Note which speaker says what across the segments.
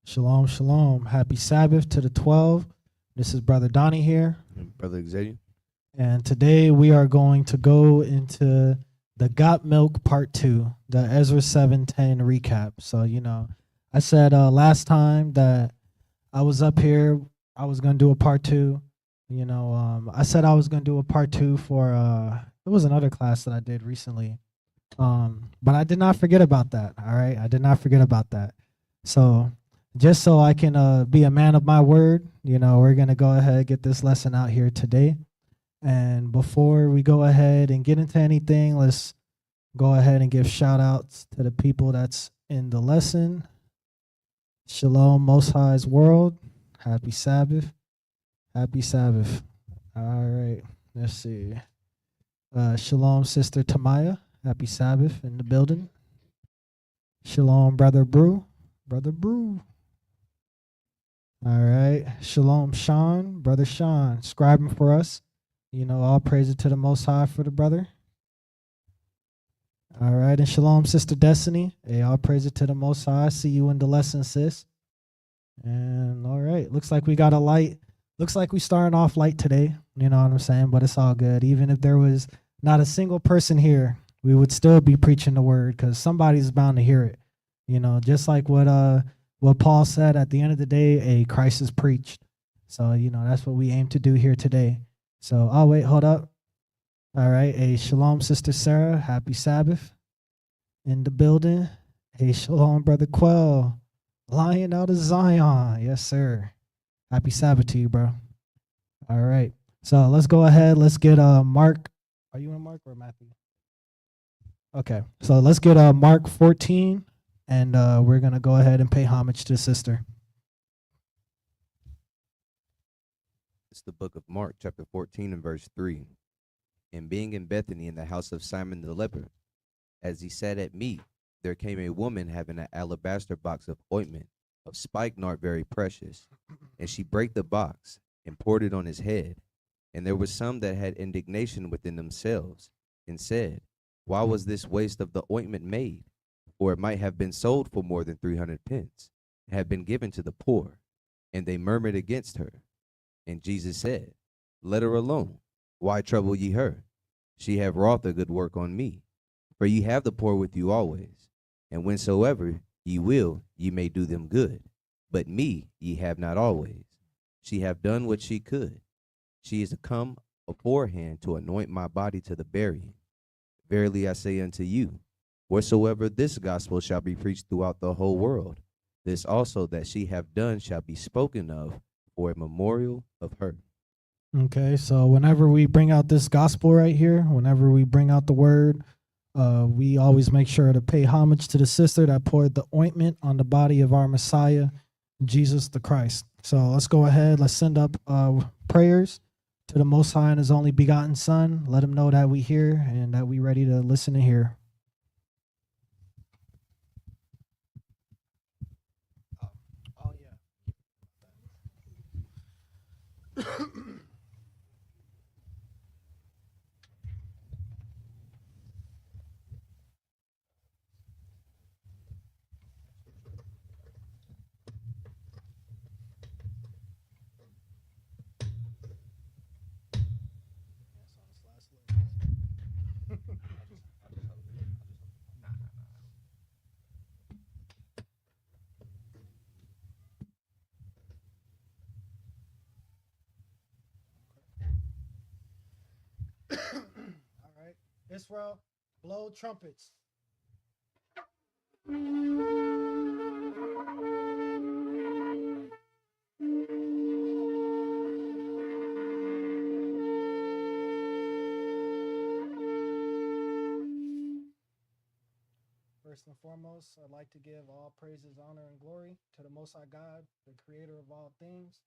Speaker 1: Shalom, shalom. Happy Sabbath to the 12. This is Brother Donnie here.
Speaker 2: And Brother Xavier.
Speaker 1: And today we are going to go into the Got Milk Part 2, the Ezra 7:10 recap. So, I said last time that I was up here, I was going to do a Part 2. I said I was going to do a Part 2 for, it was another class that I did recently. But I did not forget about that, all right? I did not forget about that. So just so I can be a man of my word, we're going to go ahead and get this lesson out here today. And before we go ahead and get into anything, let's go ahead and give shout outs to the people that's in the lesson. Shalom, Most High's world. Happy Sabbath. Happy Sabbath. All right, let's see. Shalom, Sister Tamaya. Happy Sabbath in the building. Shalom, Brother Brew. Brother Brew. All right. Shalom, Sean. Brother Sean, scribing for us. All praises to the Most High for the brother. All right. And shalom, Sister Destiny. Hey, all praises to the Most High. See you in the lesson, sis. And all right. Looks like we got a light. Looks like we starting off light today. You know what I'm saying? But it's all good. Even if there was not a single person here, we would still be preaching the word because somebody's bound to hear it. Just like what Paul said at the end of the day, a Christ is preached. So, that's what we aim to do here today. So, oh, wait, hold up. All right. Hey, shalom, Sister Sarah. Happy Sabbath in the building. Hey, shalom, Brother Quell. Lion out of Zion. Yes, sir. Happy Sabbath to you, bro. All right. So let's go ahead. Let's get Mark. Are you in Mark or Matthew? Okay. So let's get Mark 14, and we're going to go ahead and pay homage to the sister.
Speaker 2: It's the book of Mark, chapter 14 and verse 3. And being in Bethany in the house of Simon the leper, as he sat at meat, there came a woman having an alabaster box of ointment of spikenard very precious. And she brake the box and poured it on his head. And there were some that had indignation within themselves, and said, why was this waste of the ointment made? For it might have been sold for more than 300 pence, and have been given to the poor. And they murmured against her. And Jesus said, let her alone. Why trouble ye her? She have wrought a good work on me. For ye have the poor with you always, and whensoever ye will, ye may do them good. But me ye have not always. She have done what she could. She is come aforehand to anoint my body to the burying. Verily I say unto you, whatsoever this gospel shall be preached throughout the whole world, this also that she have done shall be spoken of for a memorial of her.
Speaker 1: Okay, so whenever we bring out this gospel right here, whenever we bring out the word, we always make sure to pay homage to the sister that poured the ointment on the body of our Messiah, Jesus the Christ. So let's go ahead. Let's send up prayers to the Most High and His only begotten Son. Let Him know that we hear and that we ready to listen and hear. Oh yeah. All right. Israel, blow trumpets. First and foremost, I'd like to give all praises, honor, and glory to the Most High God, the creator of all things,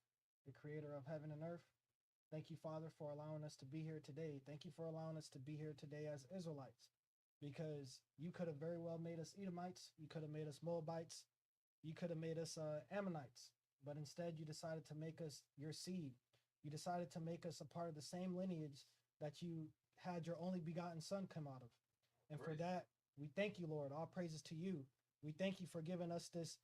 Speaker 1: the creator of heaven and earth. Thank you, Father, for allowing us to be here today. Thank you for allowing us to be here today as Israelites, because you could have very well made us Edomites, you could have made us Moabites, you could have made us Ammonites, but instead you decided to make us your seed. You decided to make us a part of the same lineage that you had your only begotten Son come out of. And for that, we thank you, Lord. All praises to you. We thank you for giving us this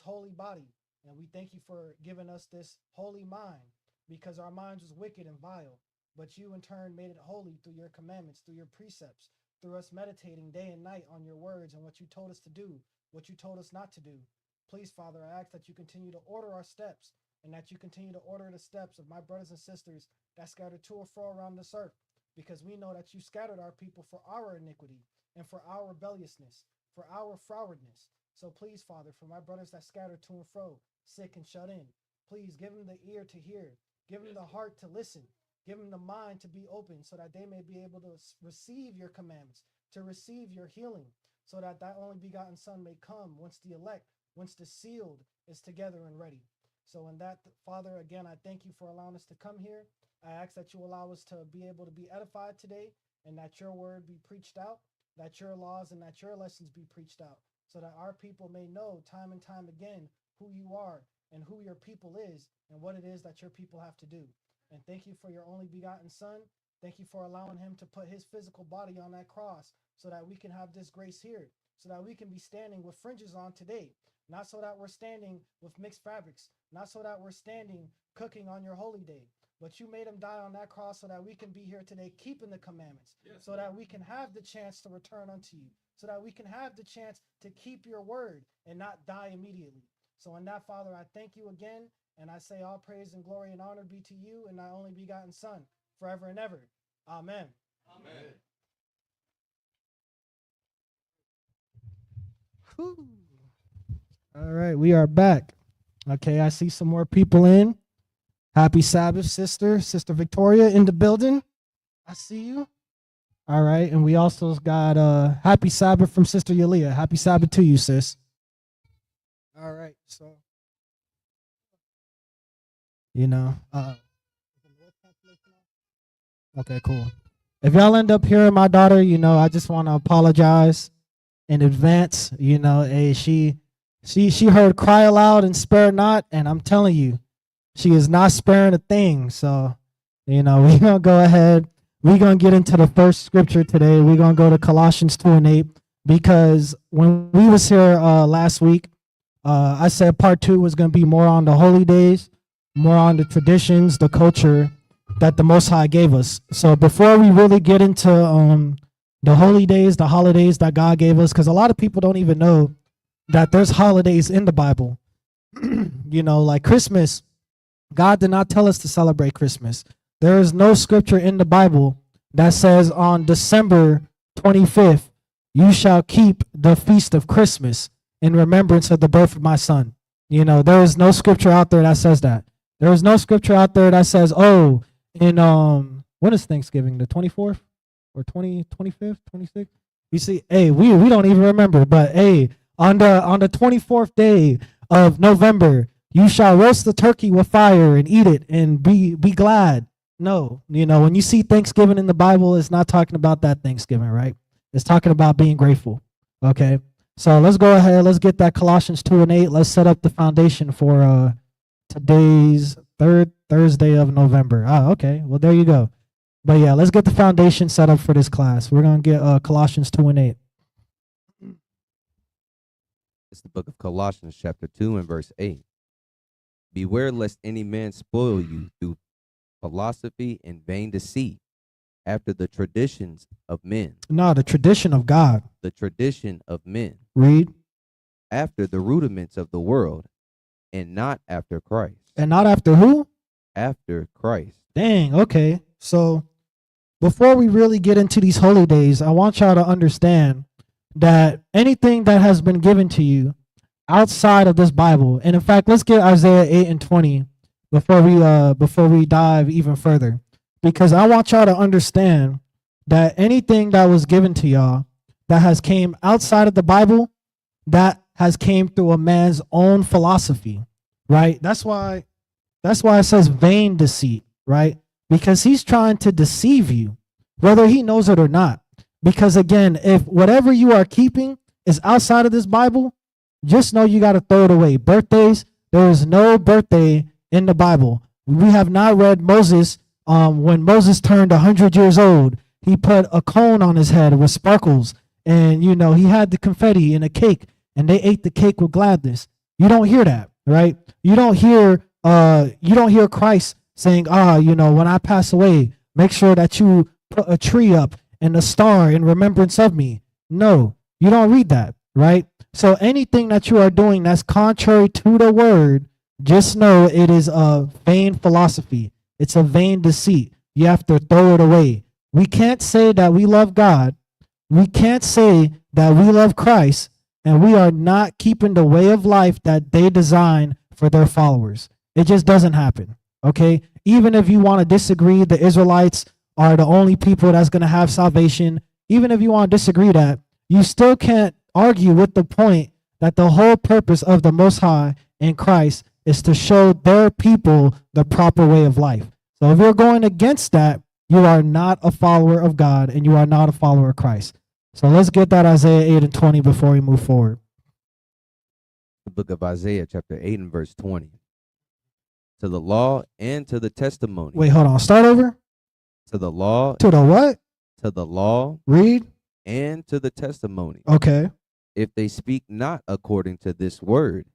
Speaker 1: holy body, And we thank you for giving us this holy mind because our minds was wicked and vile. But you in turn made it holy through your commandments, through your precepts, through us meditating day and night on your words and what you told us to do, what you told us not to do. Please, Father, I ask that you continue to order our steps and that you continue to order the steps of my brothers and sisters that scattered to and fro around this earth, because we know that you scattered our people for our iniquity and for our rebelliousness, for our frowardness. So please, Father, for my brothers that scattered to and fro, sick and shut in, please give them the ear to hear, give them the heart to listen, give them the mind to be open so that they may be able to receive your commandments, to receive your healing, so that that only begotten Son may come once the elect, once the sealed is together and ready. So in that, Father, again, I thank you for allowing us to come here. I ask that you allow us to be able to be edified today and that your word be preached out, that your laws and that your lessons be preached out, so that our people may know time and time again who you are and who your people is and what it is that your people have to do. And thank you for your only begotten Son. Thank you for allowing him to put his physical body on that cross so that we can have this grace here, so that we can be standing with fringes on today, not so that we're standing with mixed fabrics, not so that we're standing cooking on your holy day, but you made him die on that cross so that we can be here today keeping the commandments, so that we can have the chance to return unto you, so that we can have the chance to keep your word and not die immediately. So in that, Father, I thank you again, and I say all praise and glory and honor be to you and thy only begotten Son, forever and ever. Amen.
Speaker 3: Amen.
Speaker 1: Whew. All right, we are back. Okay, I see some more people in. Happy Sabbath, Sister Victoria in the building. I see you. All right, and we also got Happy Sabbath from Sister Yalia. Happy Sabbath to you, sis. All right, so okay, cool. If y'all end up hearing my daughter, I just want to apologize in advance. She heard cry aloud and spare not, and I'm telling you, she is not sparing a thing. So, we're gonna go ahead. We're gonna get into the first scripture today. We're gonna go to Colossians 2:8, because when we was here last week, I said part 2 was gonna be more on the holy days, more on the traditions, the culture that the Most High gave us. So before we really get into the holy days, the holidays that God gave us, because a lot of people don't even know that there's holidays in the Bible. Like Christmas, God did not tell us to celebrate Christmas. There is no scripture in the Bible that says on December 25th, you shall keep the feast of Christmas in remembrance of the birth of my son. There is no scripture out there that says that. There is no scripture out there that says, oh, in when is Thanksgiving? The 24th or 25th, 26th? You see, hey, we don't even remember, but hey, on the 24th day of November, you shall roast the turkey with fire and eat it and be glad. No, when you see Thanksgiving in the Bible, it's not talking about that Thanksgiving, right? It's talking about being grateful. Okay, so let's go ahead. Let's get that Colossians 2:8. Let's set up the foundation for today's third Thursday of November. Okay. Well, there you go. But yeah, let's get the foundation set up for this class. We're going to get Colossians 2:8.
Speaker 2: It's the book of Colossians chapter 2 and verse 8. Beware lest any man spoil you through philosophy and vain deceit, after the traditions of men.
Speaker 1: No, the tradition of God.
Speaker 2: The tradition of men.
Speaker 1: Read.
Speaker 2: After the rudiments of the world, and not after Christ.
Speaker 1: And not after who?
Speaker 2: After Christ.
Speaker 1: Dang, okay. So before we really get into these holy days, I want y'all to understand that anything that has been given to you outside of this Bible, and in fact, let's get Isaiah 8:20 before we dive even further, because I want y'all to understand that anything that was given to y'all that has came outside of the Bible, that has came through a man's own philosophy, right? That's why it says vain deceit, right? Because he's trying to deceive you, whether he knows it or not. Because again, if whatever you are keeping is outside of this Bible, just know you got to throw it away. Birthdays, there is no birthday in the Bible. We have not read Moses. When Moses turned 100 years old, he put a cone on his head with sparkles, and he had the confetti and a cake, and they ate the cake with gladness. You don't hear that. right? You don't hear Christ saying, when I pass away, make sure that you put a tree up and a star in remembrance of me. No, you don't read that, right? So anything that you are doing that's contrary to the word, just know it is a vain philosophy. It's a vain deceit. You have to throw it away. We can't say that we love God. We can't say that we love Christ, and we are not keeping the way of life that they design for their followers. It just doesn't happen, okay? Even if you want to disagree, the Israelites are the only people that's going to have salvation. Even if you want to disagree that, you still can't argue with the point that the whole purpose of the Most High in Christ is to show their people the proper way of life. So if you're going against that, you are not a follower of God and you are not a follower of Christ. So let's get that Isaiah 8 and 20 before we move forward.
Speaker 2: The book of Isaiah, chapter 8 and verse 20. To the law and to the testimony.
Speaker 1: Wait, hold on. Start over.
Speaker 2: To the law.
Speaker 1: To the what?
Speaker 2: To the law.
Speaker 1: Read.
Speaker 2: And to the testimony.
Speaker 1: Okay.
Speaker 2: If they speak not according to this word,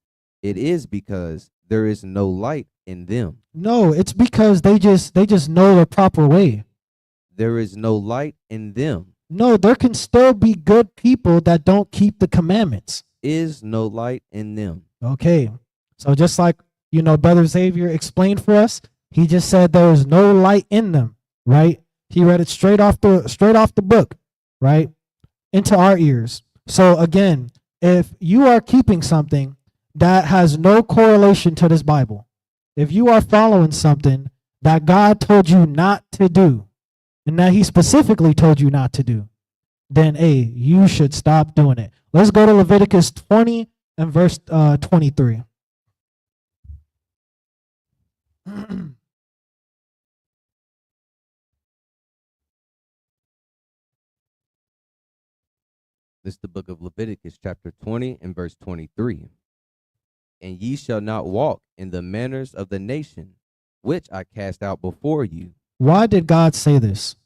Speaker 2: it is because there is no light in them.
Speaker 1: No, it's because they just know the proper way.
Speaker 2: There is no light in them.
Speaker 1: No, there can still be good people that don't keep the commandments.
Speaker 2: Is no light in them.
Speaker 1: Okay. So just like, Brother Xavier explained for us, he just said there is no light in them, right? He read it straight off the book, right? Into our ears. So again, if you are keeping something that has no correlation to this Bible, if you are following something that God told you not to do, and that he specifically told you not to do, then you should stop doing it. Let's go to Leviticus 20 and verse 23.
Speaker 2: This is the book of Leviticus, chapter 20 and verse 23. And ye shall not walk in the manners of the nation which I cast out before you.
Speaker 1: Why did God say this?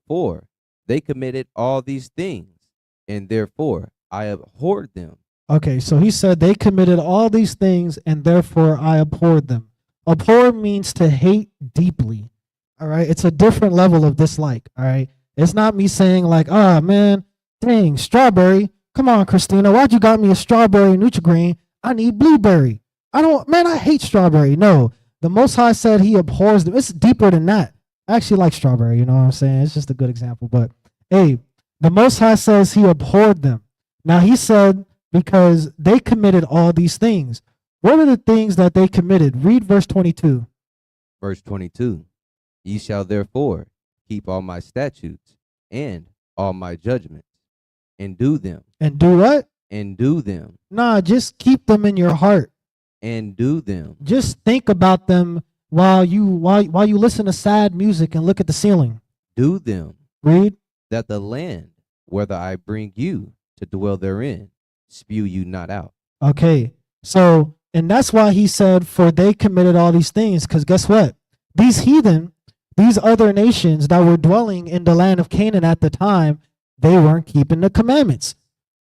Speaker 2: For they committed all these things, and therefore I abhorred them.
Speaker 1: Okay, so he said they committed all these things, and therefore I abhorred them. Abhor means to hate deeply. All right, it's a different level of dislike. All right, it's not me saying like, man, dang, strawberry. Come on, Christina, why'd you got me a strawberry Nutri-Grain? I need blueberry. I hate strawberry. No, the Most High said he abhors them. It's deeper than that. I actually like strawberry, you know what I'm saying? It's just a good example. But the Most High says he abhorred them. Now he said because they committed all these things. What are the things that they committed? Read verse 22.
Speaker 2: Verse 22. Ye shall therefore keep all my statutes and all my judgments, and do them.
Speaker 1: And do what?
Speaker 2: And do them.
Speaker 1: Nah, just keep them in your heart.
Speaker 2: And do them.
Speaker 1: Just think about them while you listen to sad music and look at the ceiling.
Speaker 2: Do them.
Speaker 1: Read.
Speaker 2: That the land, whether I bring you to dwell therein, spew you not out.
Speaker 1: Okay. So, and that's why he said, for they committed all these things. Because guess what? These heathen, these other nations that were dwelling in the land of Canaan at the time, they weren't keeping the commandments.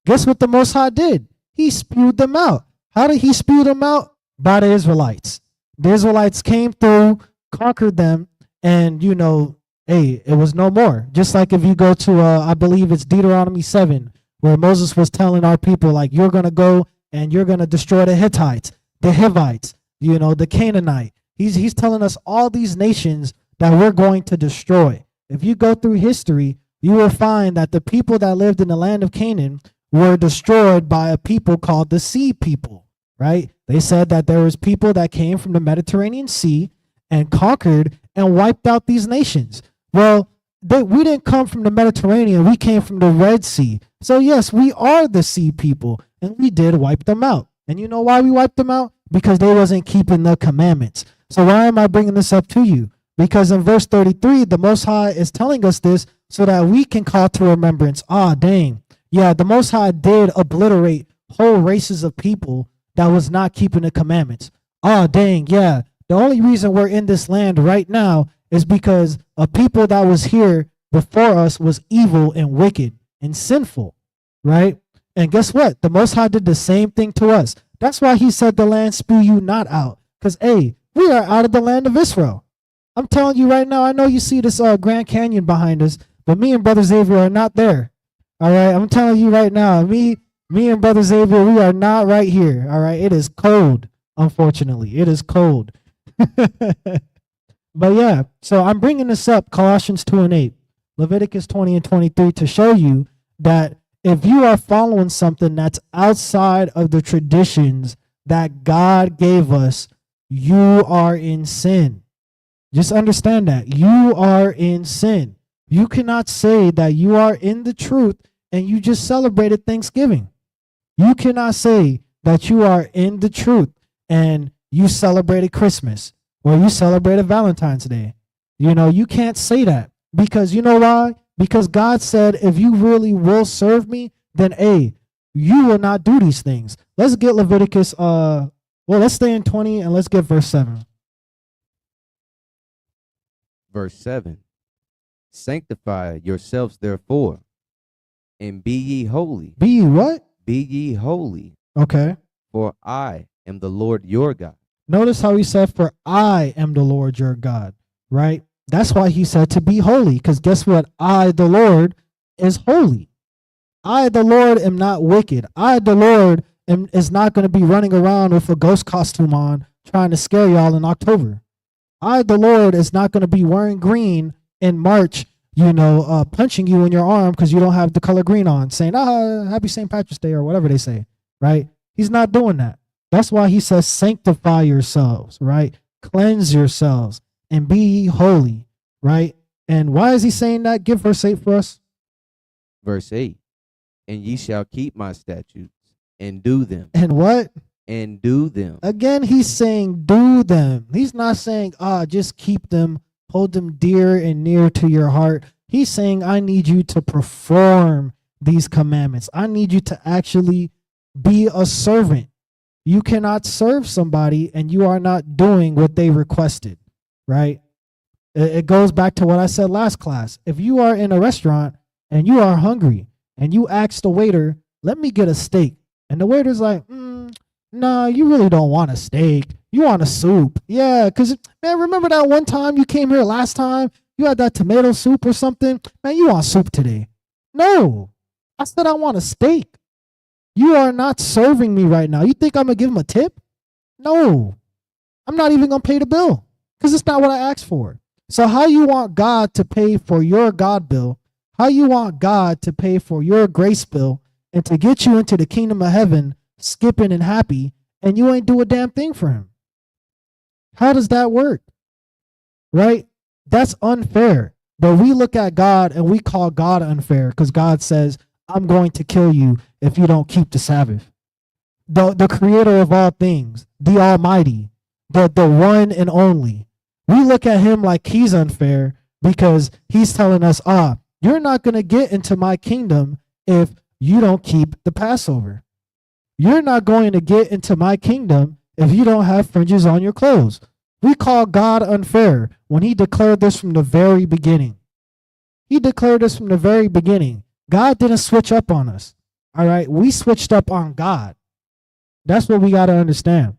Speaker 1: Guess what the Most High did? He spewed them out. How did he spew them out? By the Israelites. The Israelites came through, conquered them, and it was no more. Just like if you go to, I believe it's Deuteronomy 7, where Moses was telling our people, like, you're going to go and you're going to destroy the Hittites, the Hivites, the Canaanite. He's telling us all these nations that we're going to destroy. If you go through history, you will find that the people that lived in the land of Canaan were destroyed by a people called the Sea People, right? They said that there was people that came from the Mediterranean Sea and conquered and wiped out these nations. Well, we didn't come from the Mediterranean. We came from the Red Sea. So yes, we are the Sea People, and we did wipe them out. And you know why we wiped them out? Because they wasn't keeping the commandments. So why am I bringing this up to you? Because in verse 33, the Most High is telling us this so that we can call to remembrance, dang, yeah, the Most High did obliterate whole races of people that was not keeping the commandments. Dang, yeah, the only reason we're in this land right now is because a people that was here before us was evil and wicked and sinful, right? And guess what? The Most High did the same thing to us. That's why he said the land spew you not out. Because, hey, we are out of the land of Israel. I'm telling you right now, I know you see this Grand Canyon behind us, but me and Brother Xavier are not there. All right, I'm telling you right now, me and Brother Xavier, we are not right here. All right, it is cold, unfortunately. It is cold. But yeah, so I'm bringing this up, Colossians 2 and 8, Leviticus 20 and 23, to show you that if you are following something that's outside of the traditions that God gave us, you are in sin. Just understand that. You are in sin. You cannot say that you are in the truth and you just celebrated Thanksgiving. You cannot say that you are in the truth and you celebrated Christmas or you celebrated Valentine's Day. You know, you can't say that because you know why? Because God said, if you really will serve me, then you will not do these things. Let's get Leviticus, let's stay in 20 and let's get verse 7.
Speaker 2: Verse 7. Sanctify yourselves therefore, and be ye holy.
Speaker 1: Be ye what?
Speaker 2: Be ye holy,
Speaker 1: Okay.
Speaker 2: for I am the Lord your God.
Speaker 1: Notice how he said, for I am the Lord your God, right? That's why he said to be holy, because guess what? I, the Lord, is holy. I, the Lord, am not wicked. I, the Lord, is not going to be running around with a ghost costume on trying to scare y'all in October. I, the Lord, is not going to be wearing green in March, punching you in your arm because you don't have the color green on, saying, happy St. Patrick's Day or whatever they say, right? He's not doing that. That's why he says, sanctify yourselves, right? Cleanse yourselves and be ye holy, right? And why is he saying that? Give verse 8 for us.
Speaker 2: Verse 8. And ye shall keep my statutes and do them.
Speaker 1: And what?
Speaker 2: And do them.
Speaker 1: Again, he's saying do them. He's not saying, just keep them, hold them dear and near to your heart. He's saying, I need you to perform these commandments. I need you to actually be a servant. You cannot serve somebody and you are not doing what they requested, right? It goes back to what I said last class. If you are in a restaurant and you are hungry and you ask the waiter, let me get a steak. And the waiter's like, nah, you really don't want a steak. You want a soup. Yeah, because, man, remember that one time you came here last time? You had that tomato soup or something? Man, you want soup today. No, I said I want a steak. You are not serving me right now. You think I'm going to give him a tip? No, I'm not even going to pay the bill because it's not what I asked for. So how you want God to pay for your God bill, how you want God to pay for your grace bill and to get you into the kingdom of heaven, skipping and happy, and you ain't do a damn thing for him? How does that work? Right? That's unfair. But we look at God and we call God unfair because God says, I'm going to kill you if you don't keep the Sabbath. The creator of all things, the Almighty, the one and only. We look at him like he's unfair because he's telling us, you're not going to get into my kingdom if you don't keep the Passover. You're not going to get into my kingdom if you don't have fringes on your clothes. We call God unfair when he declared this from the very beginning. He declared this from the very beginning. God didn't switch up on us. All right. We switched up on God. That's what we got to understand.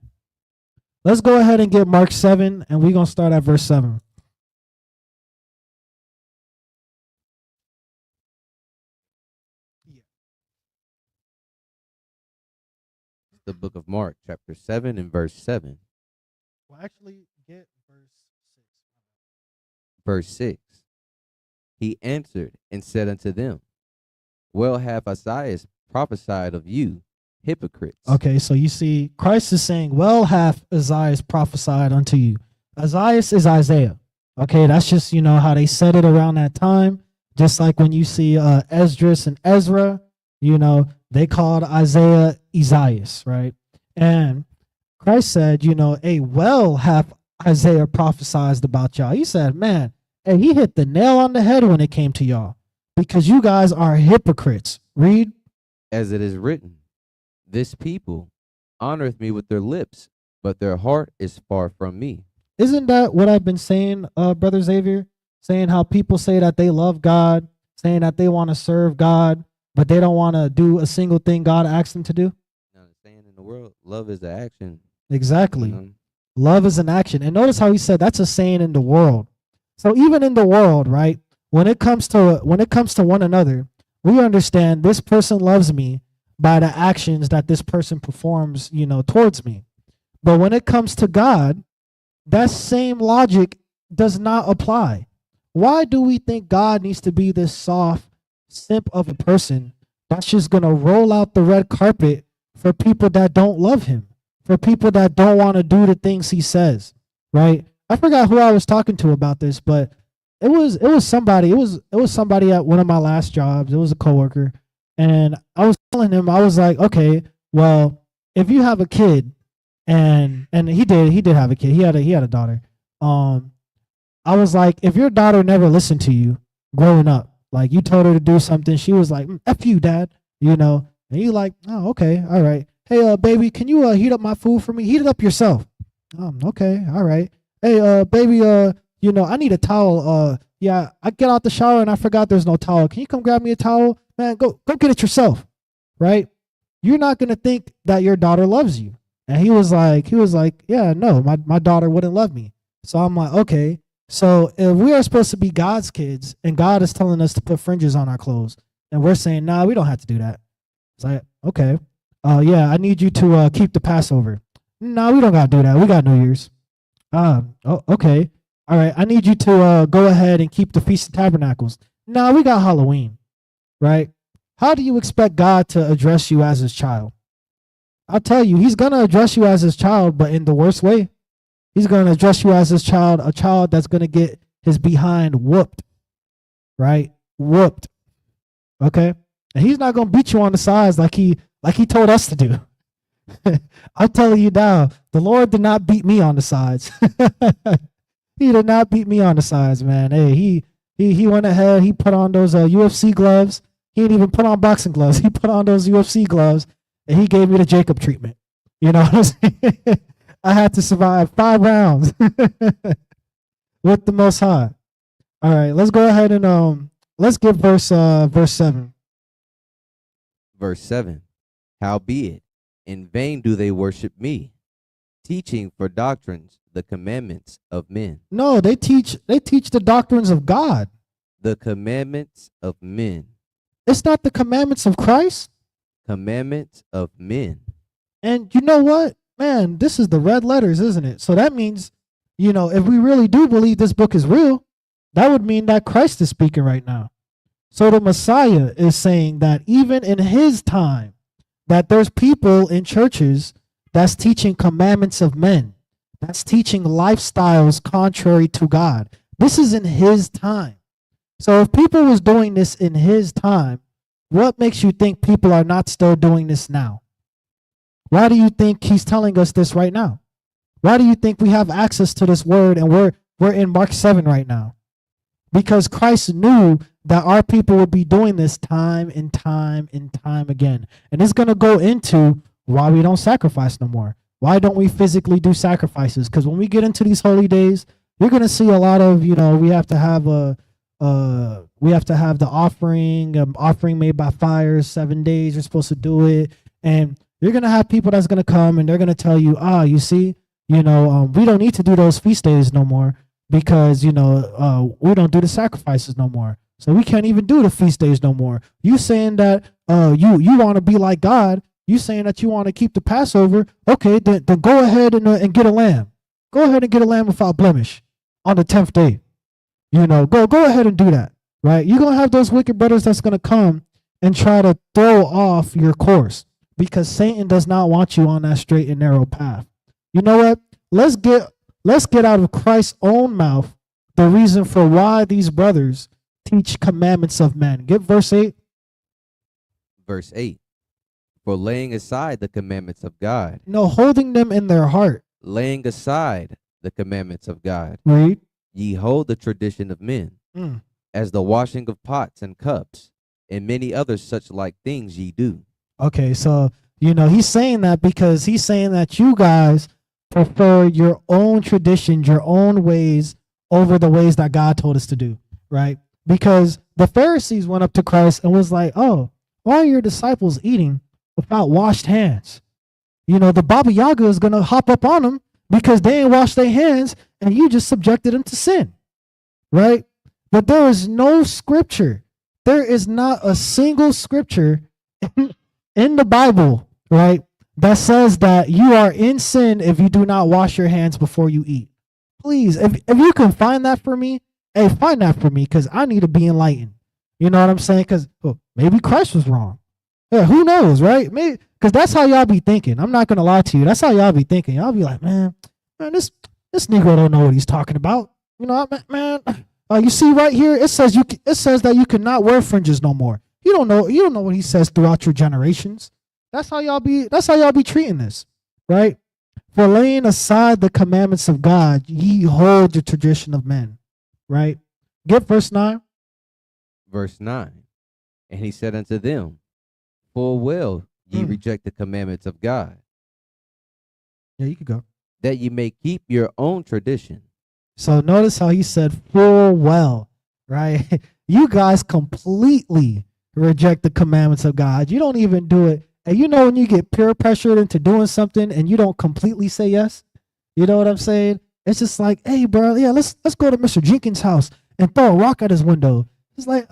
Speaker 1: Let's go ahead and get Mark 7, and we're going to start at verse 7.
Speaker 2: The book of Mark, chapter 7 and verse 7.
Speaker 1: Well, actually, get verse 6.
Speaker 2: Verse 6. He answered and said unto them, well hath Isaiah prophesied of you, hypocrites.
Speaker 1: Okay, so you see, Christ is saying, well hath Isaiah prophesied unto you. Isaiah is Isaiah. Okay, that's just, how they said it around that time. Just like when you see Esdras and Ezra, they called Isaiah Isaias, right? And Christ said, well hath Isaiah prophesied about y'all. He said, man, he hit the nail on the head when it came to y'all. Because you guys are hypocrites. Read.
Speaker 2: As it is written, this people honoreth me with their lips, but their heart is far from me.
Speaker 1: Isn't that what I've been saying, Brother Xavier? Saying how people say that they love God, saying that they want to serve God, but they don't want to do a single thing God asked them to do?
Speaker 2: Now, saying in the world, love is the action.
Speaker 1: Exactly.
Speaker 2: You know?
Speaker 1: Love is an action. And notice how he said that's a saying in the world. So even in the world, right? When it comes to one another, we understand this person loves me by the actions that this person performs, towards me. But when it comes to God, that same logic does not apply. Why do we think God needs to be this soft simp of a person that's just going to roll out the red carpet for people that don't love him, for people that don't want to do the things he says, right? I forgot who I was talking to about this, but it was somebody. It was somebody at one of my last jobs. It was a coworker, and I was telling him, I was like, okay, well, if you have a kid, and he did have a kid. He had a daughter. I was like, if your daughter never listened to you growing up, like you told her to do something, she was like, F you, dad, and you like, oh, okay, all right. Hey, baby, can you heat up my food for me? Heat it up yourself. Okay, all right. Hey, baby, I need a towel. Yeah, I get out the shower and I forgot there's no towel. Can you come grab me a towel? Man, go get it yourself, right? You're not going to think that your daughter loves you. And he was like, yeah, no, my daughter wouldn't love me. So I'm like, okay. So if we are supposed to be God's kids and God is telling us to put fringes on our clothes and we're saying, nah, we don't have to do that. It's like, okay. Yeah, I need you to keep the Passover. No, we don't got to do that. We got New Year's. Okay. All right. I need you to go ahead and keep the Feast of Tabernacles. No, we got Halloween, right? How do you expect God to address you as his child? I'll tell you, he's going to address you as his child, but in the worst way. He's going to address you as his child, a child that's going to get his behind whooped, right? Whooped, okay? And he's not going to beat you on the sides like he told us to do. I'm telling you now, the Lord did not beat me on the sides. He did not beat me on the sides, man. Hey, he went ahead, he put on those UFC gloves. He didn't even put on boxing gloves. He put on those UFC gloves, and he gave me the Jacob treatment. You know what I'm saying? I had to survive 5 rounds with the Most High. All right, let's go ahead and let's get verse 7.
Speaker 2: Verse 7. Howbeit, in vain do they worship me, teaching for doctrines the commandments of men.
Speaker 1: No, they teach the doctrines of God.
Speaker 2: The commandments of men.
Speaker 1: It's not the commandments of Christ.
Speaker 2: Commandments of men.
Speaker 1: And you know what? Man, this is the red letters, isn't it? So that means, if we really do believe this book is real, that would mean that Christ is speaking right now. So the Messiah is saying that even in his time, that there's people in churches that's teaching commandments of men, that's teaching lifestyles contrary to God. This is in his time. So if people was doing this in his time, what makes you think people are not still doing this now? Why do you think he's telling us this right now? Why do you think we have access to this word and we're in Mark 7 right now? Because Christ knew that our people would be doing this time and time and time again. And it's going to go into why we don't sacrifice no more. Why don't we physically do sacrifices? Because when we get into these holy days, you're going to see a lot of, we have to have the offering made by fire, 7 days. You're supposed to do it. And you're going to have people that's going to come and they're going to tell you, you see, we don't need to do those feast days no more because, we don't do the sacrifices no more. So we can't even do the feast days no more. You saying that you want to be like God. You saying that you want to keep the Passover. Okay, then go ahead and get a lamb. Go ahead and get a lamb without blemish on the 10th day. Go ahead and do that, right? You're going to have those wicked brothers that's going to come and try to throw off your course because Satan does not want you on that straight and narrow path. You know what? Let's get out of Christ's own mouth the reason for why these brothers teach commandments of men. Get verse 8.
Speaker 2: Verse 8. For laying aside the commandments of God.
Speaker 1: No, holding them in their heart.
Speaker 2: Laying aside the commandments of God.
Speaker 1: Read.
Speaker 2: Ye hold the tradition of men, as the washing of pots and cups, and many other such like things ye do.
Speaker 1: Okay, so, he's saying that because he's saying that you guys prefer your own traditions, your own ways over the ways that God told us to do, right? Because the Pharisees went up to Christ and was like, oh, why are your disciples eating without washed hands? the Baba Yaga is gonna hop up on them because they ain't washed their hands and you just subjected them to sin, right? But there is no scripture. There is not a single scripture in the Bible, right, that says that you are in sin if you do not wash your hands before you eat. Please, if you can find that for me, hey, find that for me because I need to be enlightened. You know what I'm saying? Because maybe Christ was wrong. Yeah, who knows, right? Maybe because that's how y'all be thinking. I'm not gonna lie to you. That's how y'all be thinking. Y'all be like, man, this Negro don't know what he's talking about. Man. You see right here, it says that you cannot wear fringes no more. You don't know what he says throughout your generations. That's how y'all be treating this, right? For laying aside the commandments of God, ye hold the tradition of men, right? Get verse 9.
Speaker 2: Verse 9. And he said unto them, full well ye reject the commandments of God.
Speaker 1: Yeah, you could go.
Speaker 2: That ye may keep your own tradition.
Speaker 1: So notice how he said full well, right? You guys completely reject the commandments of God. You don't even do it. And when you get peer pressured into doing something and you don't completely say yes, you know what I'm saying? It's just like, hey, bro, yeah, let's go to Mr. Jenkins' house and throw a rock at his window. It's like,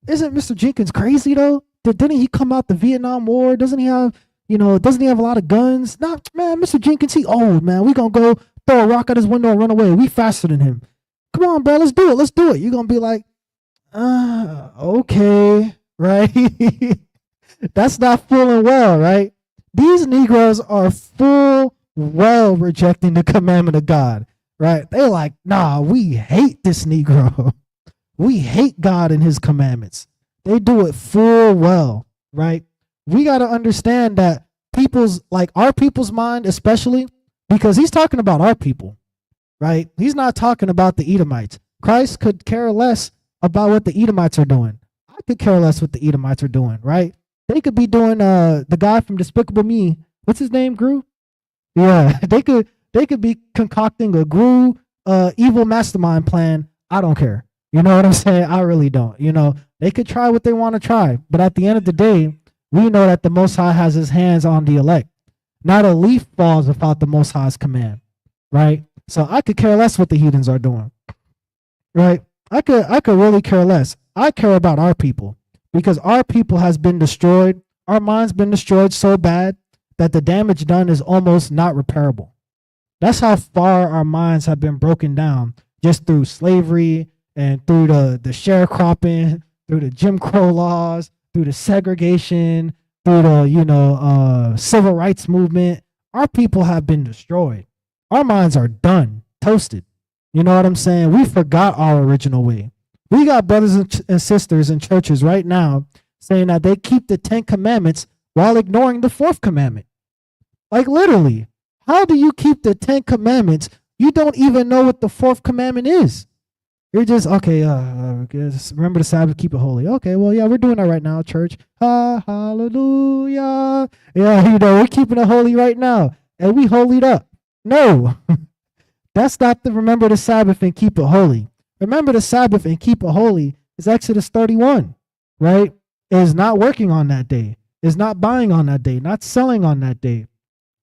Speaker 1: isn't Mr. Jenkins crazy though? Didn't he come out the Vietnam War? Doesn't he have a lot of guns? Nah, man, Mr. Jenkins, he old, man. We gonna go throw a rock at his window and run away. We faster than him. Come on, bro, let's do it. You're gonna be like, okay, right? That's not full and well, right? These Negroes are full well rejecting the commandment of God, right? They're like, nah, we hate this Negro. We hate God and his commandments. They do it full well, right? We got to understand that our people's mind, especially, because he's talking about our people, right? He's not talking about the Edomites. Christ could care less about what the Edomites are doing. I could care less what the Edomites are doing, right? They could be doing the guy from Despicable Me. What's his name, Gru? Yeah, they could be concocting a Gru evil mastermind plan. I don't care. You know what I'm saying? I really don't. They could try what they want to try, but at the end of the day, we know that the Most High has his hands on the elect. Not a leaf falls without the Most High's command, right? So I could care less what the heathens are doing, right? I could really care less. I care about our people because our people has been destroyed. Our mind's been destroyed so bad that the damage done is almost not repairable. That's how far our minds have been broken down just through slavery and through the sharecropping, through the Jim Crow laws, through the segregation, through the civil rights movement. Our people have been destroyed. Our minds are done, toasted. You know what I'm saying? We forgot our original way. We got brothers and sisters in churches right now saying that they keep the 10 commandments while ignoring the 4th commandment. Like literally, how do you keep the 10 commandments? You don't even know what the 4th commandment is. You're just, okay, remember the Sabbath, keep it holy. Okay, well, yeah, we're doing that right now, church. Hallelujah. Yeah, we're keeping it holy right now. And we holied up. No, that's not the remember the Sabbath and keep it holy. Remember the Sabbath and keep it holy is Exodus 31, right? It is not working on that day. Is not buying on that day, not selling on that day.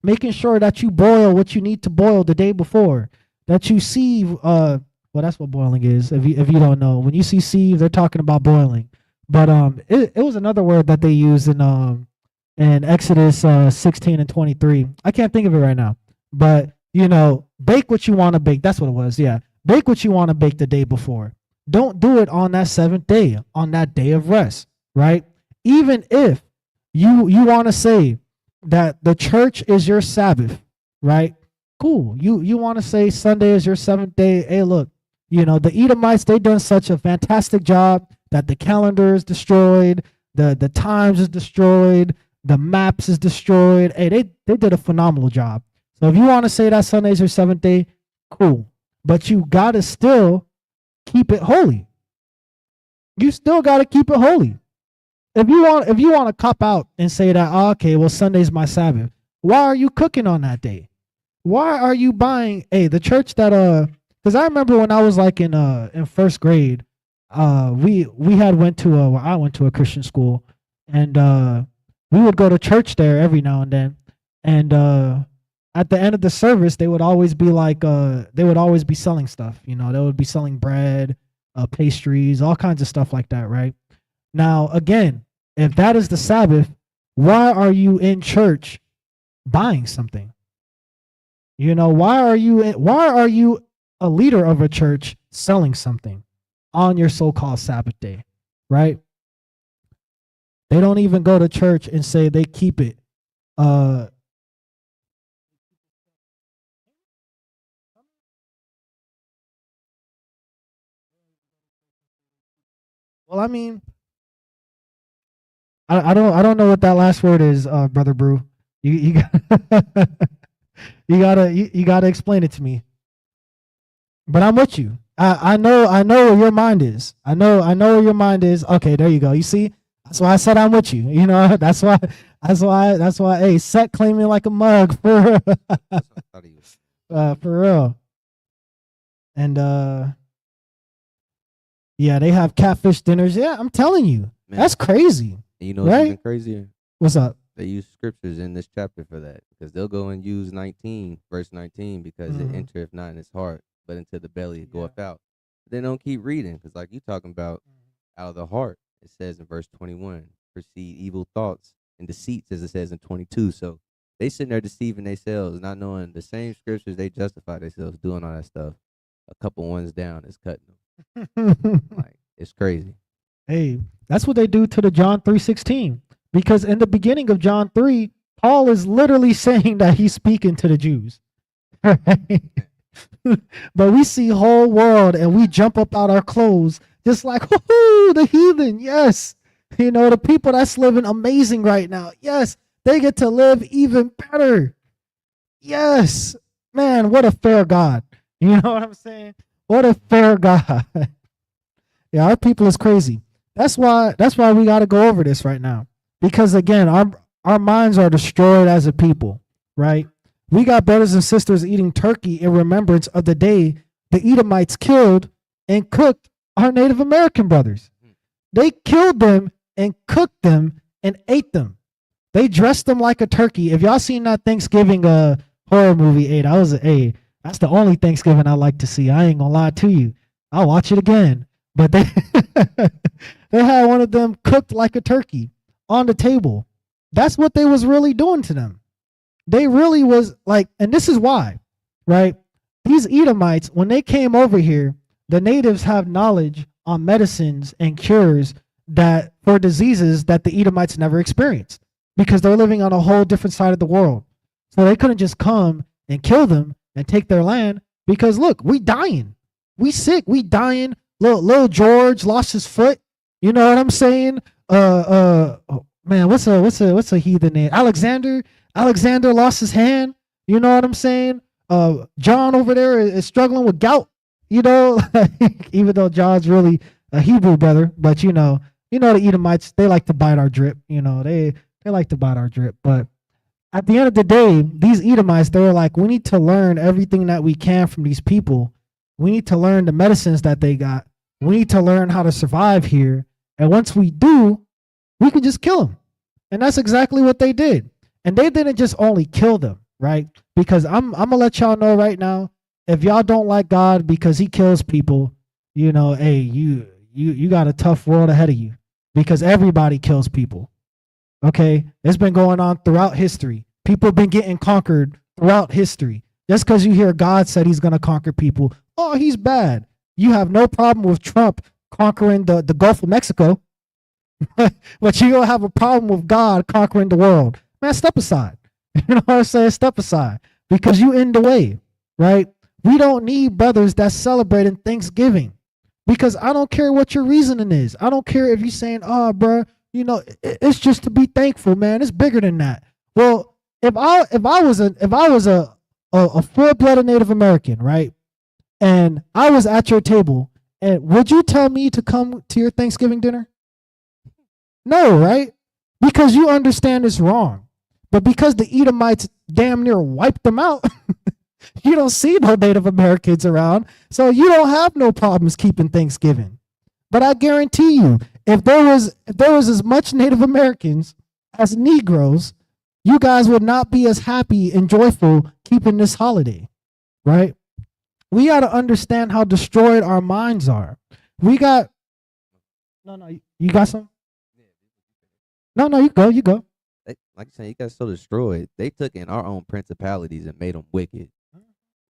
Speaker 1: Making sure that you boil what you need to boil the day before. That you sieve, well, that's what boiling is. If you don't know, when you see sieve, they're talking about boiling. But it was another word that they used in Exodus 16 and 23. I can't think of it right now. But bake what you want to bake. That's what it was. Yeah, bake what you want to bake the day before. Don't do it on that 7th day, on that day of rest, right? Even if you want to say that the church is your Sabbath, right? Cool. You want to say Sunday is your 7th day. Hey, look, the Edomites, they done such a fantastic job that the calendar is destroyed, the times is destroyed, the maps is destroyed. Hey, they did a phenomenal job. So if you want to say that Sunday is your 7th day, cool. But you gotta still keep it holy. You still gotta keep it holy. If you want to cop out and say that, okay, well, Sunday's my Sabbath. Why are you cooking on that day? Why are you buying? Hey, the church that because I remember when I was like in 1st grade, I went to a Christian school, and we would go to church there every now and then. And at the end of the service, they would always be like, they would always be selling stuff. You know, they would be selling bread, pastries, all kinds of stuff like that, right? Now, again, if that is the Sabbath, why are you in church buying something? You know, why are you a leader of a church selling something on your so-called Sabbath day, right? They don't even go to church and say they keep it. Well, I mean, I don't know what that last word is, brother Brew. You got you gotta explain it to me. But I'm with you. I know where your mind is. I know where your mind is. Okay, there you go. You see, that's why I said I'm with you. You know, that's why. Hey, Set claiming like a mug for
Speaker 2: That's what I thought he was.
Speaker 1: for real. And yeah, they have catfish dinners. Yeah, I'm telling you,
Speaker 2: Man,
Speaker 1: that's crazy.
Speaker 2: and you know what's
Speaker 1: Right?
Speaker 2: even crazier?
Speaker 1: What's up?
Speaker 2: They use scriptures in this chapter for that because they'll go and use 19, verse 19, because it
Speaker 1: Mhm.
Speaker 2: entereth not in his heart, but into the belly it
Speaker 1: Yeah.
Speaker 2: goeth out. But they don't keep reading because, like you talking about, out of the heart, it says in verse 21, proceed evil thoughts and deceits, as it says in 22. So they sitting there deceiving themselves, not knowing the same scriptures they justify themselves doing all that stuff. A couple ones down is cutting them. Like, it's crazy.
Speaker 1: Hey, that's what they do to the John 3:16. Because in the beginning of John 3, Paul is literally saying that he's speaking to the Jews. Right? But we see whole world and we jump up out our clothes just like, whoo, the heathen, yes. You know, the people that's living amazing right now. Yes, they get to live even better. Yes. Man, what a fair God. You know what I'm saying? What a fair God. Yeah, our people is crazy. That's why we got to go over this right now. Because again, our minds are destroyed as a people, right? We got brothers and sisters eating turkey in remembrance of the day the Edomites killed and cooked our Native American brothers. They killed them and cooked them and ate them. They dressed them like a turkey. If y'all seen that Thanksgiving horror movie, that's the only Thanksgiving I like to see. I ain't gonna lie to you. I'll watch it again. But they they had one of them cooked like a turkey on the table. That's what they was really doing to them. They really was like, and this is why, right? These Edomites, when they came over here, the natives have knowledge on medicines and cures that for diseases that the Edomites never experienced because they're living on a whole different side of the world. So they couldn't just come and kill them and take their land because look, we dying. We sick, we dying. Little George lost his foot. You know what I'm saying? Oh, man, what's a heathen name? Alexander lost his hand. You know what I'm saying? John over there is struggling with gout. You know, even though John's really a Hebrew brother, but the Edomites, they like to bite our drip. You know, they like to bite our drip. But at the end of the day, these Edomites, they were like, we need to learn everything that we can from these people. We need to learn the medicines that they got. We need to learn how to survive here. And once we do, we can just kill them. And that's exactly what they did. And they didn't just only kill them, right? Because I'm gonna let y'all know right now, if y'all don't like God because he kills people, hey, you got a tough world ahead of you because everybody kills people. Okay? It's been going on throughout history. People have been getting conquered throughout history. Just because you hear God said he's going to conquer people, oh, he's bad. You have no problem with Trump conquering the Gulf of Mexico, but you don't have a problem with God conquering the world. Man, step aside. You know what I'm saying? Step aside because you in the way, right? We don't need brothers that's celebrating Thanksgiving because I don't care what your reasoning is. I don't care if you're saying, oh, bro, it's just to be thankful, man. It's bigger than that. Well, if I was a full-blooded Native American, right? And I was at your table, and would you tell me to come to your Thanksgiving dinner? No, right? Because you understand it's wrong. But because the Edomites damn near wiped them out, you don't see no Native Americans around. So you don't have no problems keeping Thanksgiving. But I guarantee you, if there was as much Native Americans as Negroes, you guys would not be as happy and joyful keeping this holiday, right? We got to understand how destroyed our minds are. We got, no, you got some? No, you go.
Speaker 2: Like you saying, you got so destroyed. They took in our own principalities and made them wicked.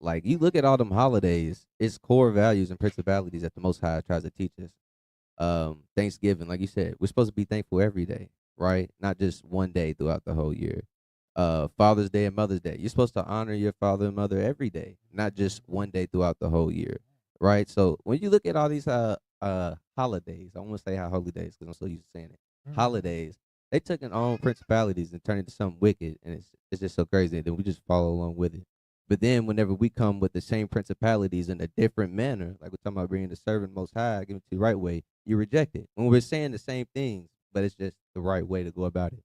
Speaker 2: Like you look at all them holidays, it's core values and principalities that the Most High tries to teach us. Thanksgiving, like you said, we're supposed to be thankful every day, right? Not just one day throughout the whole year. Father's Day and Mother's Day, you're supposed to honor your father and mother every day, not just one day throughout the whole year, right? So when you look at all these holidays, I want to say holidays because I'm so used to saying it. Holidays, they took in our own principalities and turned it into something wicked, and it's just so crazy. And then we just follow along with it. But then whenever we come with the same principalities in a different manner, like we're talking about bringing the servant Most High, give it to the right way, you reject it. When we're saying the same things, but it's just the right way to go about it.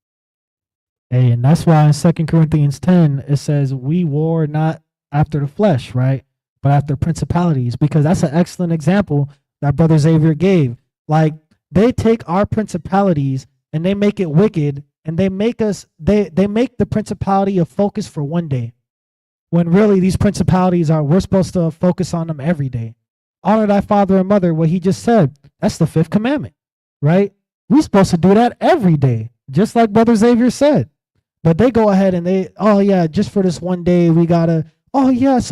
Speaker 1: Hey, and that's why in 2 Corinthians 10, it says we war not after the flesh, right? But after principalities, because that's an excellent example that Brother Xavier gave. Like, they take our principalities and they make it wicked, and they make the principality a focus for one day. When really these principalities we're supposed to focus on them every day. Honor thy father and mother, what he just said. That's the 5th commandment, right? We're supposed to do that every day, just like Brother Xavier said. But they go ahead and just for this one day, we gotta, so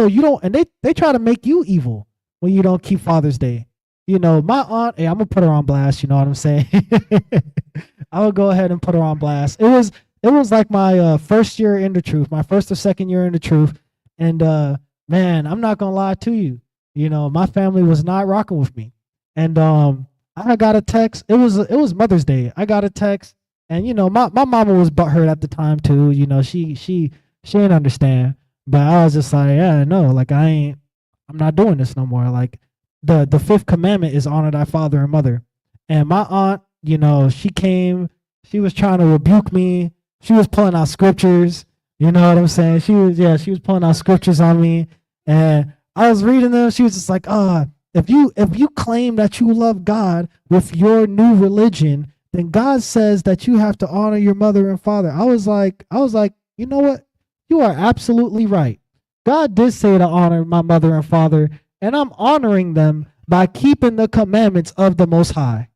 Speaker 1: you don't, and they try to make you evil when you don't keep Father's Day. You know, my aunt, I'm gonna put her on blast, you know what I'm saying? I would go ahead and put her on blast. It was like my first year in the truth, my first or second year in the truth. And man, I'm not gonna lie to you. You know, my family was not rocking with me. And I got a text. It was Mother's Day. I got a text, and you know, my mama was butthurt at the time too. You know, she didn't understand. But I was just like, yeah, no, like I'm not doing this no more. Like the 5th commandment is honor thy father and mother. And my aunt, you know, she came, she was trying to rebuke me. She was pulling out scriptures. You know what I'm saying? She was pulling out scriptures on me, and I was reading them. She was just like, if you claim that you love God with your new religion, then God says that you have to honor your mother and father. I was like, you know what? You are absolutely right. God did say to honor my mother and father, and I'm honoring them by keeping the commandments of the Most High.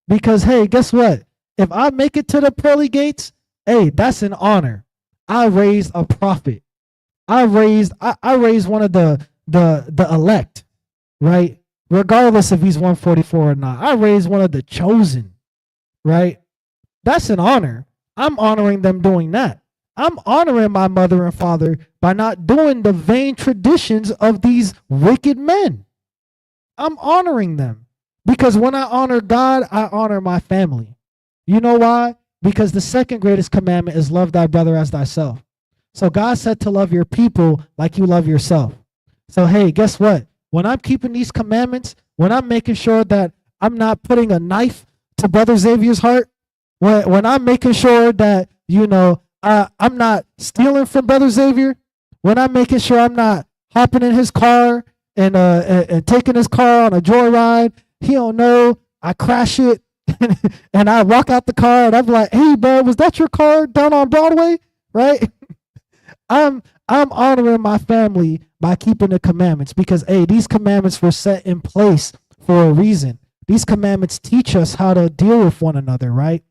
Speaker 1: Because hey, guess what? If I make it to the pearly gates, hey, that's an honor. I raised a prophet. I raised one of the elect, right? Regardless if he's 144 or not. I raised one of the chosen, right? That's an honor. I'm honoring them doing that. I'm honoring my mother and father by not doing the vain traditions of these wicked men. I'm honoring them because when I honor God, I honor my family. You know why? Because the second greatest commandment is love thy brother as thyself. So God said to love your people like you love yourself. So hey, guess what? When I'm keeping these commandments, when I'm making sure that I'm not putting a knife to Brother Xavier's heart, when I'm making sure that, you know, I'm not stealing from Brother Xavier, when I'm making sure I'm not hopping in his car and taking his car on a joyride, he don't know, I crash it, and I walk out the car and I'm like, hey, bro, was that your car down on Broadway? Right? I'm honoring my family by keeping the commandments because, hey, these commandments were set in place for a reason. These commandments teach us how to deal with one another, right?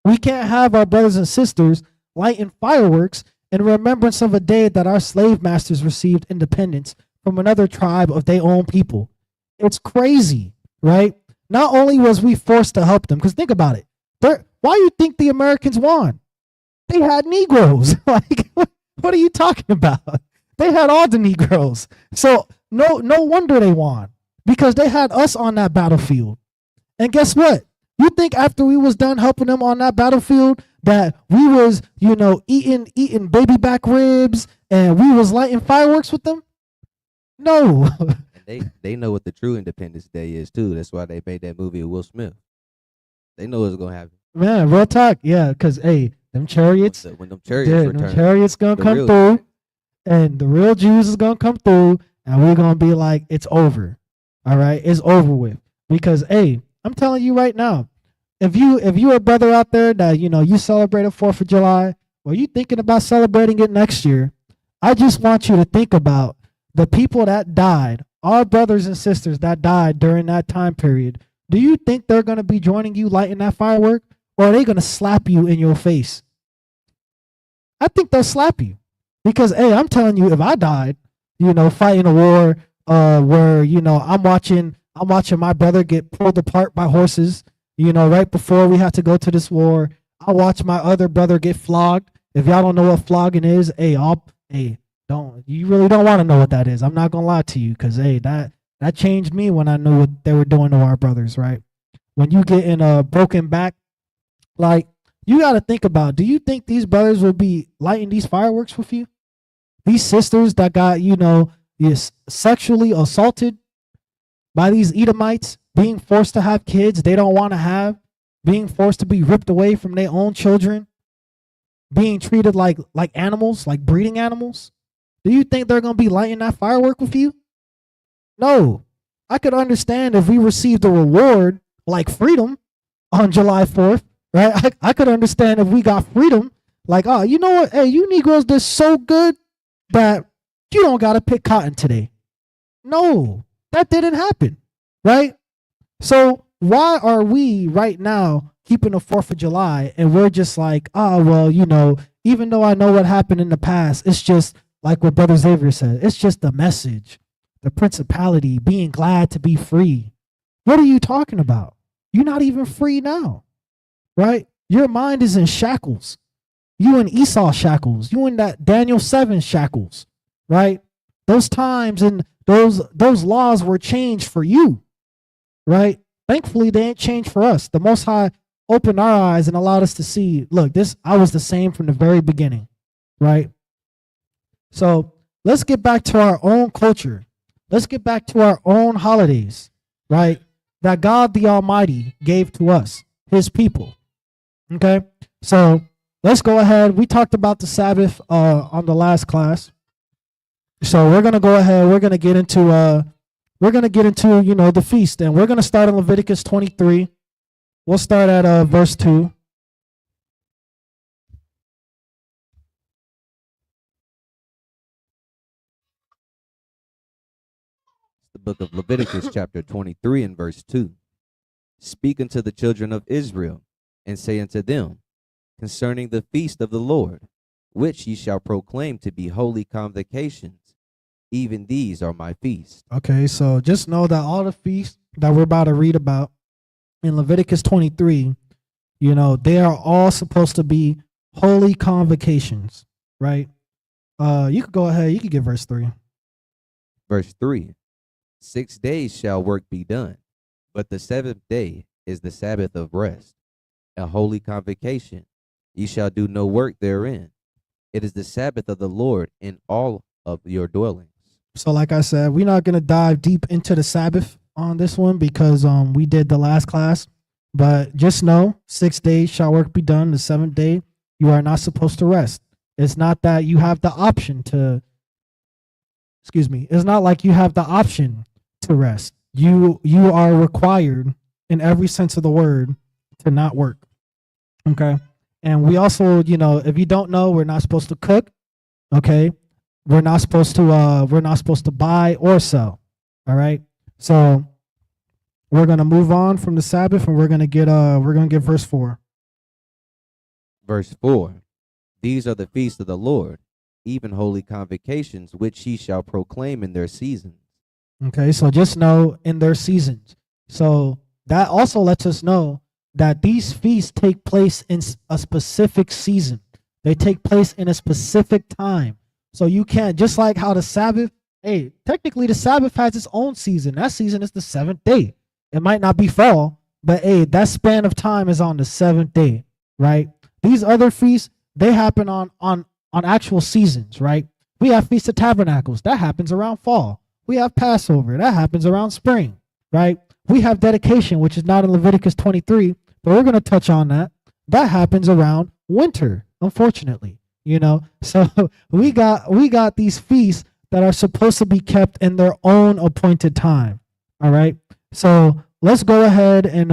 Speaker 1: We can't have our brothers and sisters lighting fireworks in remembrance of a day that our slave masters received independence from another tribe of their own people. It's crazy, right? Not only was we forced to help them, because think about it. Why do you think the Americans won? They had Negroes. Like, what are you talking about? They had all the Negroes. So no wonder they won, because they had us on that battlefield. And guess what? You think after we was done helping them on that battlefield that we was, you know, eating baby back ribs and we was lighting fireworks with them? No.
Speaker 2: They know what the true Independence Day is too. That's why they made that movie with Will Smith. They know what's gonna happen.
Speaker 1: Man, real talk, yeah. Because hey, them chariots,
Speaker 2: when them chariots return,
Speaker 1: them chariots gonna come through, and the real Jews is gonna come through, and we're gonna be like, it's over. All right, it's over with. Because hey, I'm telling you right now, if you a brother out there that, you know, you celebrate the 4th of July, or you thinking about celebrating it next year, I just want you to think about the people that died, our brothers and sisters that died during that time period. Do you think they're going to be joining you lighting that firework, or are they going to slap you in your face? I think they'll slap you because, hey, I'm telling you, if I died, fighting a war, where I'm watching my brother get pulled apart by horses, right before we had to go to this war. I watched my other brother get flogged. If y'all don't know what flogging is, you really don't want to know what that is. I'm not gonna lie to you, because that changed me when I knew what they were doing to our brothers, right? When you get in a broken back, like, you got to think about, do you think these brothers will be lighting these fireworks with you? These sisters that got, sexually assaulted by these Edomites, being forced to have kids they don't want to have, being forced to be ripped away from their own children, being treated like animals, like breeding animals. Do you think they're going to be lighting that firework with you? No. I could understand if we received a reward like freedom on July 4th, right? I could understand if we got freedom, like, oh, you know what? Hey, you Negroes did so good that you don't got to pick cotton today. No, that didn't happen, right? So why are we right now keeping the 4th of July and we're just like, oh, well, even though I know what happened in the past, it's just like what Brother Xavier said. It's just the message, the principality, being glad to be free. What are you talking about? You're not even free now, right? Your mind is in shackles. You in Esau shackles. You in that Daniel 7 shackles, right? Those times and those laws were changed for you, right? Thankfully, they ain't changed for us. The Most High opened our eyes and allowed us to see, look, I was the same from the very beginning, right? So let's get back to our own culture. Let's get back to our own holidays, right? That God the Almighty gave to us, his people. Okay? So let's go ahead. We talked about the Sabbath on the last class. So we're gonna go ahead. We're gonna get into the feast, and we're gonna start in Leviticus 23. We'll start at verse 2.
Speaker 2: The book of Leviticus, chapter 23, and verse 2. Speak unto the children of Israel, and say unto them, concerning the feast of the Lord, which ye shall proclaim to be holy convocations, even these are my feasts.
Speaker 1: Okay, so just know that all the feasts that we're about to read about in Leviticus 23, they are all supposed to be holy convocations, right? You could go ahead. You could get verse 3.
Speaker 2: Verse 3. 6 days shall work be done, but the 7th day is the Sabbath of rest, a holy convocation. Ye shall do no work therein. It is the Sabbath of the Lord in all of your dwellings.
Speaker 1: So like I said, we're not going to dive deep into the Sabbath on this one because we did the last class. But just know, 6 days shall work be done. The 7th day, you are not supposed to rest. It's not that you have the option to, it's not like you have the option to rest. You are required in every sense of the word to not work. Okay. And we also, if you don't know, we're not supposed to cook. Okay. We're not supposed to buy or sell. All right. So we're gonna move on from the Sabbath, and we're gonna get verse 4.
Speaker 2: Verse 4. These are the feasts of the Lord, even holy convocations, which ye shall proclaim in their seasons.
Speaker 1: Okay, so just know in their seasons. So that also lets us know that these feasts take place in a specific season. They take place in a specific time. So you can't, just like how the Sabbath, technically the Sabbath has its own season. That season is the 7th day. It might not be fall, but that span of time is on the 7th day, right? These other feasts, they happen on actual seasons, right? We have Feast of Tabernacles. That happens around fall. We have Passover. That happens around spring, right? We have dedication, which is not in Leviticus 23, but we're going to touch on that. That happens around winter, unfortunately, So we got these feasts that are supposed to be kept in their own appointed time. All right. So let's go ahead and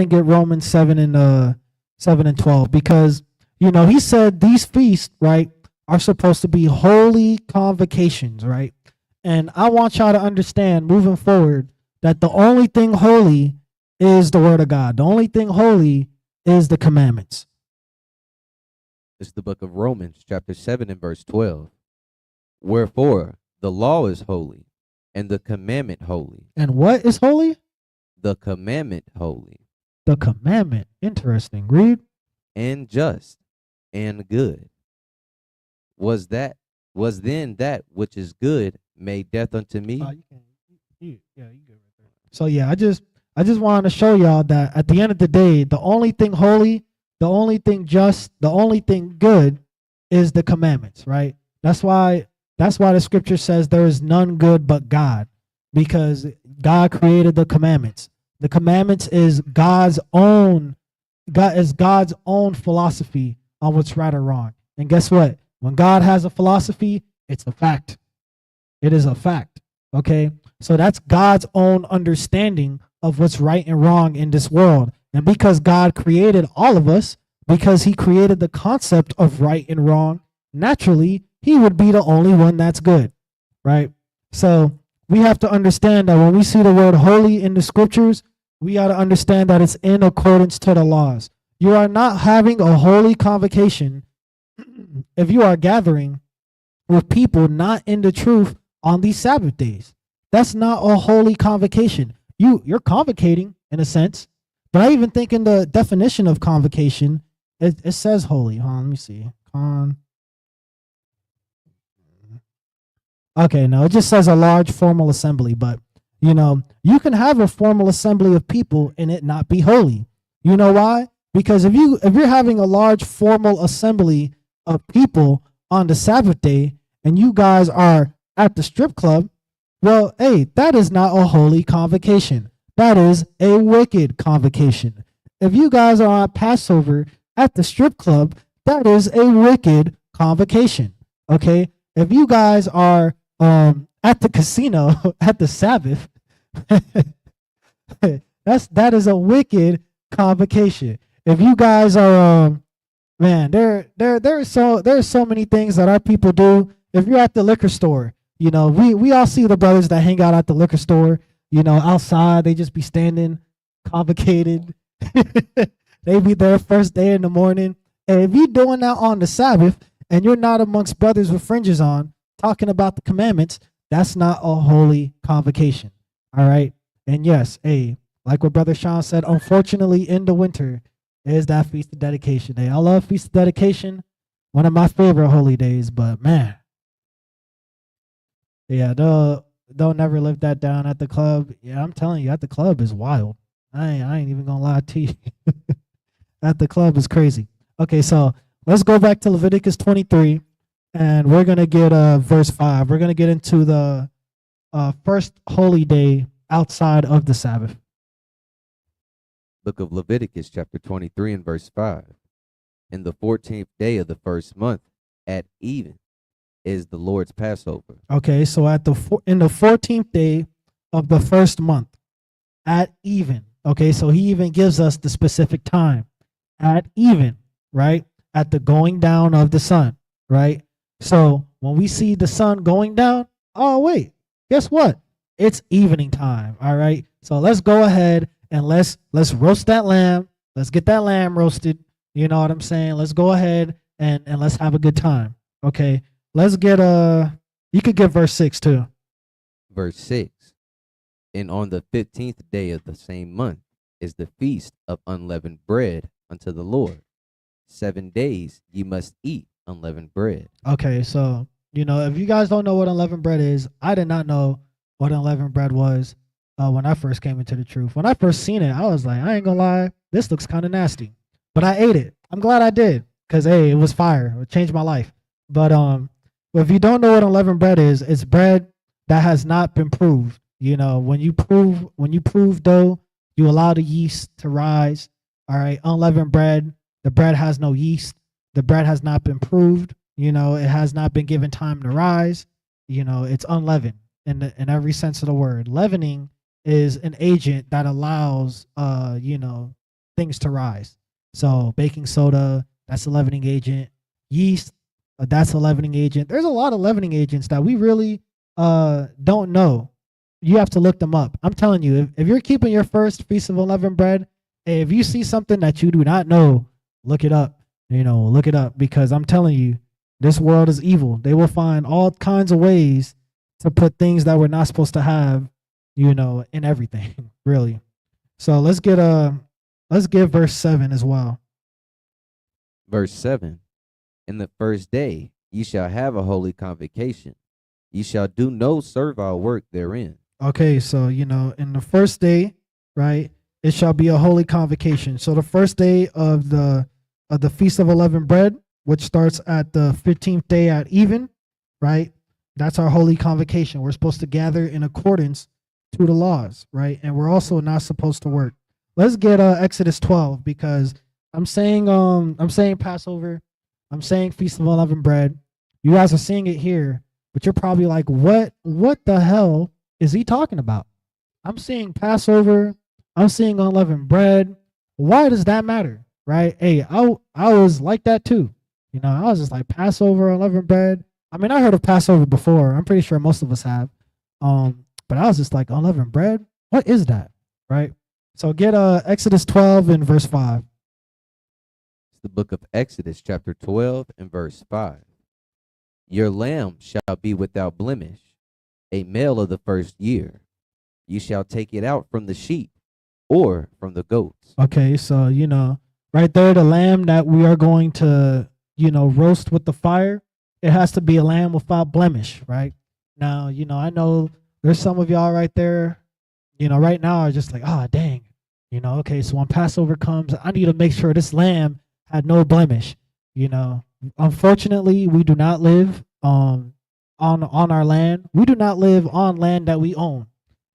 Speaker 1: get Romans 7 and 7 and 12, because, he said these feasts, right, are supposed to be holy convocations, right? And I want y'all to understand moving forward that the only thing holy is the word of God. The only thing holy is the commandments.
Speaker 2: It's the book of Romans, chapter 7 and verse 12. Wherefore, the law is holy, and the commandment holy.
Speaker 1: And what is holy?
Speaker 2: The commandment holy.
Speaker 1: The commandment. Interesting. Read.
Speaker 2: And just and good. Was then that which is good made death unto me?
Speaker 1: You good right there. So yeah, I just wanted to show y'all that at the end of the day, the only thing holy, the only thing just, the only thing good is the commandments, right? That's why the scripture says there is none good but God, because God created the commandments. The commandments is God's own philosophy on what's right or wrong. And guess what? When God has a philosophy, it's a fact. It is a fact. Okay? So that's God's own understanding of what's right and wrong in this world. And because God created all of us, because he created the concept of right and wrong, naturally, he would be the only one that's good, right? So we have to understand that when we see the word holy in the scriptures, we got to understand that it's in accordance to the laws. You are not having a holy convocation if you are gathering with people not in the truth on these Sabbath days. That's not a holy convocation. You're convocating in a sense, but I even think in the definition of convocation, it says holy. Hold on, let me see. Okay, no, it just says a large formal assembly, but you can have a formal assembly of people and it not be holy. You know why? Because if you're having a large formal assembly of people on the Sabbath day and you guys are at the strip club, well, hey, that is not a holy convocation. That is a wicked convocation. If you guys are at Passover at the strip club, that is a wicked convocation. Okay? If you guys are at the casino at the Sabbath, that is a wicked convocation. If you guys are man, there's so many things that our people do. If you're at the liquor store, we all see the brothers that hang out at the liquor store, outside, they just be standing convocated. They be there first day in the morning. And if you're doing that on the Sabbath and you're not amongst brothers with fringes on talking about the commandments, that's not a holy convocation. All right. And yes, hey, like what Brother Sean said, unfortunately in the winter is that Feast of Dedication Day. I love Feast of Dedication, one of my favorite holy days, but man, yeah, they'll never live that down at the club. Yeah, I'm telling you, at the club is wild. I ain't even gonna lie to you. At the club is crazy. Okay, so let's go back to Leviticus 23, and we're gonna get verse 5. We're gonna get into the first holy day outside of the Sabbath.
Speaker 2: Book of Leviticus, chapter 23 and verse 5. In the 14th day of the first month, at even, is the Lord's Passover.
Speaker 1: Okay, so in the 14th day of the first month, at even. Okay, so he even gives us the specific time. At even, right? At the going down of the sun, right? So when we see the sun going down, oh wait, guess what? It's evening time. All right. So let's go ahead and let's roast that lamb. Let's get that lamb roasted. You know what I'm saying? Let's go ahead and let's have a good time. Okay. Let's get you could get verse 6 too.
Speaker 2: Verse 6. And on the 15th day of the same month is the feast of unleavened bread unto the Lord. 7 days ye must eat unleavened bread.
Speaker 1: Okay, so if you guys don't know what unleavened bread is, I did not know what unleavened bread was when I first came into the truth. When I first seen it, I was like, I ain't gonna lie, this looks kind of nasty. But I ate it. I'm glad I did, because hey, it was fire. It changed my life. But if you don't know what unleavened bread is, it's bread that has not been proved. When you prove dough, you allow the yeast to rise. All right, unleavened bread, the bread has no yeast. The bread has not been proved. It has not been given time to rise. It's unleavened in every sense of the word. Leavening is an agent that allows things to rise. So baking soda, that's a leavening agent. Yeast, that's a leavening agent. There's a lot of leavening agents that we really don't know. You have to look them up. I'm telling you, if you're keeping your first Feast of Unleavened Bread, if you see something that you do not know, look it up. Look it up, because I'm telling you, this world is evil. They will find all kinds of ways to put things that we're not supposed to have, in everything, really. So let's get verse 7 as well.
Speaker 2: Verse 7. In the first day ye shall have a holy convocation. Ye shall do no servile work therein.
Speaker 1: Okay, so in the first day, right, it shall be a holy convocation. So the first day of the Feast of Unleavened Bread, which starts at the 15th day at even, right? That's our holy convocation. We're supposed to gather in accordance to the laws, right? And we're also not supposed to work. Let's get Exodus 12, because I'm saying Passover, I'm saying Feast of Unleavened Bread. You guys are seeing it here, but you're probably like, what the hell is he talking about? I'm seeing Passover, I'm seeing unleavened bread. Why does that matter? Right? Hey, I was like that too. I was just like, Passover, unleavened bread. I mean, I heard of Passover before. I'm pretty sure most of us have. But I was just like, unleavened bread? What is that? Right? So get Exodus 12 and verse 5.
Speaker 2: It's the book of Exodus, chapter 12 and verse 5. Your lamb shall be without blemish, a male of the first year. You shall take it out from the sheep or from the goats.
Speaker 1: Okay, so right there, the lamb that we are going to roast with the fire, it has to be a lamb without blemish, right? Now, I know there's some of y'all right there, right now are just like, ah, dang, okay, so when Passover comes, I need to make sure this lamb had no blemish. Unfortunately, we do not live on our land. We do not live on land that we own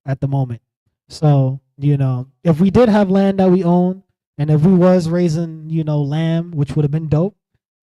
Speaker 1: at the moment. So, if we did have land that we own, and if we was raising, lamb, which would have been dope,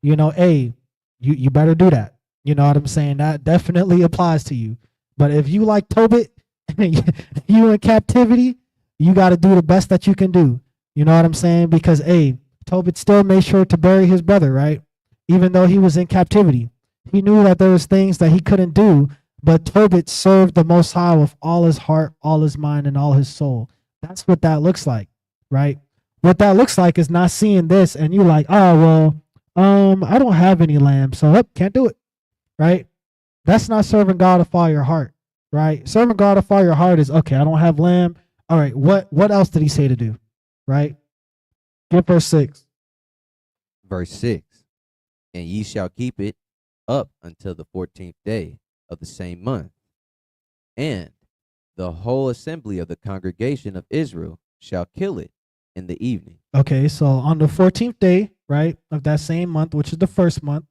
Speaker 1: hey, you better do that. You know what I'm saying? That definitely applies to you. But if you like Tobit, you in captivity, you got to do the best that you can do. You know what I'm saying? Because, hey, Tobit still made sure to bury his brother, right? Even though he was in captivity. He knew that there was things that he couldn't do, but Tobit served the Most High with all his heart, all his mind, and all his soul. That's what that looks like, right? What that looks like is not seeing this and you're like, oh, well, I don't have any lamb, so can't do it, right? That's not serving God with all your heart, right? Serving God with all your heart is, okay, I don't have lamb. All right, what else did he say to do, right? Get verse 6.
Speaker 2: Verse 6. And ye shall keep it up until the 14th day of the same month. And the whole assembly of the congregation of Israel shall kill it in the evening.
Speaker 1: Okay, so on the 14th day, right, of that same month, which is the first month,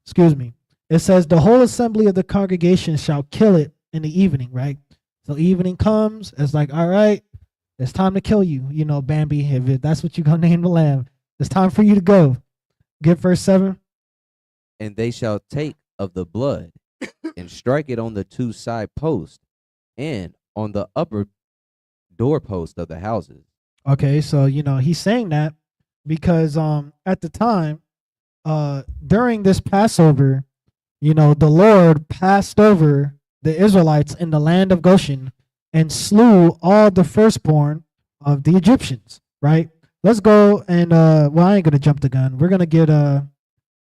Speaker 1: excuse me, it says the whole assembly of the congregation shall kill it in the evening, right? So evening comes, it's like, all right, it's time to kill you, Bambi, if that's what you're going to name the lamb. It's time for you to go. Get verse 7.
Speaker 2: And they shall take of the blood and strike it on the two side posts and on the upper doorpost of the houses.
Speaker 1: Okay, so he's saying that because at the time, during this Passover, the Lord passed over the Israelites in the land of Goshen and slew all the firstborn of the Egyptians, right? Let's go and I ain't gonna jump the gun. We're gonna get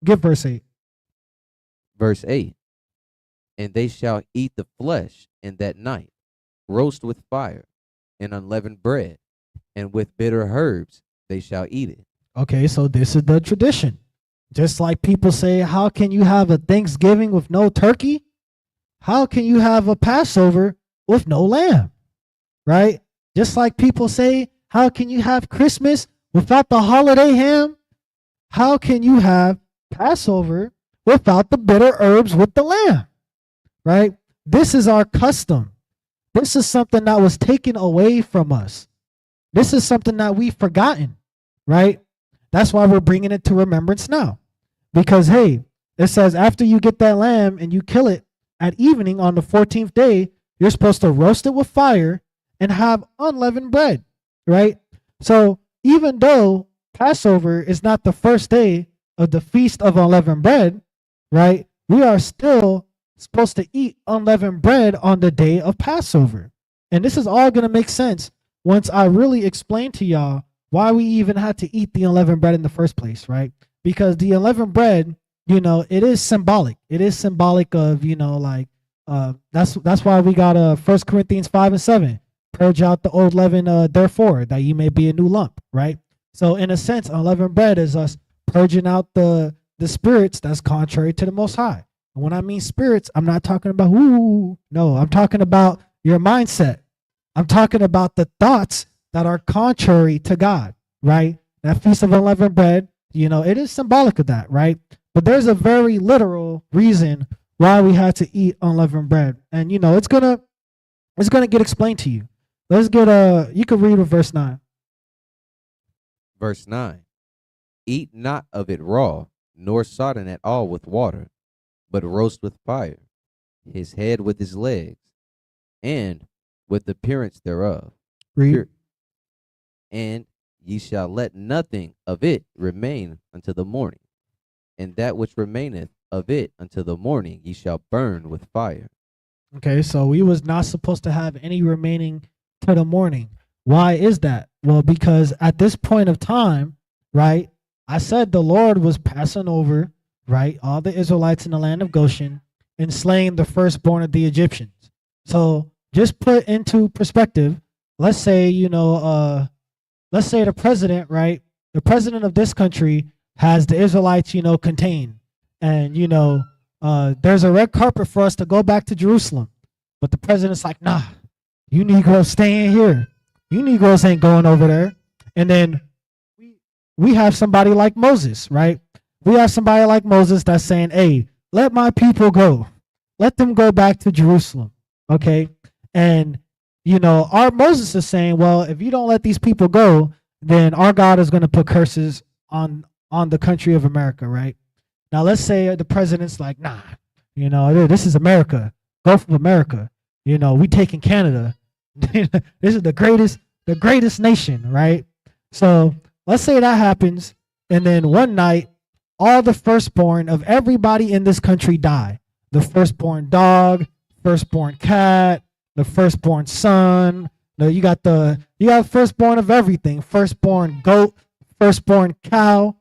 Speaker 1: verse 8.
Speaker 2: Verse 8. And they shall eat the flesh in that night, roast with fire and unleavened bread, and with bitter herbs they shall eat it.
Speaker 1: Okay, so this is the tradition. Just like people say, how can you have a Thanksgiving with no turkey? How can you have a Passover with no lamb? Right? Just like people say, how can you have Christmas without the holiday ham? How can you have Passover without the bitter herbs with the lamb? Right? This is our custom. This is something that was taken away from us. This is something that we've forgotten, right? That's why we're bringing it to remembrance now. Because, hey, it says after you get that lamb and you kill it at evening on the 14th day, you're supposed to roast it with fire and have unleavened bread, right? So even though Passover is not the first day of the Feast of Unleavened Bread, right? We are still supposed to eat unleavened bread on the day of Passover. And this is all going to make sense once I really explain to y'all why we even had to eat the unleavened bread in the first place, right? Because the unleavened bread, it is symbolic. It is symbolic of, like, that's why we got 1 Corinthians 5:7. Purge out the old leaven, therefore, that you may be a new lump, right? So in a sense, unleavened bread is us purging out the spirits that's contrary to the Most High. And when I mean spirits, I'm not talking about no, I'm talking about your mindset. I'm talking about the thoughts that are contrary to God, right? That Feast of Unleavened Bread, it is symbolic of that, right? But there's a very literal reason why we had to eat unleavened bread. And it's gonna get explained to you. Let's get you can read with verse 9.
Speaker 2: Verse 9. Eat not of it raw, nor sodden at all with water, but roast with fire, his head with his legs, and with the appearance thereof.
Speaker 1: Read.
Speaker 2: And ye shall let nothing of it remain until the morning, and that which remaineth of it until the morning ye shall burn with fire.
Speaker 1: Okay, so we was not supposed to have any remaining to the morning. Why is that? Well, because at this point of time, right, I said the Lord was passing over, right, all the Israelites in the land of Goshen and slaying the firstborn of the Egyptians. So just put into perspective, let's say, let's say the president, right, the president of this country has the Israelites, contained. And, there's a red carpet for us to go back to Jerusalem. But the president's like, nah, you Negroes stay in here. You Negroes ain't going over there. And then we have somebody like Moses, right? We have somebody like Moses that's saying, hey, let my people go. Let them go back to Jerusalem, okay? And, our Moses is saying, well, if you don't let these people go, then our God is going to put curses on the country of America, right? Now, let's say the president's like, nah, this is America, Gulf of America. We taking Canada. This is the greatest nation, right? So let's say that happens, and then one night, all the firstborn of everybody in this country die. The firstborn dog, firstborn cat, the firstborn son. You got firstborn of everything. Firstborn goat, firstborn cow.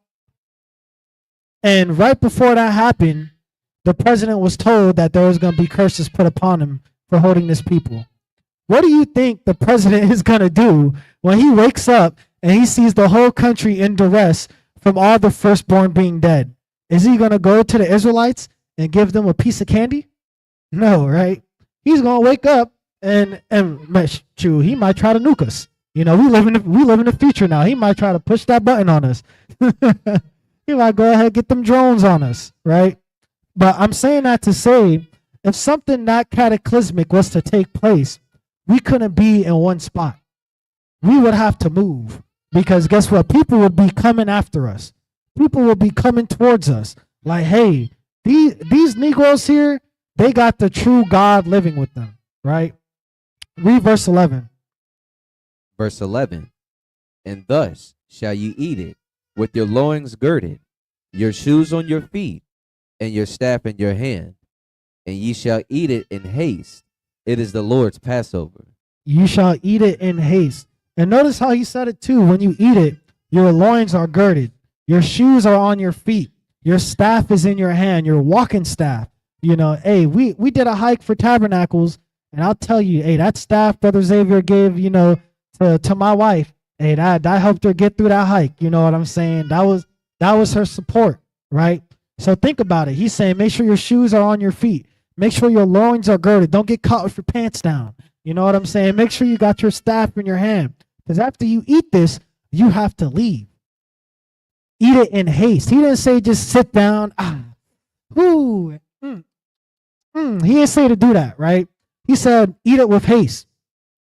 Speaker 1: And right before that happened, the president was told that there was going to be curses put upon him for holding this people. What do you think the president is going to do when he wakes up and he sees the whole country in duress from all the firstborn being dead? Is he going to go to the Israelites and give them a piece of candy? No, right? He's going to wake up and he might try to nuke us. We live in the future now. He might try to push that button on us. He might go ahead and get them drones on us, right? But I'm saying that to say, if something that cataclysmic was to take place, we couldn't be in one spot. We would have to move, because guess what? People would be coming after us. People would be coming towards us. Like, hey, these Negroes here, they got the true God living with them, right? Read verse 11.
Speaker 2: Verse 11. And thus shall you eat it, with your loins girded, your shoes on your feet, and your staff in your hand. And ye shall eat it in haste. It is the Lord's Passover.
Speaker 1: You shall eat it in haste. And notice how he said it too. When you eat it, your loins are girded. Your shoes are on your feet. Your staff is in your hand, your walking staff. Hey, we did a hike for Tabernacles, and I'll tell you, hey, that staff Brother Xavier gave, to my wife, hey, that helped her get through that hike. You know what I'm saying? That was her support, right? So think about it. He's saying make sure your shoes are on your feet. Make sure your loins are girded. Don't get caught with your pants down. You know what I'm saying? Make sure you got your staff in your hand. Because after you eat this, you have to leave. Eat it in haste. He didn't say just sit down. He didn't say to do that, right? He said eat it with haste.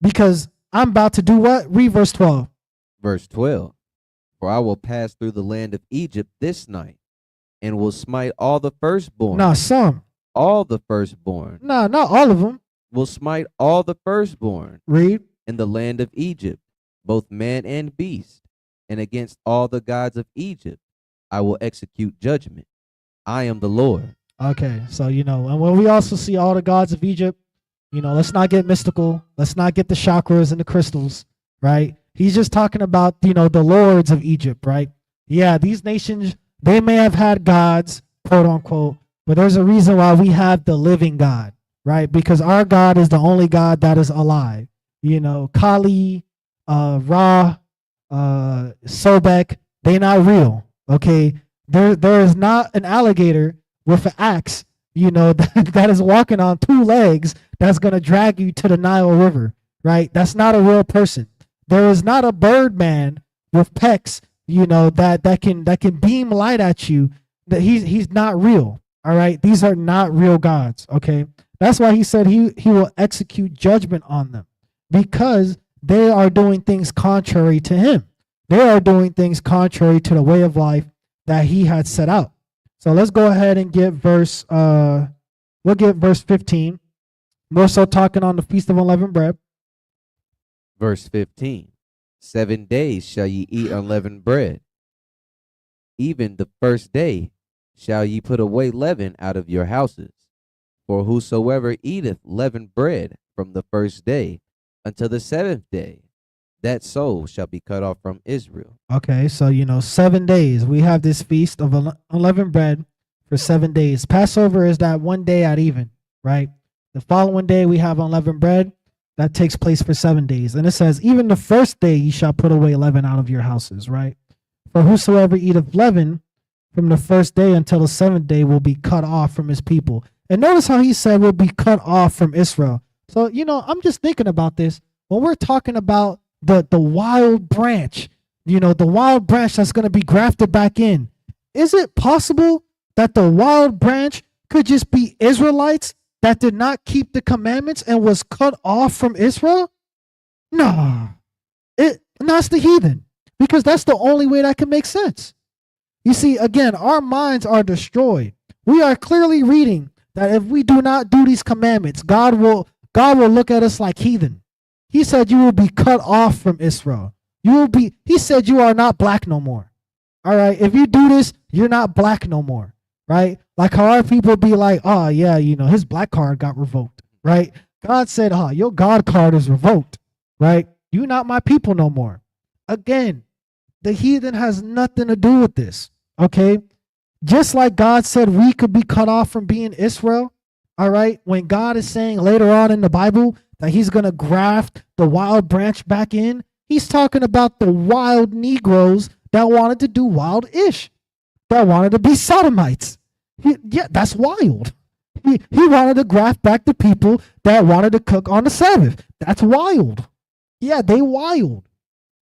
Speaker 1: Because I'm about to do what? Read verse 12.
Speaker 2: Verse 12. For I will pass through the land of Egypt this night, and will smite all the firstborn.
Speaker 1: Nah, some.
Speaker 2: All the firstborn.
Speaker 1: Nah, not all of them.
Speaker 2: Will smite all the firstborn.
Speaker 1: Read.
Speaker 2: In the land of Egypt, both man and beast, and against all the gods of Egypt I will execute judgment. I am the Lord.
Speaker 1: Okay, so and when we also see all the gods of Egypt, let's not get mystical. Let's not get the chakras and the crystals, right? He's just talking about the lords of Egypt, right? Yeah, these nations, they may have had gods, quote unquote, but there's a reason why we have the living God, right? Because our God is the only God that is alive. Kali, Ra, Sobek, they not real. Okay, there is not an alligator with an axe, that is walking on two legs that's gonna drag you to the Nile River, right? That's not a real person. There is not a bird man with pecs, that can beam light at you. That he's not real. All right, these are not real gods. Okay, that's why he said he will execute judgment on them because they are doing things contrary to him. They are doing things contrary to the way of life that he had set out. So let's go ahead and get we'll get verse 15. More so talking on the Feast of Unleavened Bread.
Speaker 2: Verse 15. 7 days shall ye eat unleavened bread. Even the first day shall ye put away leaven out of your houses. For whosoever eateth leavened bread from the first day until the 7th day, that soul shall be cut off from Israel.
Speaker 1: Okay, so 7 days. We have this feast of unleavened bread for 7 days. Passover is that one day at even, right? The following day we have unleavened bread. That takes place for 7 days. And it says, even the first day ye shall put away leaven out of your houses, right? For whosoever eateth leaven from the first day until the 7th day will be cut off from his people. And notice how he said will be cut off from Israel. So, I'm just thinking about this. When we're talking about the wild branch, the wild branch that's going to be grafted back in, is it possible that the wild branch could just be Israelites that did not keep the commandments and was cut off from Israel? No, that's the heathen, because that's the only way that can make sense. You see, again, our minds are destroyed. We are clearly reading that if we do not do these commandments, God will look at us like heathen. He said you will be cut off from Israel. He said you are not black no more. All right, if you do this, you're not black no more. Right? Like how our people be like, oh yeah, his black card got revoked, right? God said, your God card is revoked, right? You not my people no more. Again, the heathen has nothing to do with this, okay? Just like God said we could be cut off from being Israel, all right? When God is saying later on in the Bible that he's going to graft the wild branch back in, he's talking about the wild Negroes that wanted to do wild-ish, that wanted to be sodomites. That's wild. He wanted to graft back the people that wanted to cook on the Sabbath. That's wild. Yeah, they wild.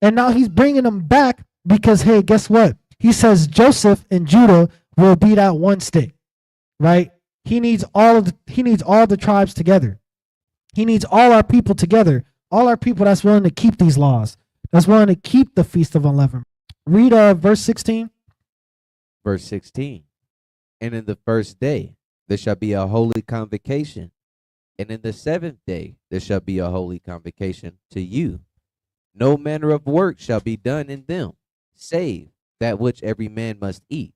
Speaker 1: And now he's bringing them back because, hey, guess what? He says Joseph and Judah will be that one stick, right? He needs all the tribes together. He needs all our people together. All our people that's willing to keep these laws, that's willing to keep the Feast of Unleavened. Read verse 16.
Speaker 2: Verse 16. And in the first day there shall be a holy convocation, and in the 7th day there shall be a holy convocation to you. No manner of work shall be done in them, save that which every man must eat,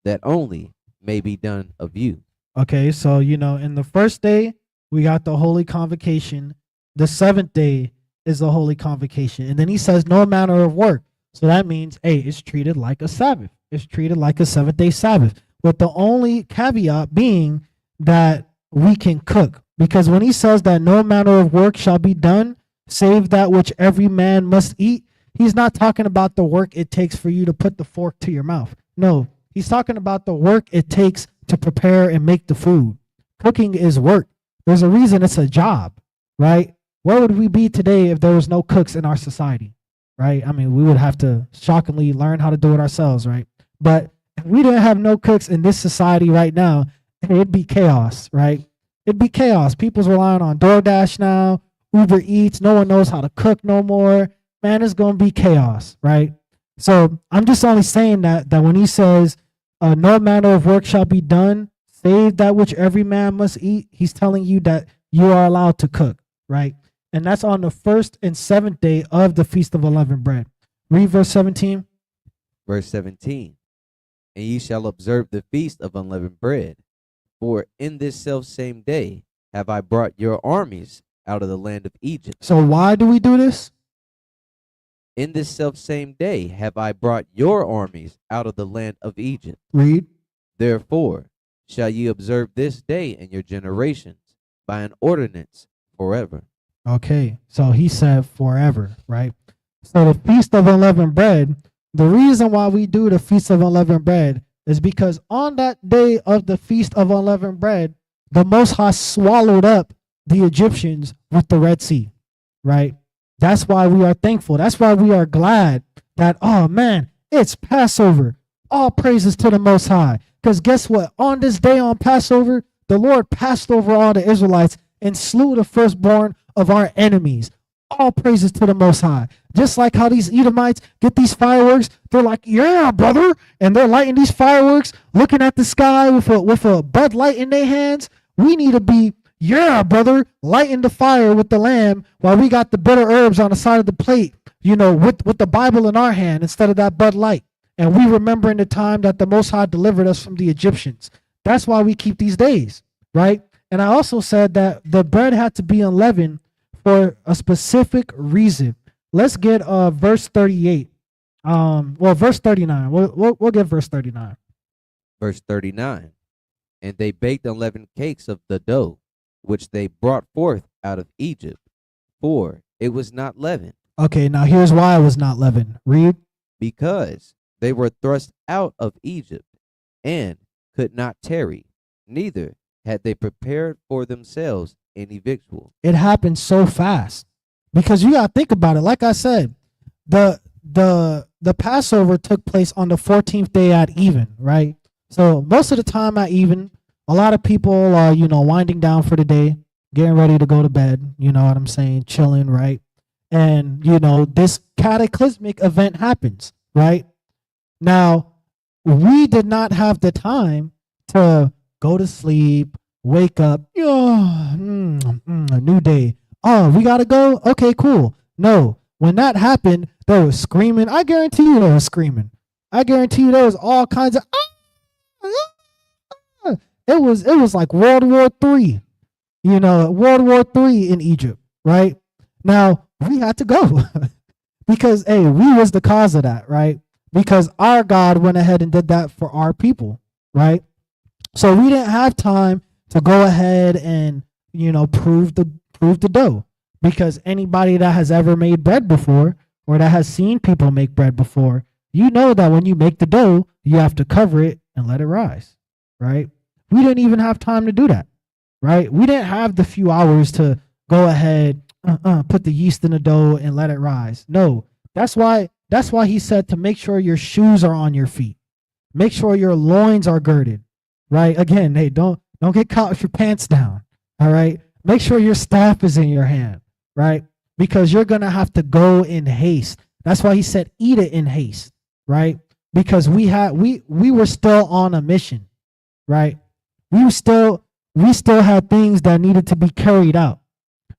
Speaker 2: that only may be done of you.
Speaker 1: Okay, so in the first day we got the holy convocation. The 7th day is the holy convocation, and then he says no manner of work. So that means, hey, it's treated like a Sabbath. It's treated like a 7th-day Sabbath, with the only caveat being that we can cook. Because when he says that no manner of work shall be done, save that which every man must eat, he's not talking about the work it takes for you to put the fork to your mouth. No, he's talking about the work it takes to prepare and make the food. Cooking is work. There's a reason it's a job, right? Where would we be today if there was no cooks in our society, right? I mean, we would have to shockingly learn how to do it ourselves, right? But if we didn't have no cooks in this society right now, it'd be chaos, right? It'd be chaos. People's relying on DoorDash now, Uber Eats. No one knows how to cook no more. Man, it's going to be chaos, right? So I'm just only saying that when he says, no manner of work shall be done, save that which every man must eat, he's telling you that you are allowed to cook, right? And that's on the 1st and 7th day of the Feast of Unleavened Bread. Read verse 17.
Speaker 2: Verse 17. And ye shall observe the feast of unleavened bread, for in this selfsame day have I brought your armies out of the land of Egypt.
Speaker 1: So why do we do this?
Speaker 2: In this selfsame day have I brought your armies out of the land of Egypt.
Speaker 1: Read.
Speaker 2: Therefore shall ye observe this day in your generations by an ordinance forever.
Speaker 1: Okay, so he said forever, right? So the Feast of Unleavened Bread, the reason why we do the Feast of Unleavened Bread is because on that day of the Feast of Unleavened Bread, the Most High swallowed up the Egyptians with the Red Sea, right? That's why we are thankful. That's why we are glad that, oh man, it's Passover. All praises to the Most High. Because guess what? On this day on Passover, the Lord passed over all the Israelites and slew the firstborn of our enemies. All praises to the Most High. Just like how these Edomites get these fireworks, they're like, yeah, brother. And they're lighting these fireworks, looking at the sky with a Bud Light in their hands. We need to be, yeah, brother, lighting the fire with the lamb while we got the bitter herbs on the side of the plate, with the Bible in our hand instead of that Bud Light. And we remembering the time that the Most High delivered us from the Egyptians. That's why we keep these days, right? And I also said that the bread had to be unleavened for a specific reason. Let's get verse 38. Verse 39. We'll get verse 39.
Speaker 2: Verse 39. And they baked unleavened cakes of the dough, which they brought forth out of Egypt, for it was not leavened.
Speaker 1: Okay, now here's why it was not leavened. Read.
Speaker 2: Because they were thrust out of Egypt, and could not tarry, neither had they prepared for themselves any victual.
Speaker 1: It happened so fast because you gotta think about it. Like I said, the Passover took place on the 14th day at even, right? So most of the time at even, a lot of people are, winding down for the day, getting ready to go to bed, you know what I'm saying, chilling, right? And, this cataclysmic event happens, right? Now, we did not have the time to go to sleep, wake up, a new day. Oh, we got to go? Okay, cool. No, when that happened, they were screaming. I guarantee you they were screaming. I guarantee you there was all kinds of, it was like World War III, World War III in Egypt, right? Now, we had to go because, hey, we was the cause of that, right? Because our God went ahead and did that for our people, right? So we didn't have time to go ahead and, prove the dough, because anybody that has ever made bread before or that has seen people make bread before, you know that when you make the dough, you have to cover it and let it rise, right? We didn't even have time to do that, right? We didn't have the few hours to go ahead, put the yeast in the dough and let it rise. No, that's why he said to make sure your shoes are on your feet. Make sure your loins are girded, right? Again, hey, don't get caught with your pants down, all right? Make sure your staff is in your hand, right? Because you're going to have to go in haste. That's why he said eat it in haste, right? Because we were still on a mission, right? We still had things that needed to be carried out.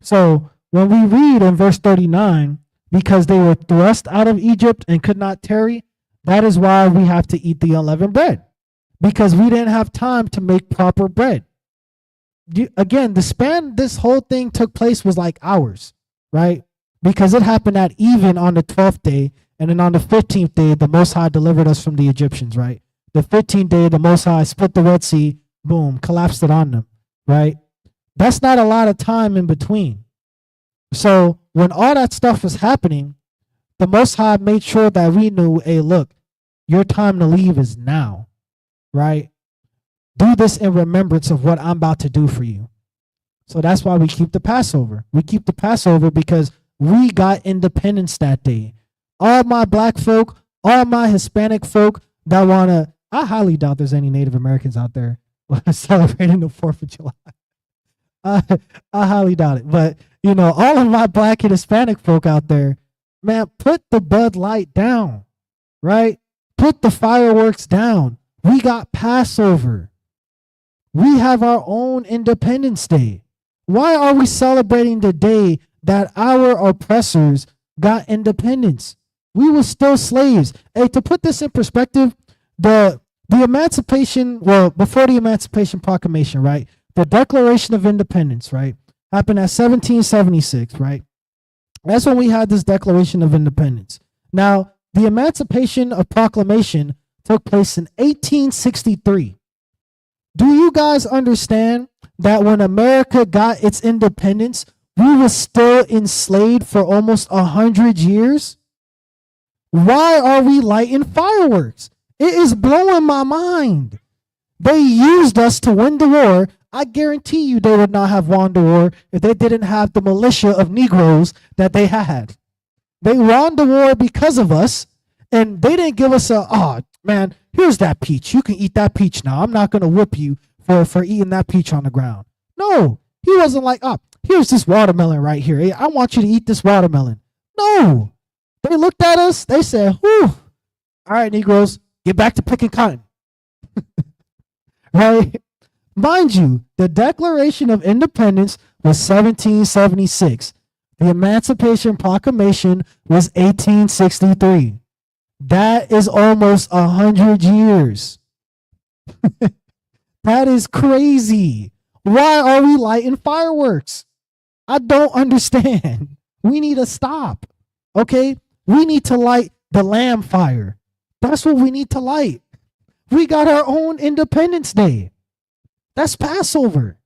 Speaker 1: So when we read in verse 39, because they were thrust out of Egypt and could not tarry, that is why we have to eat the unleavened bread, because we didn't have time to make proper bread. Again, the span this whole thing took place was like hours, right? Because it happened at even on the 12th day, and then on the 15th day, the Most High delivered us from the Egyptians, right? The 15th day, the Most High split the Red Sea, boom, collapsed it on them, right? That's not a lot of time in between. So when all that stuff was happening, the Most High made sure that we knew, hey, look, your time to leave is now, right? Do this in remembrance of what I'm about to do for you. So that's why we keep the Passover. We keep the Passover because we got independence that day. All my black folk, all my Hispanic folk that want to, I highly doubt there's any Native Americans out there celebrating the 4th of July. I highly doubt it. But, all of my black and Hispanic folk out there, man, put the Bud Light down, right? Put the fireworks down. We got Passover. We have our own Independence Day. Why are we celebrating the day that our oppressors got independence? We were still slaves. Hey, to put this in perspective, the emancipation, well, before the Emancipation Proclamation, right? The Declaration of Independence, right? Happened at 1776, right? That's when we had this Declaration of Independence. Now, the Emancipation of Proclamation took place in 1863. Do you guys understand that when America got its independence, we were still enslaved for almost 100 years? Why are we lighting fireworks? It is blowing my mind. They used us to win the war. I guarantee you they would not have won the war if they didn't have the militia of Negroes that they had. They won the war because of us, and they didn't give us oh, man, here's that peach. You can eat that peach now. I'm not going to whip you for eating that peach on the ground. No, he wasn't like, oh, here's this watermelon right here. Hey, I want you to eat this watermelon. No, they looked at us. They said, whew, all right, Negroes, get back to picking cotton. Right? Mind you, the Declaration of Independence was 1776. The Emancipation Proclamation was 1863. That is almost 100 years. That is crazy. Why are we lighting fireworks? I don't understand. We need to stop. Okay? We need to light the lamb fire. That's what we need to light. We got our own Independence Day. That's Passover,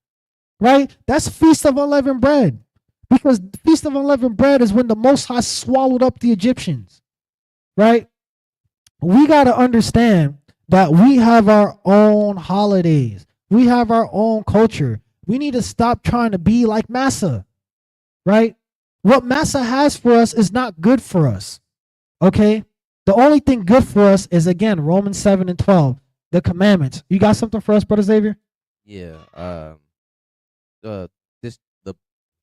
Speaker 1: right? That's Feast of Unleavened Bread. Because Feast of Unleavened Bread is when the Most High swallowed up the Egyptians, right? We got to understand that we have our own holidays. We have our own culture. We need to stop trying to be like Massa, right? What Massa has for us is not good for us, okay? The only thing good for us is, again, Romans 7 and 12, the commandments. You got something for us, Brother Xavier?
Speaker 2: Yeah. The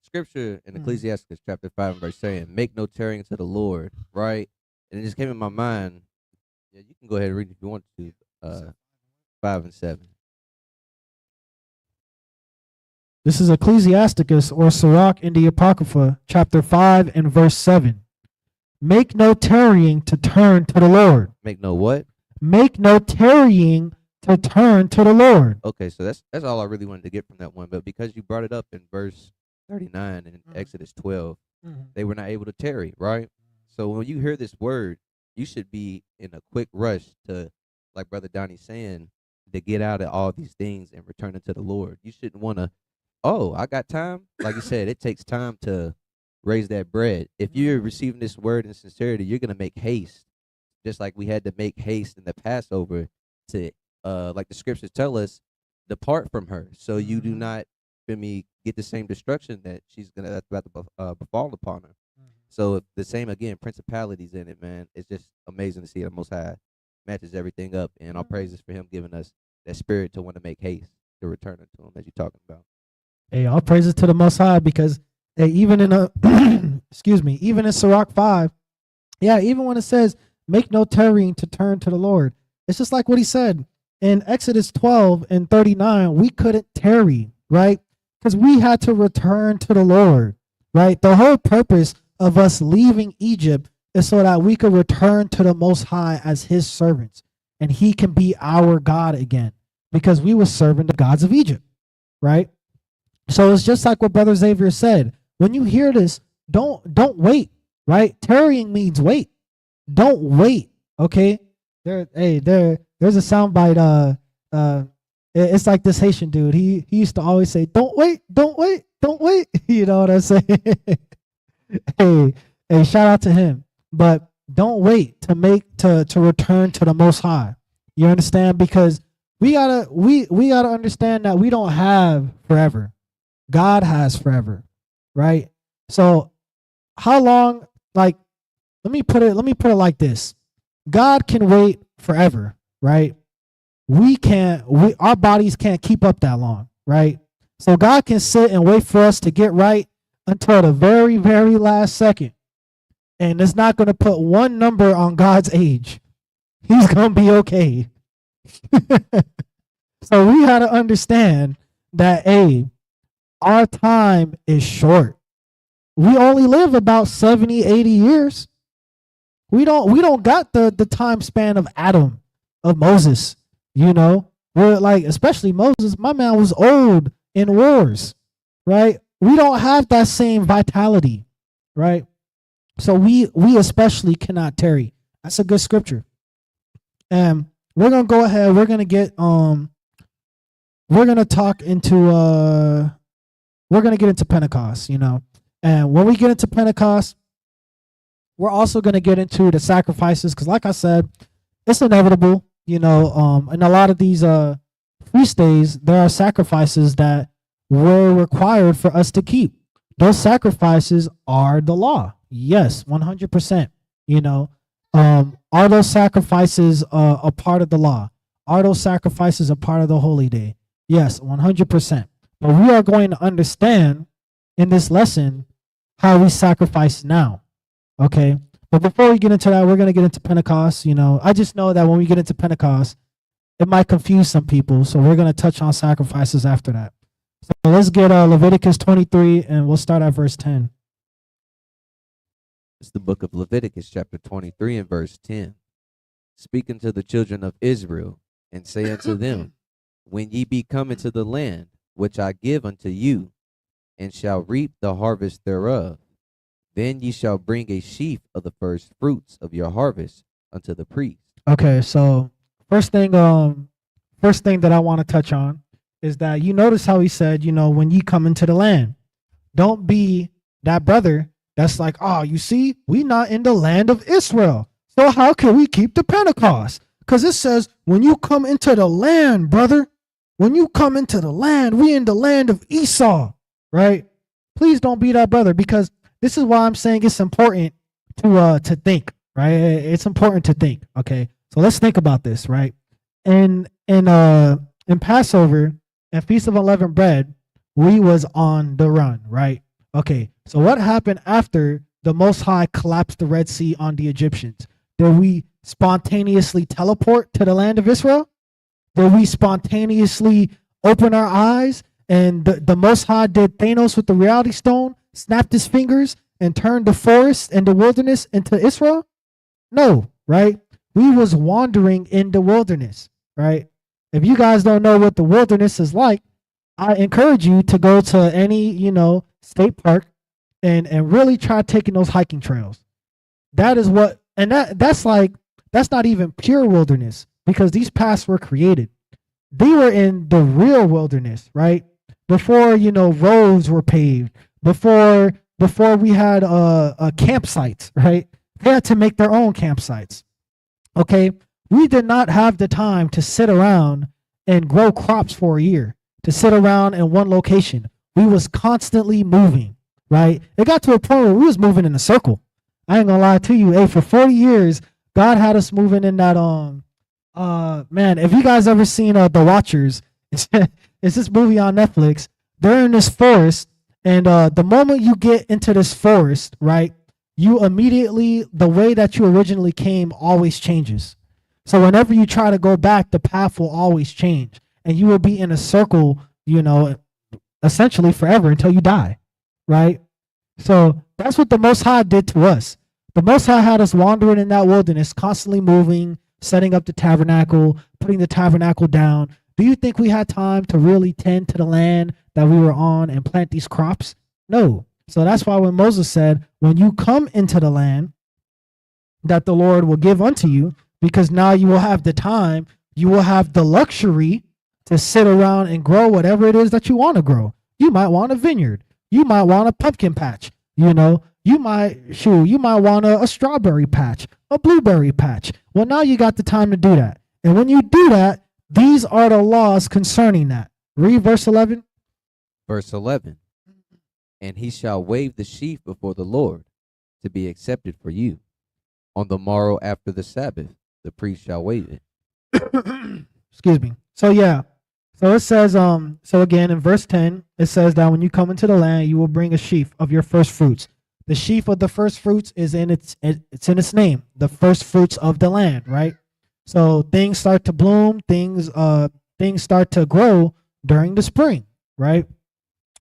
Speaker 2: scripture in Ecclesiastes chapter 5 and verse saying, "Make no tarrying to the Lord," right? And it just came in my mind. Yeah, you can go ahead and read if you want to. 5 and 7.
Speaker 1: This is Ecclesiasticus or Sirach in the Apocrypha, chapter 5 and verse 7. Make no tarrying to turn to the Lord.
Speaker 2: Make no what?
Speaker 1: Make no tarrying to turn to the Lord.
Speaker 2: Okay, so that's all I really wanted to get from that one. But because you brought it up in verse 39 and Exodus 12, they were not able to tarry, right? So when you hear this word, you should be in a quick rush to, like Brother Donnie's saying, to get out of all these things and return it to the Lord. You shouldn't want to, oh, I got time. Like you said, it takes time to raise that bread. If you're receiving this word in sincerity, you're going to make haste, just like we had to make haste in the Passover to, like the scriptures tell us, depart from her, so you do not, get the same destruction that she's gonna about to befall upon her. So the same again, principalities in it, man. It's just amazing to see the Most High matches everything up, and all praises for Him giving us that spirit to want to make haste to return it to Him, as you're talking about.
Speaker 1: Hey, all praises to the Most High, because hey, even in a excuse me, even in Sirach 5, yeah, even when it says make no tarrying to turn to the Lord, it's just like what he said in Exodus 12 and 39. We couldn't tarry, right? Because we had to return to the Lord, right? The whole purpose of us leaving Egypt is so that we could return to the Most High as His servants, and He can be our God again, because we were serving the gods of Egypt, right? So it's just like what Brother Xavier said. When you hear this, don't wait, right? Tarrying means wait. Don't wait, okay? There's a soundbite. It's like this Haitian dude. He used to always say, "Don't wait, don't wait, don't wait." You know what I'm saying? hey, shout out to him. But don't wait to return to the Most High. You understand? Because we gotta understand that we don't have forever. God has forever, right? So how long? Like, let me put it like this: God can wait forever, right? Our bodies can't keep up that long, right? So God can sit and wait for us to get right until the very, very last second. And it's not going to put one number on God's age. He's going to be okay. So we got to understand that, our time is short. We only live about 70, 80 years. We don't got the time span of Adam, of Moses. You know, we're like, especially Moses. My man was old in wars, right? We don't have that same vitality, right? So we especially cannot tarry. That's a good scripture. And we're gonna go ahead. We're gonna talk into we're gonna get into Pentecost, you know. And when we get into Pentecost, we're also gonna get into the sacrifices, because like I said, it's inevitable, you know. In a lot of these feast days, there are sacrifices that were required for us to keep. Those sacrifices are the law. Yes, 100%. You know, are those sacrifices a part of the law? Are those sacrifices a part of the holy day? Yes, 100%. But we are going to understand in this lesson how we sacrifice now. Okay. But before we get into that, we're going to get into Pentecost. You know, I just know that when we get into Pentecost, it might confuse some people. So we're going to touch on sacrifices after that. So let's get Leviticus 23, and we'll start at verse 10.
Speaker 2: It's the book of Leviticus, chapter 23, and verse 10. Speak unto the children of Israel, and say unto them, when ye be come into the land which I give unto you, and shall reap the harvest thereof, then ye shall bring a sheaf of the first fruits of your harvest unto the priest.
Speaker 1: Okay, so first thing that I want to touch on is that you notice how he said, you know, when ye come into the land, don't be that brother that's like, oh, you see, we not in the land of Israel, so how can we keep the Pentecost? Because it says, when you come into the land, brother, when you come into the land, we in the land of Esau, right? Please don't be that brother, because this is why I'm saying it's important to think, right? It's important to think. Okay, so let's think about this, right? In Passover and Feast of Unleavened Bread, we was on the run, right? Okay, so what happened after the Most High collapsed the Red Sea on the Egyptians? Did we spontaneously teleport to the land of Israel? Did we spontaneously open our eyes and the Most High did Thanos with the reality stone, snapped his fingers and turned the forest and the wilderness into Israel? No, right? We was wandering in the wilderness, right? If you guys don't know what the wilderness is like, I encourage you to go to any, you know, state park and really try taking those hiking trails. That is what, and that's not even pure wilderness, because these paths were created. They were in the real wilderness, right? Before, you know, roads were paved, before we had campsites, right? They had to make their own campsites. Okay, we did not have the time to sit around and grow crops for a year, to sit around in one location. We was constantly moving, right? It got to a point where we was moving in a circle. I ain't gonna lie to you. Hey, for 40 years, God had us moving in that man, if you guys ever seen The Watchers, it's this movie on Netflix. They're in this forest, and the moment you get into this forest, right, you immediately, the way that you originally came always changes. So whenever you try to go back, the path will always change, and you will be in a circle, you know, essentially forever until you die, right? So that's what the Most High did to us. The Most High had us wandering in that wilderness, constantly moving, setting up the tabernacle, putting the tabernacle down. Do you think we had time to really tend to the land that we were on and plant these crops? No. So that's why when Moses said, when you come into the land that the Lord will give unto you, because now you will have the time, you will have the luxury to sit around and grow whatever it is that you want to grow. You might want a vineyard. You might want a pumpkin patch. You know, you might want a strawberry patch, a blueberry patch. Well, now you got the time to do that. And when you do that, these are the laws concerning that. Read verse 11.
Speaker 2: Verse 11. And he shall wave the sheaf before the Lord to be accepted for you. On the morrow after the Sabbath, the priest shall wave it.
Speaker 1: Excuse me. So yeah. So it says, so again in verse 10, it says that when you come into the land, you will bring a sheaf of your first fruits. The sheaf of the first fruits is in its its name, the first fruits of the land, right? So things start to bloom, things start to grow during the spring, right?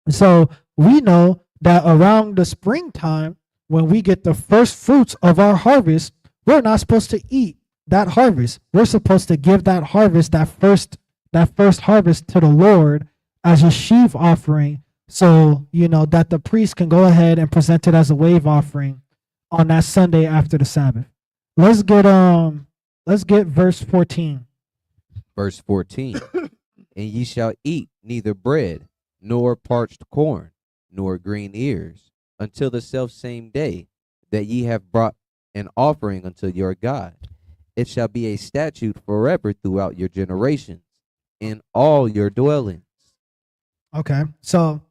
Speaker 1: So we know that around the springtime, when we get the first fruits of our harvest, we're not supposed to eat that harvest. We're supposed to give that harvest, that first harvest to the Lord as a sheaf offering. So, that the priest can go ahead and present it as a wave offering on that Sunday after the Sabbath. Let's get verse 14.
Speaker 2: Verse 14. And ye shall eat neither bread, nor parched corn, nor green ears, until the selfsame day that ye have brought an offering unto your God. It shall be a statute forever throughout your generations, in all your dwellings.
Speaker 1: Okay, so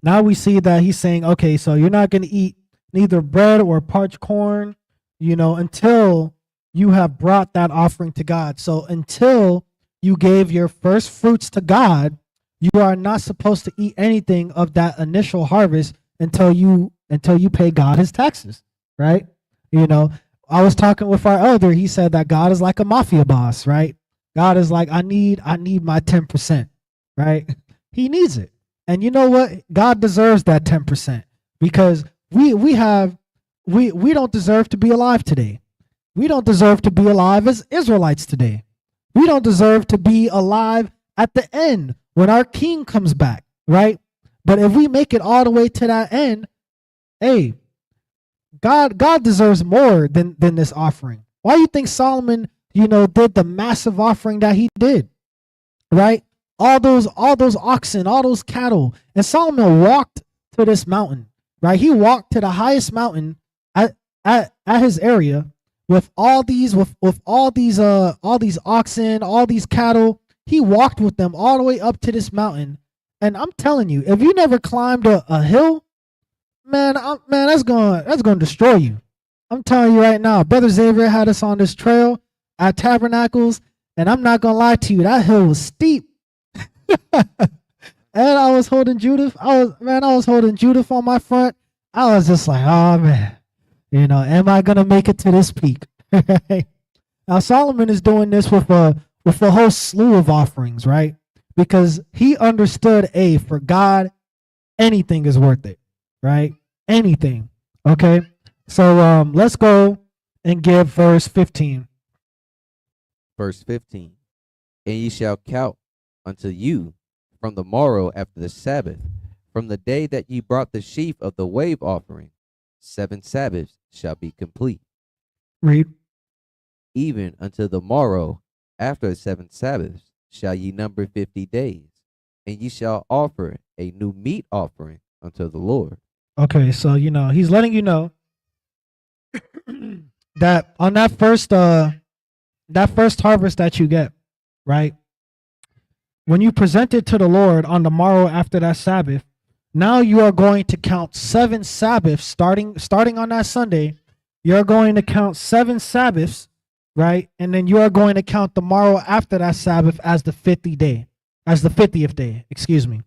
Speaker 1: now we see that he's saying, okay, so you're not going to eat neither bread or parched corn, until you have brought that offering to God. So until you gave your first fruits to God, you are not supposed to eat anything of that initial harvest until you pay God his taxes, right? I was talking with our elder. He said that God is like a mafia boss, right? God is like, I need my 10%, right? He needs it. And you know what? God deserves that 10% because we don't deserve to be alive today. We don't deserve to be alive as Israelites today. We don't deserve to be alive at the end when our king comes back, right? But if we make it all the way to that end, hey, God deserves more than this offering. Why do you think Solomon, did the massive offering that he did, right? All those oxen, all those cattle, and Solomon walked to this mountain, right? He walked to the highest mountain at his area with all these oxen, all these cattle. He walked with them all the way up to this mountain. And I'm telling you, if you never climbed a hill, man, that's going to destroy you. I'm telling you right now, Brother Xavier had us on this trail at Tabernacles, and I'm not going to lie to you, that hill was steep. And I was holding Judith. I was holding Judith on my front. I was just like, oh man, am I gonna make it to this peak? Now Solomon is doing this with a whole slew of offerings, right? Because he understood, for God, anything is worth it, right? Anything. Okay. So let's go and give verse 15.
Speaker 2: Verse 15. And ye shall count unto you from the morrow after the Sabbath, from the day that ye brought the sheaf of the wave offering, 7 Sabbaths shall be complete.
Speaker 1: Read.
Speaker 2: Even unto the morrow after the 7 Sabbaths shall ye number 50 days, and ye shall offer a new meat offering unto the Lord.
Speaker 1: Okay, so he's letting you know that on that first harvest that you get, right? When you present it to the Lord on the morrow after that Sabbath, now you are going to count 7 Sabbaths starting on that Sunday. You're going to count 7 Sabbaths, right? And then you are going to count the morrow after that Sabbath as the 50th day, excuse me.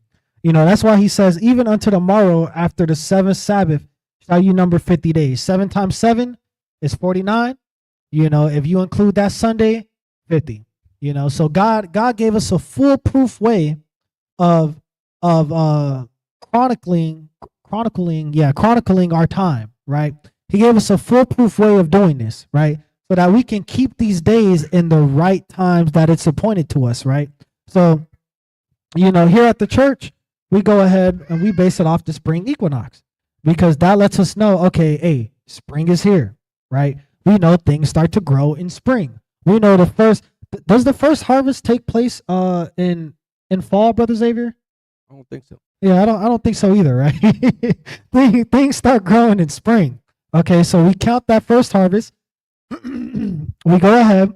Speaker 1: That's why he says, even unto the morrow after the 7th Sabbath shall you number 50 days. 7 times 7 is 49. If you include that Sunday, 50. So God gave us a foolproof way of chronicling our time, right? He gave us a foolproof way of doing this, right? So that we can keep these days in the right times that it's appointed to us, right? So, here at the church, we go ahead and we base it off the spring equinox because that lets us know, okay, hey, spring is here, right? We know things start to grow in spring. We know does the first harvest take place in fall, Brother Xavier?
Speaker 2: I don't think so.
Speaker 1: Yeah, I don't think so either, right? Things start growing in spring. Okay, so we count that first harvest. We go ahead,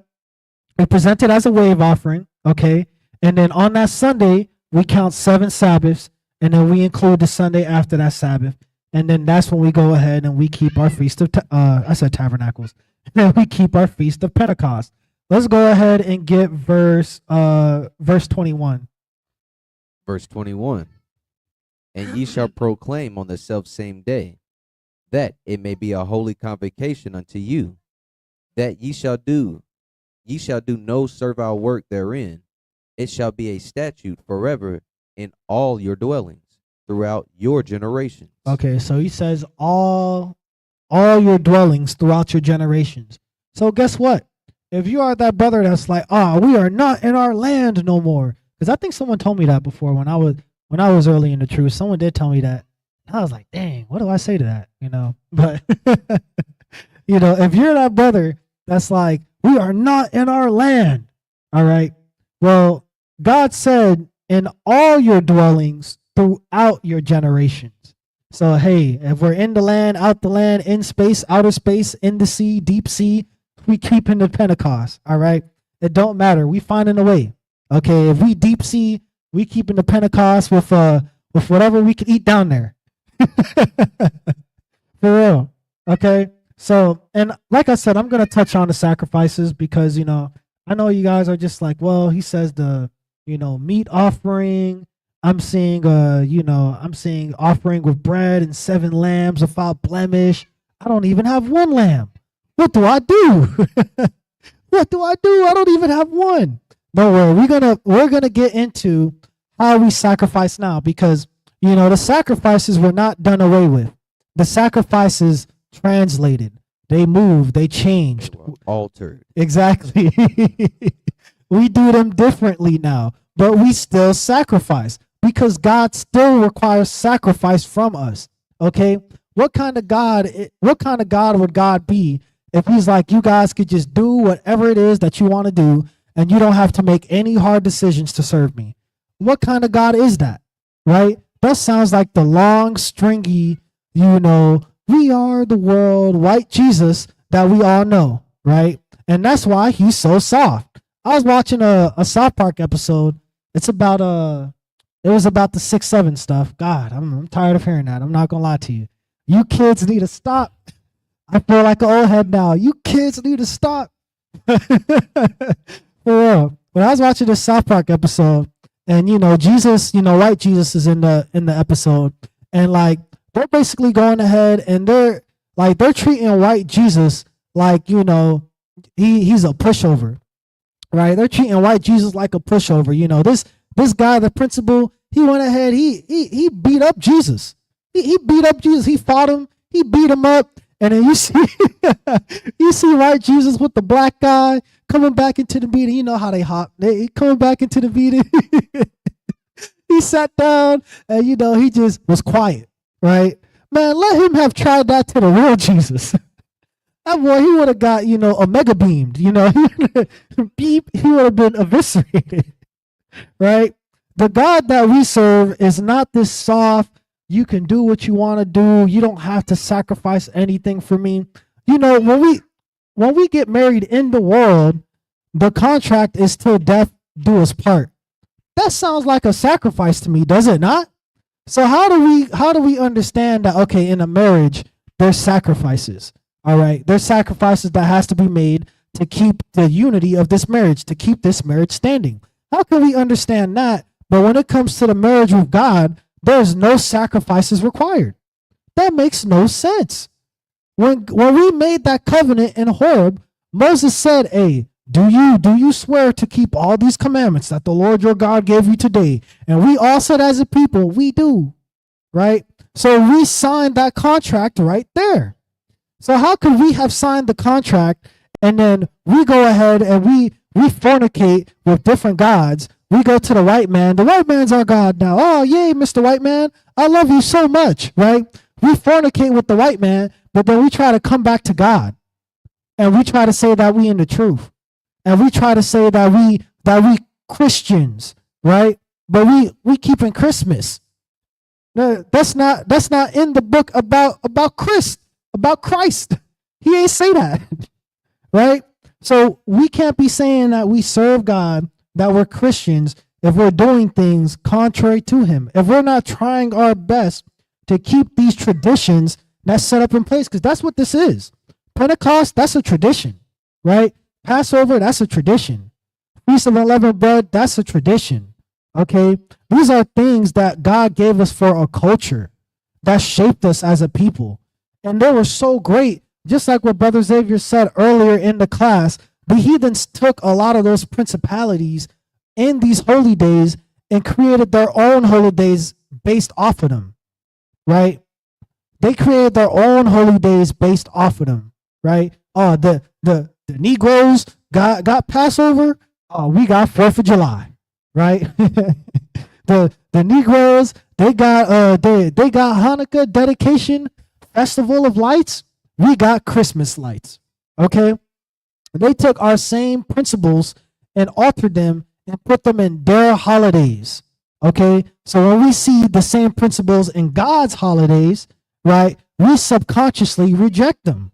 Speaker 1: we present it as a wave offering, okay? And then on that Sunday, we count 7 Sabbaths, and then we include the Sunday after that Sabbath. And then that's when we go ahead and we keep our feast of Tabernacles. And then we keep our feast of Pentecost. Let's go ahead and get verse 21.
Speaker 2: Verse 21. And ye shall proclaim on the selfsame day that it may be a holy convocation unto you, that ye shall do no servile work therein. It shall be a statute forever in all your dwellings throughout your generations.
Speaker 1: Okay, so he says all all your dwellings throughout your generations. So guess what? If you are that brother that's like, we are not in our land no more. Because I think someone told me that before when I was early in the truth. Someone did tell me that. I was like, dang, what do I say to that? But if you're that brother that's like, we are not in our land. All right. Well, God said in all your dwellings throughout your generations. So, hey, if we're in the land, out the land, in space, outer space, in the sea, deep sea, we keep in the Pentecost. All right. It don't matter. We finding a way. Okay. If we deep sea, we keep in the Pentecost with whatever we can eat down there. For real. Okay. So, and like I said, I'm going to touch on the sacrifices because, I know you guys are just like, well, he says the, meat offering. I'm seeing, offering with bread and 7 lambs without blemish. I don't even have 1 lamb. What do I do? What do I do? I don't even have 1. Don't worry. We're gonna get into how we sacrifice now because, the sacrifices were not done away with. The sacrifices translated. They moved. They changed.
Speaker 2: They were altered.
Speaker 1: Exactly. We do them differently now, but we still sacrifice because God still requires sacrifice from us. Okay? What kind of God would God be if he's like, you guys could just do whatever it is that you want to do and you don't have to make any hard decisions to serve me? What kind of God is that? Right? That sounds like the long, stringy, we are the world, white Jesus that we all know, right? And that's why he's so soft. I was watching a South Park episode. It was about the 6'7" stuff. God, I'm tired of hearing that. I'm not gonna lie to you. You kids need to stop. I feel like an old head now. You kids need to stop. For real. When I was watching this South Park episode, and Jesus, white Jesus is in the episode, and like they're basically going ahead and they're treating white Jesus like he's a pushover, right? They're treating white Jesus like a pushover. This guy, the principal, he went ahead, he beat up Jesus. He beat up Jesus. He fought him. He beat him up. And then you see white Jesus with the black guy coming back into the meeting. You know how they hop. They coming back into the meeting. He sat down and he just was quiet, right? Man, let him have tried that to the real Jesus. That boy, he would have got, omega beamed, he would have been eviscerated, right? The God that we serve is not this soft, you can do what you want to do. You don't have to sacrifice anything for me. When we get married in the world, the contract is till death do us part. That sounds like a sacrifice to me, does it not? So how do we understand that, okay, in a marriage, there's sacrifices, all right? There's sacrifices that has to be made to keep the unity of this marriage, to keep this marriage standing. How can we understand that? But when it comes to the marriage with God, there's no sacrifices required. That makes no sense. When we made that covenant in Horeb, Moses said, hey, do you swear to keep all these commandments that the Lord your God gave you today? And we all said as a people, we do, right? So we signed that contract right there. So how could we have signed the contract and then we go ahead and we fornicate with different gods? We go to the white man. The white man's our God now. Oh, yay, Mr. White Man. I love you so much, right? We fornicate with the white man, but then we try to come back to God. And we try to say that we in the truth. And we try to say that we Christians, right? But we keeping Christmas. That's not in the book about Christ. He ain't say that. Right? So we can't be saying that we serve God, that we're Christians, if we're doing things contrary to him, if we're not trying our best to keep these traditions that's set up in place, because that's what this is. Pentecost, that's a tradition, right? Passover, that's a tradition. Feast of Unleavened Bread, that's a tradition, okay? These are things that God gave us for our culture that shaped us as a people. And they were so great, just like what Brother Xavier said earlier in the class. The heathens took a lot of those principalities in these holy days and created their own holy days based off of them, right? They created their own holy days based off of them, right? The Negroes got Passover. We got 4th of July, right? the Negroes, they got Hanukkah dedication, festival of lights. We got Christmas lights. Okay? They took our same principles and altered them and put them in their holidays. Okay? So when we see the same principles in God's holidays, right, we subconsciously reject them.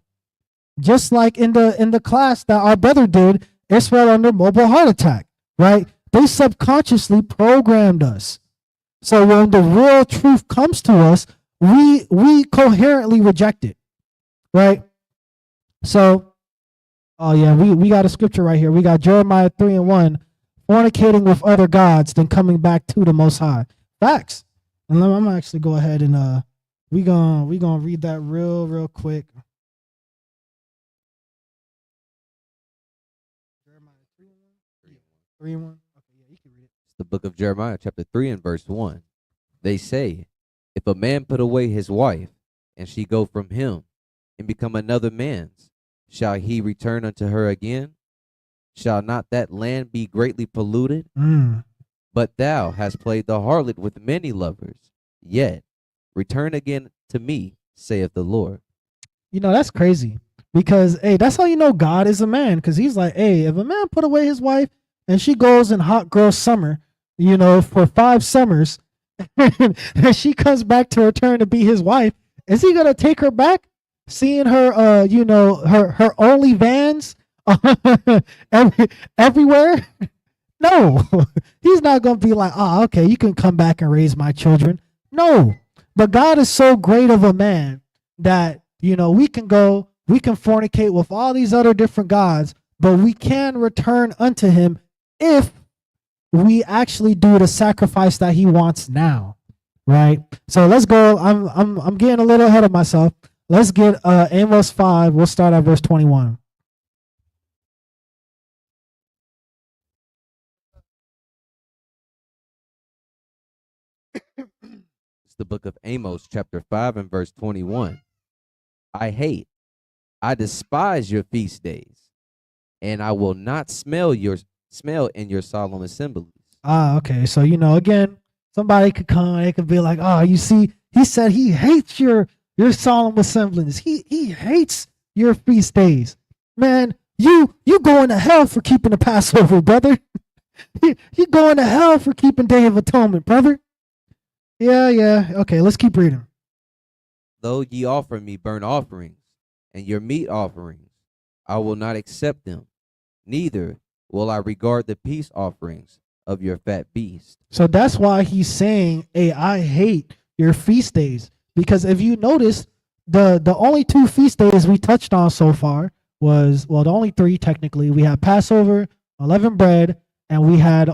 Speaker 1: Just like in the class that our brother did, Israel under mobile heart attack, right? They subconsciously programmed us. So when the real truth comes to us, we coherently reject it, right? So, oh yeah, we got a scripture right here. We got Jeremiah 3:1, fornicating with other gods, then coming back to the Most High. Facts. And I'm gonna actually go ahead and we gonna read that real quick. Jeremiah 3:1. Okay, yeah, you can read it.
Speaker 2: It's the book of Jeremiah, chapter 3 and verse 1. They say, if a man put away his wife, and she go from him, and become another man's, shall he return unto her again? Shall not that land be greatly polluted? But thou hast played the harlot with many lovers. Yet return again to me, saith the Lord.
Speaker 1: You know, that's crazy. Because, hey, that's how you know God is a man. Because he's like, hey, if a man put away his wife and she goes in hot girl summer, you know, for 5 summers, and she comes back to return to be his wife, is he going to take her back? Seeing her, you know, her only vans everywhere? No, he's not going to be like, oh, okay, you can come back and raise my children. No, but God is so great of a man that, you know, we can fornicate with all these other different gods, but we can return unto him if we actually do the sacrifice that he wants now, right? So let's go. I'm getting a little ahead of myself. Let's get Amos 5. We'll start at verse 21.
Speaker 2: It's the book of Amos, chapter 5 and verse 21. I despise your feast days, and I will not smell in your solemn assemblies.
Speaker 1: Okay. So, you know, again, somebody could come, they could be like, oh, you see, he said he hates your solemn assemblies. He hates your feast days. Man, you going to hell for keeping the Passover, brother. You going to hell for keeping Day of Atonement, brother. Yeah. Okay, let's keep reading.
Speaker 2: Though ye offer me burnt offerings and your meat offerings, I will not accept them, neither will I regard the peace offerings of your fat beast. So
Speaker 1: that's why he's saying, hey, I hate your feast days. Because if you notice, the only 2 feast days we touched on so far was, well, the only 3 technically. We had Passover, unleavened bread, and we had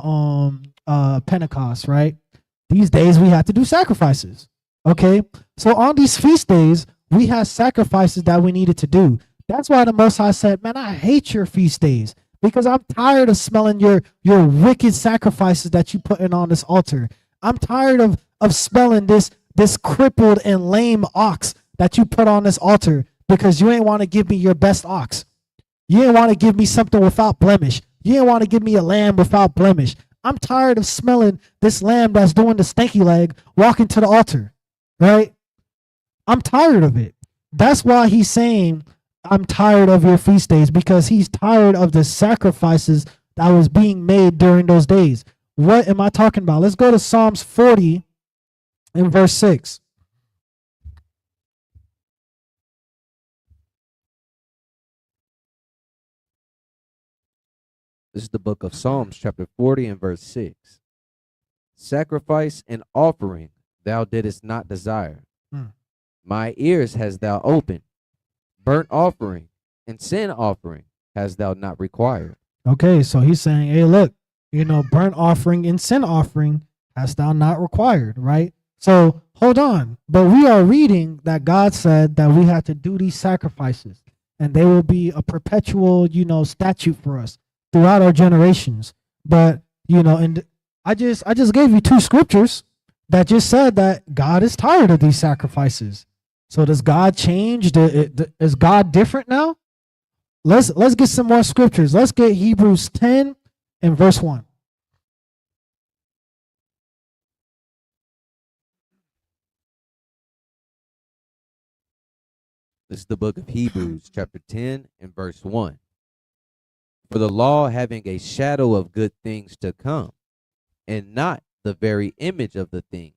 Speaker 1: Pentecost, right? These days we had to do sacrifices. Okay? So on these feast days, we had sacrifices that we needed to do. That's why the Most High said, man, I hate your feast days, because I'm tired of smelling your wicked sacrifices that you putting on this altar. I'm tired of smelling this crippled and lame ox that you put on this altar, because you ain't want to give me your best ox. You ain't want to give me something without blemish. You ain't want to give me a lamb without blemish. I'm tired of smelling this lamb that's doing the stanky leg walking to the altar, right? I'm tired of it. That's why he's saying, I'm tired of your feast days, because he's tired of the sacrifices that was being made during those days. What am I talking about? Let's go to Psalms 40 and verse 6.
Speaker 2: This is the book of Psalms, chapter 40 and verse 6. Sacrifice and offering thou didst not desire. My ears hast thou opened. Burnt offering and sin offering hast thou not required.
Speaker 1: Okay, so he's saying, hey, look, you know, burnt offering and sin offering hast thou not required, right? So hold on. But we are reading that God said that we had to do these sacrifices, and they will be a perpetual, you know, statute for us throughout our generations. But, you know, and I just gave you 2 scriptures that just said that God is tired of these sacrifices. So does God change? Is God different now? Let's get some more scriptures. Let's get Hebrews 10 and verse 1.
Speaker 2: This is the book of Hebrews, chapter 10 and verse 1. For the law, having a shadow of good things to come, and not the very image of the things,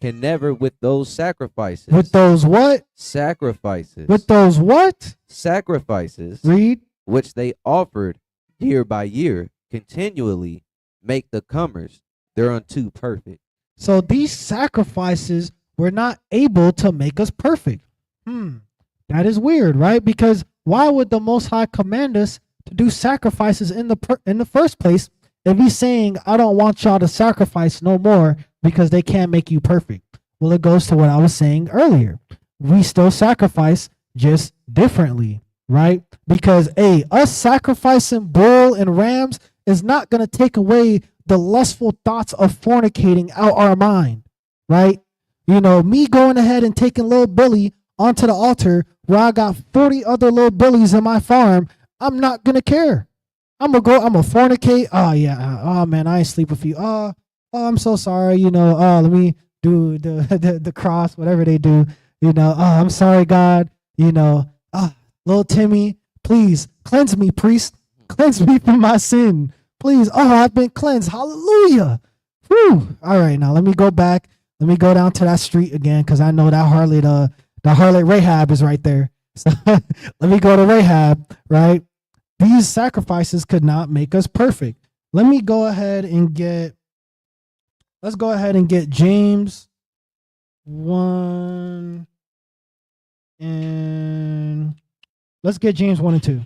Speaker 2: can never with those sacrifices.
Speaker 1: With those what?
Speaker 2: Sacrifices.
Speaker 1: With those what?
Speaker 2: Sacrifices.
Speaker 1: Read.
Speaker 2: Which they offered year by year, continually make the comers thereunto perfect.
Speaker 1: So these sacrifices were not able to make us perfect. That is weird, right? Because why would the Most High command us to do sacrifices in the first place if he's saying, I don't want y'all to sacrifice no more because they can't make you perfect? Well, it goes to what I was saying earlier. We still sacrifice, just differently, right? Because us sacrificing bull and rams is not going to take away the lustful thoughts of fornicating out our mind, right? You know, me going ahead and taking little Billy onto the altar where I got 40 other little Billies in my farm, I'm not going to care. I'm going to fornicate. Oh, yeah. Oh, man, I ain't sleep with you. Oh, I'm so sorry. You know, let me do the cross, whatever they do. You know, I'm sorry, God. You know, little Timmy, please cleanse me, priest. Cleanse me from my sin. Please. Oh, I've been cleansed. Hallelujah. Whew. All right, now let me go back. Let me go down to that street again because I know that harlot Rahab is right there. So let me go to Rahab, right? These sacrifices could not make us perfect. Let me go ahead and let's go ahead and get James 1 and let's get James 1 and 2.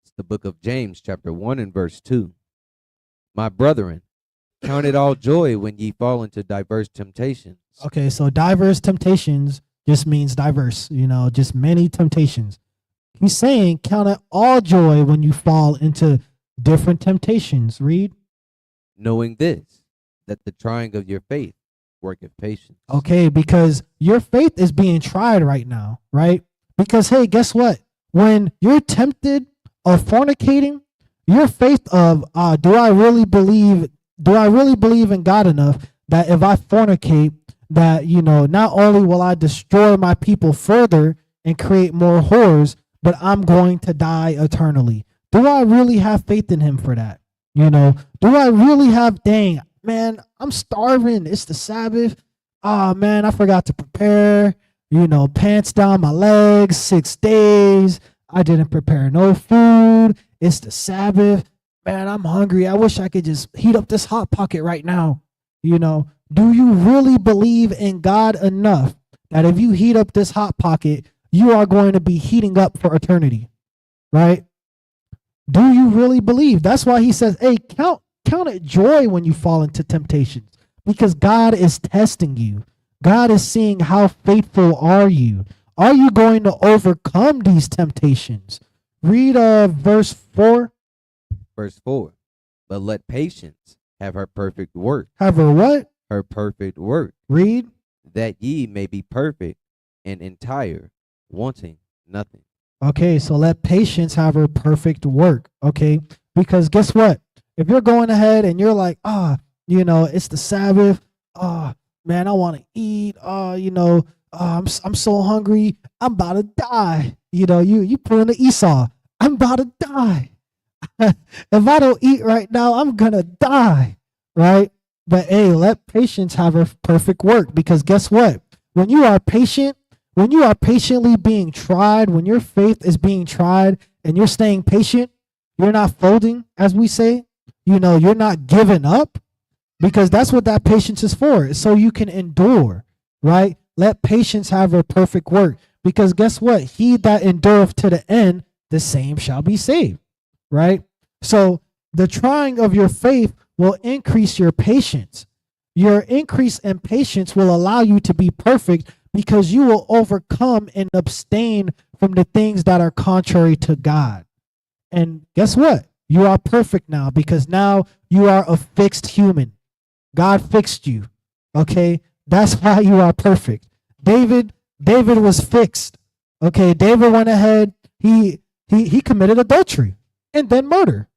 Speaker 2: It's the book of James, chapter 1 and verse 2. My brethren, count it all joy when ye fall into diverse temptations.
Speaker 1: Okay, so diverse temptations just means diverse, you know, just many temptations. He's saying count it all joy when you fall into different temptations. Read.
Speaker 2: Knowing this, that the trying of your faith worketh patience.
Speaker 1: Okay, because your faith is being tried right now, right? Because, hey, guess what? When you're tempted of fornicating, your faith of, do I really believe in God enough that if I fornicate, that, you know, not only will I destroy my people further and create more whores, but I'm going to die eternally. Do I really have faith in him for that? You know, do I really have, dang, man, I'm starving. It's the Sabbath. Oh, man, I forgot to prepare, you know, pants down my legs, 6 days. I didn't prepare no food. It's the Sabbath. Man, I'm hungry. I wish I could just heat up this Hot Pocket right now. You know, do you really believe in God enough that if you heat up this Hot Pocket, you are going to be heating up for eternity, right? Do you really believe? That's why he says, hey, count it joy when you fall into temptations, because God is testing you. God is seeing how faithful are you. Are you going to overcome these temptations? Read verse 4.
Speaker 2: Verse 4. But let patience have her perfect work.
Speaker 1: Have her what?
Speaker 2: Her perfect work.
Speaker 1: Read.
Speaker 2: That ye may be perfect and entire, wanting nothing.
Speaker 1: Okay, so let patience have her perfect work, okay? Because guess what? If you're going ahead and you're like, you know, it's the Sabbath, man, I want to eat, you know, I'm so hungry, I'm about to die. You know, you pulling the Esau, I'm about to die. If I don't eat right now, I'm gonna die, right? But hey, let patience have her perfect work, because guess what? When you are patient, when you are patiently being tried, when your faith is being tried and you're staying patient, you're not folding, as we say, you know, you're not giving up, because that's what that patience is for, so you can endure, right? Let patience have her perfect work, because guess what? He that endureth to the end, the same shall be saved, right? So the trying of your faith will increase your patience. Your increase in patience will allow you to be perfect, because you will overcome and abstain from the things that are contrary to God. And guess what? You are perfect now, because now you are a fixed human. God fixed you, okay? That's why you are perfect. David was fixed. Okay, David went ahead, he committed adultery and then murder.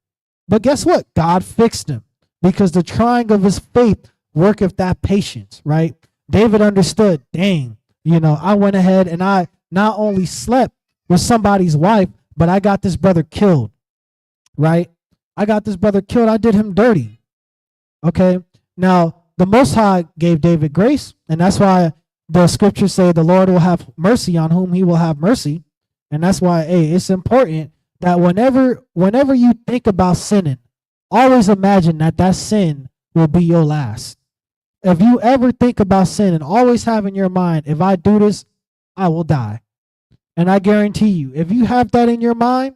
Speaker 1: But guess what? God fixed him because the trying of his faith worketh that patience, right? David understood, dang, I went ahead and I not only slept with somebody's wife, but I got this brother killed, right? I got this brother killed. I did him dirty. Okay. Now, the Most High gave David grace, and that's why the scriptures say the Lord will have mercy on whom he will have mercy. And that's why, hey, it's important that whenever you think about sinning, always imagine that sin will be your last. If you ever think about sinning, always have in your mind, if I do this, I will die. And I guarantee you, if you have that in your mind,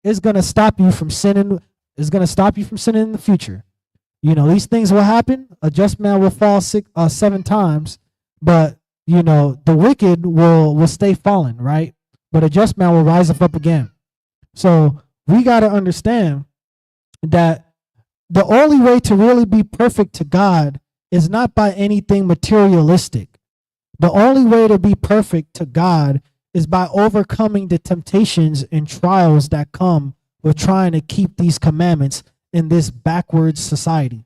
Speaker 1: it's going to stop you from sinning. It's going to stop you from sinning in the future. These things will happen. A just man will fall 7 times, but the wicked will stay fallen, right? But a just man will rise up again. So we got to understand that the only way to really be perfect to God is not by anything materialistic. The only way to be perfect to God is by overcoming the temptations and trials that come with trying to keep these commandments in this backwards society.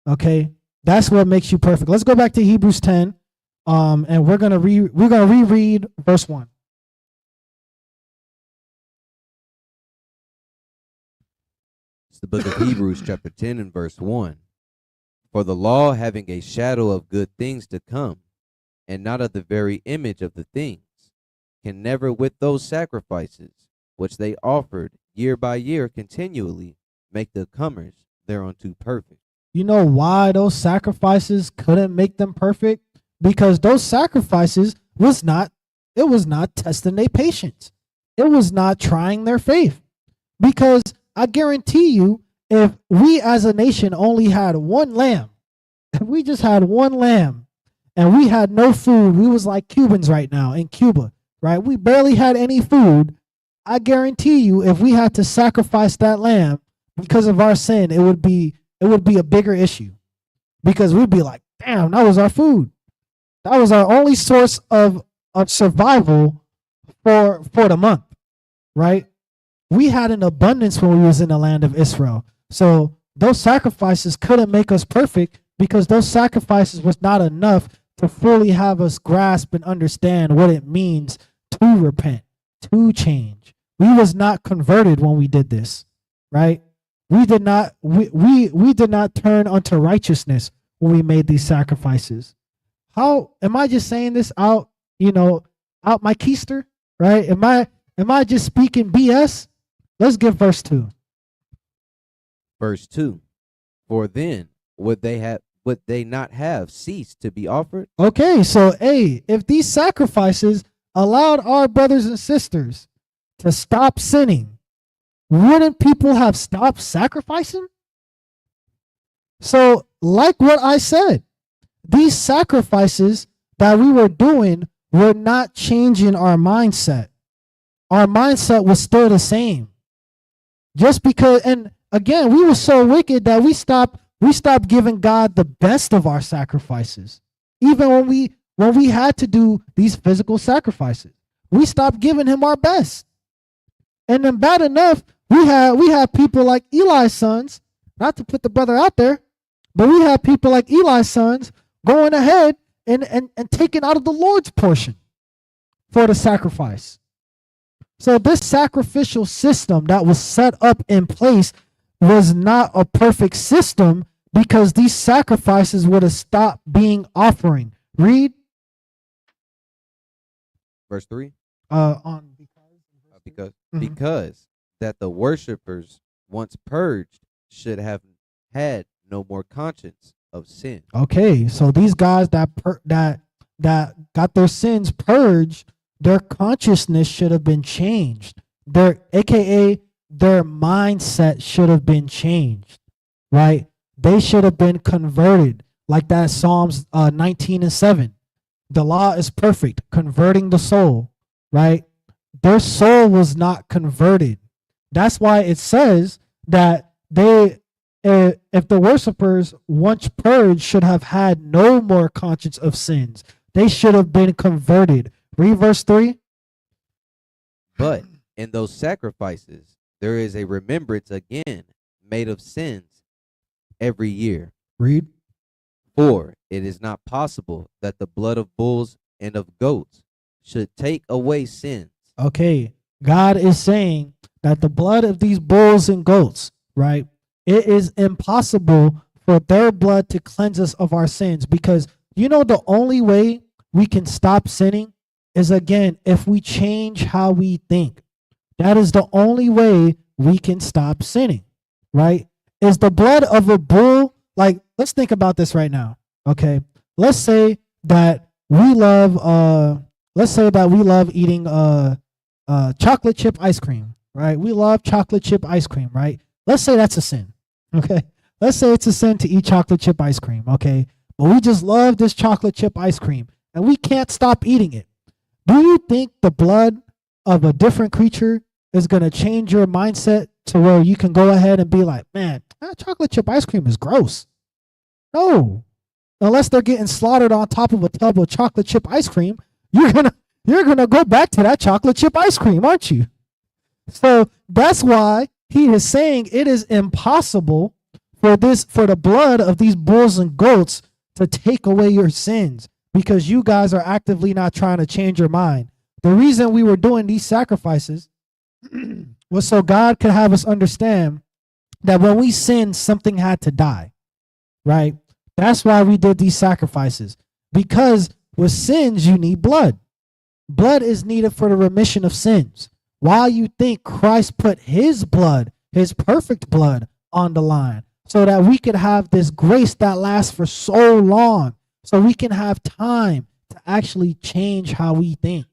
Speaker 1: Okay, that's what makes you perfect. Let's go back to Hebrews 10, and we're gonna reread verse 1.
Speaker 2: It's the book of Hebrews, chapter 10, and verse 1. For the law, having a shadow of good things to come, and not of the very image of the things, can never with those sacrifices which they offered year by year continually make the comers thereunto perfect.
Speaker 1: You know why those sacrifices couldn't make them perfect? Because those sacrifices was not testing their patience. It was not trying their faith. Because I guarantee you, if we as a nation only had one lamb, if we just had one lamb and we had no food, we was like Cubans right now in Cuba, right? We barely had any food. I guarantee you, if we had to sacrifice that lamb because of our sin, it would be a bigger issue, because we'd be like, damn, that was our food. That was our only source of survival for the month, right? We had an abundance when we was in the land of Israel. So those sacrifices couldn't make us perfect, because those sacrifices was not enough to fully have us grasp and understand what it means to repent, to change. We was not converted when we did this, right? We did not turn unto righteousness when we made these sacrifices. How am I just saying this out my keister, right? Am I just speaking BS? Let's get verse 2.
Speaker 2: Verse 2. For then would they not have ceased to be offered?
Speaker 1: Okay, so if these sacrifices allowed our brothers and sisters to stop sinning, wouldn't people have stopped sacrificing? So, like what I said, these sacrifices that we were doing were not changing our mindset. Our mindset was still the same. Just because, and again, we were so wicked that we stopped giving God the best of our sacrifices. Even when we had to do these physical sacrifices, we stopped giving him our best. And then bad enough, we have people like Eli's sons, not to put the brother out there, but we have people like Eli's sons going ahead and taking out of the Lord's portion for the sacrifice. So this sacrificial system that was set up in place was not a perfect system, because these sacrifices would have stopped being offering. Read.
Speaker 2: Verse 3.
Speaker 1: Because
Speaker 2: that the worshipers, once purged, should have had no more conscience of sin.
Speaker 1: Okay, so these guys that got their sins purged, their consciousness should have been changed. Their mindset should have been changed, right? They should have been converted, like that Psalms 19:7. The law is perfect, converting the soul, right? Their soul was not converted. That's why it says that if the worshipers once purged should have had no more conscience of sins. They should have been converted. Read verse 3.
Speaker 2: But in those sacrifices, there is a remembrance again made of sins every year.
Speaker 1: Read.
Speaker 2: For it is not possible that the blood of bulls and of goats should take away sins.
Speaker 1: Okay, God is saying that the blood of these bulls and goats, right? It is impossible for their blood to cleanse us of our sins, because you know the only way we can stop sinning is, again, if we change how we think. That is the only way we can stop sinning, right? Is the blood of a bull, like, let's think about this right now, okay? Let's say that we love eating chocolate chip ice cream, right? We love chocolate chip ice cream, right? Let's say that's a sin, okay? Let's say it's a sin to eat chocolate chip ice cream, okay? But we just love this chocolate chip ice cream and we can't stop eating it. Do you think the blood of a different creature is going to change your mindset to where you can go ahead and be like, man, that chocolate chip ice cream is gross? No. Unless they're getting slaughtered on top of a tub of chocolate chip ice cream, you're gonna go back to that chocolate chip ice cream, aren't you? So that's why he is saying it is impossible for the blood of these bulls and goats to take away your sins, because you guys are actively not trying to change your mind. The reason we were doing these sacrifices was so God could have us understand that when we sin, something had to die, right? That's why we did these sacrifices, because with sins, you need blood. Blood is needed for the remission of sins. Why you think Christ put his blood, his perfect blood, on the line, so that we could have this grace that lasts for so long, so we can have time to actually change how we think,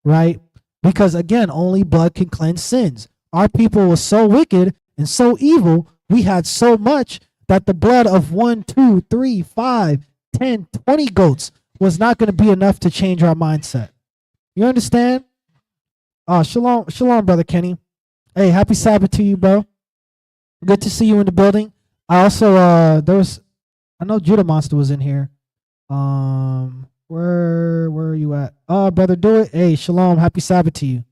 Speaker 1: right? Because again, only blood can cleanse sins. Our people were so wicked and so evil, we had so much that the blood of 1, 2, 3, 5, 10, 20 goats was not going to be enough to change our mindset. You understand? Shalom, brother Kenny. Hey, happy Sabbath to you, bro. Good to see you in the building. I also I know Judah Monster was in here. Where are you at? Oh, brother, do it. Hey, shalom, happy Sabbath to you.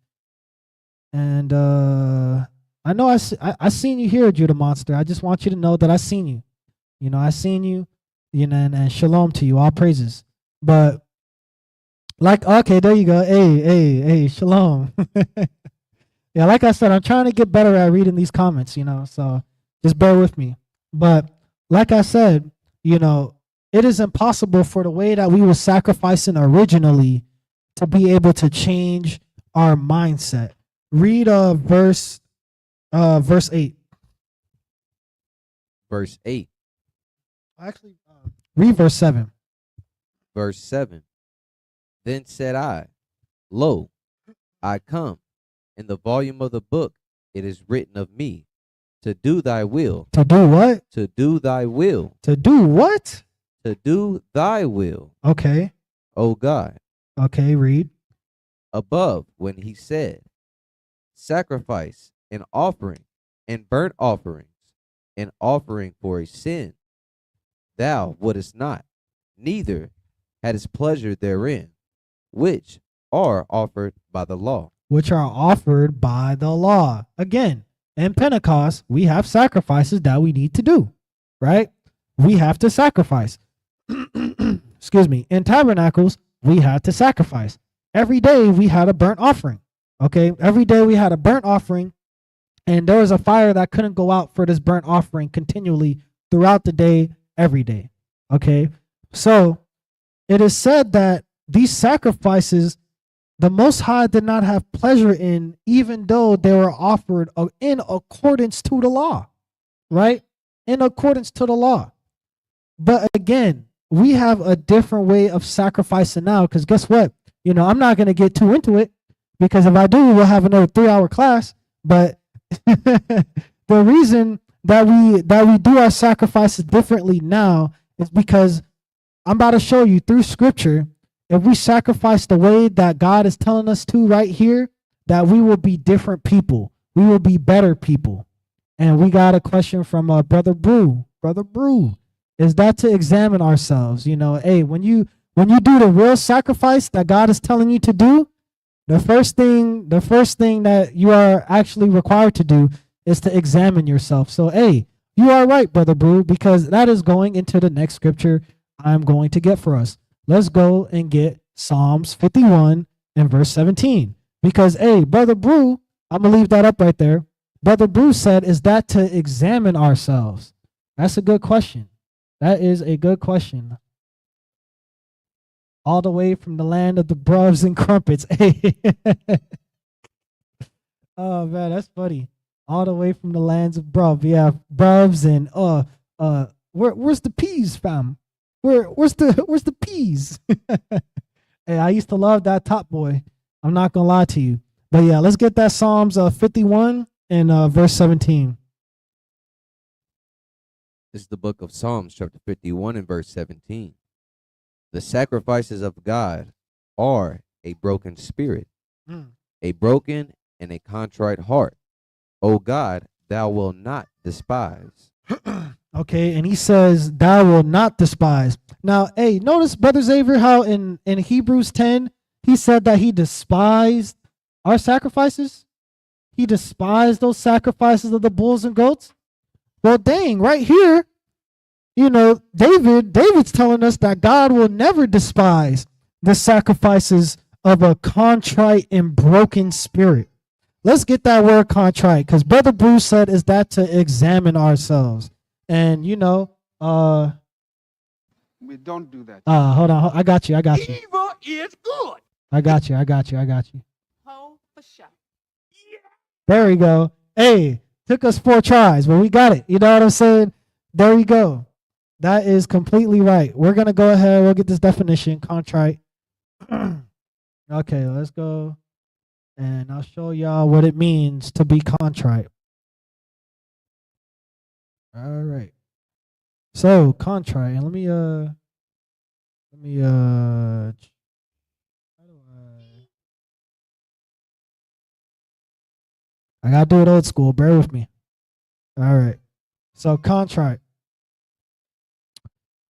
Speaker 1: And I know I seen you here, Judah Monster. I just want you to know that I seen you. You know, I seen you. You know, and shalom to you. All praises. But like, okay, there you go. Hey, shalom. Yeah, like I said, I'm trying to get better at reading these comments, you know, so just bear with me. But like I said, you know, it is impossible for the way that we were sacrificing originally to be able to change our mindset. Read verse 8.
Speaker 2: Verse 8.
Speaker 1: Actually, read verse 7.
Speaker 2: Verse 7. Then said I, Lo, I come. In the volume of the book it is written of me, to do thy will.
Speaker 1: To do what?
Speaker 2: To do thy will.
Speaker 1: To do what?
Speaker 2: To do thy will.
Speaker 1: Okay.
Speaker 2: O God.
Speaker 1: Okay, read.
Speaker 2: Above, when he said, sacrifice and offering and burnt offerings and offering for a sin, thou wouldest not, neither hadst pleasure therein, which are offered by the law.
Speaker 1: Which are offered by the law. Again, in Pentecost, we have sacrifices that we need to do, right? We have to sacrifice. Excuse me. In Tabernacles, we had to sacrifice. Every day we had a burnt offering, okay? Every day we had a burnt offering, and there was a fire that couldn't go out for this burnt offering continually throughout the day, every day, okay? So it is said that these sacrifices, the Most High did not have pleasure in, even though they were offered in accordance to the law, right? In accordance to the law. But again, we have a different way of sacrificing now, because guess what? You know, I'm not going to get too into it, because if I do, we'll have another 3-hour class. But the reason that we do our sacrifices differently now is because I'm about to show you through scripture, if we sacrifice the way that God is telling us to right here, that we will be different people. We will be better people. And we got a question from Brother Brew. Brother Brew. Is that to examine ourselves? Hey, when you do the real sacrifice that God is telling you to do, the first thing that you are actually required to do is to examine yourself. So, hey, you are right, Brother Brew, because that is going into the next scripture I'm going to get for us. Let's go and get Psalms 51 and verse 17. Because, hey, Brother Brew, I'm going to leave that up right there. Brother Brew said, is that to examine ourselves? That's a good question. That is a good question. All the way from the land of the bruvs and crumpets. Hey. Oh man, that's funny. All the way from the lands of bruv. Yeah, bruvs and where's the peas, fam? Where's the peas? Hey, I used to love that Top Boy. I'm not gonna lie to you. But yeah, let's get that Psalms 51 and verse 17.
Speaker 2: This is the book of Psalms, chapter 51 and verse 17. The sacrifices of God are a broken spirit, a broken and a contrite heart. O God, thou wilt not despise.
Speaker 1: Okay, and he says, thou will not despise. Now, hey, notice, Brother Xavier, how in Hebrews 10, he said that he despised our sacrifices? He despised those sacrifices of the bulls and goats? Well, dang, right here, David's telling us that God will never despise the sacrifices of a contrite and broken spirit. Let's get that word contrite, because Brother Bruce said, is that to examine ourselves? And
Speaker 3: We don't do that.
Speaker 1: hold on, I got you.
Speaker 3: Evil is good.
Speaker 1: I got you.
Speaker 4: Ho for sure.
Speaker 1: There we go. Hey, took us 4 tries, but we got it. You know what I'm saying? There you go. That is completely right. We're going to go ahead. We'll get this definition, contrite. Okay, let's go. And I'll show y'all what it means to be contrite. All right. So, contrite. And let me how do I got to do it old school. Bear with me. All right. So, contrite.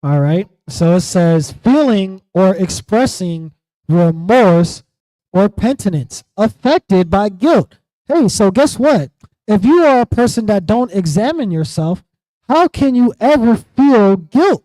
Speaker 1: All right. So it says feeling or expressing remorse or penitence affected by guilt. Hey, so guess what? If you are a person that don't examine yourself, how can you ever feel guilt?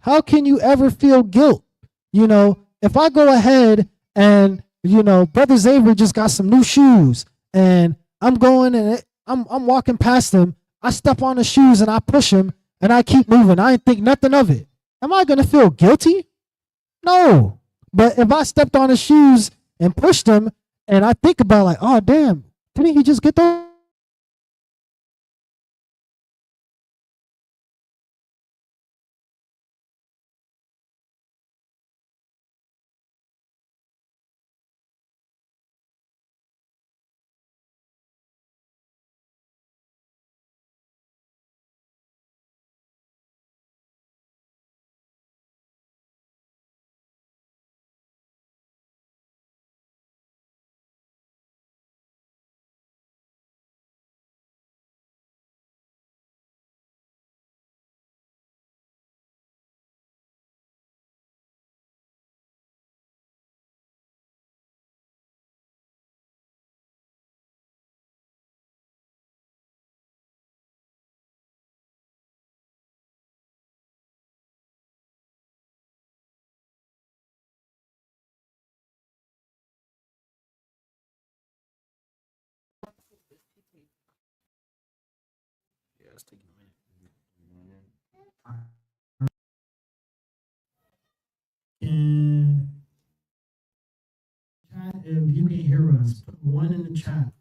Speaker 1: How can you ever feel guilt? If I go ahead and, Brother Xavier just got some new shoes and I'm going and I'm walking past him. I step on the shoes and I push him and I keep moving. I ain't think nothing of it. Am I going to feel guilty? No. But if I stepped on his shoes and pushed him and I think about like, oh, damn, didn't he just get those?
Speaker 5: Yeah, it's taking a minute.
Speaker 1: In chat, if you can hear us, put 1 in the chat.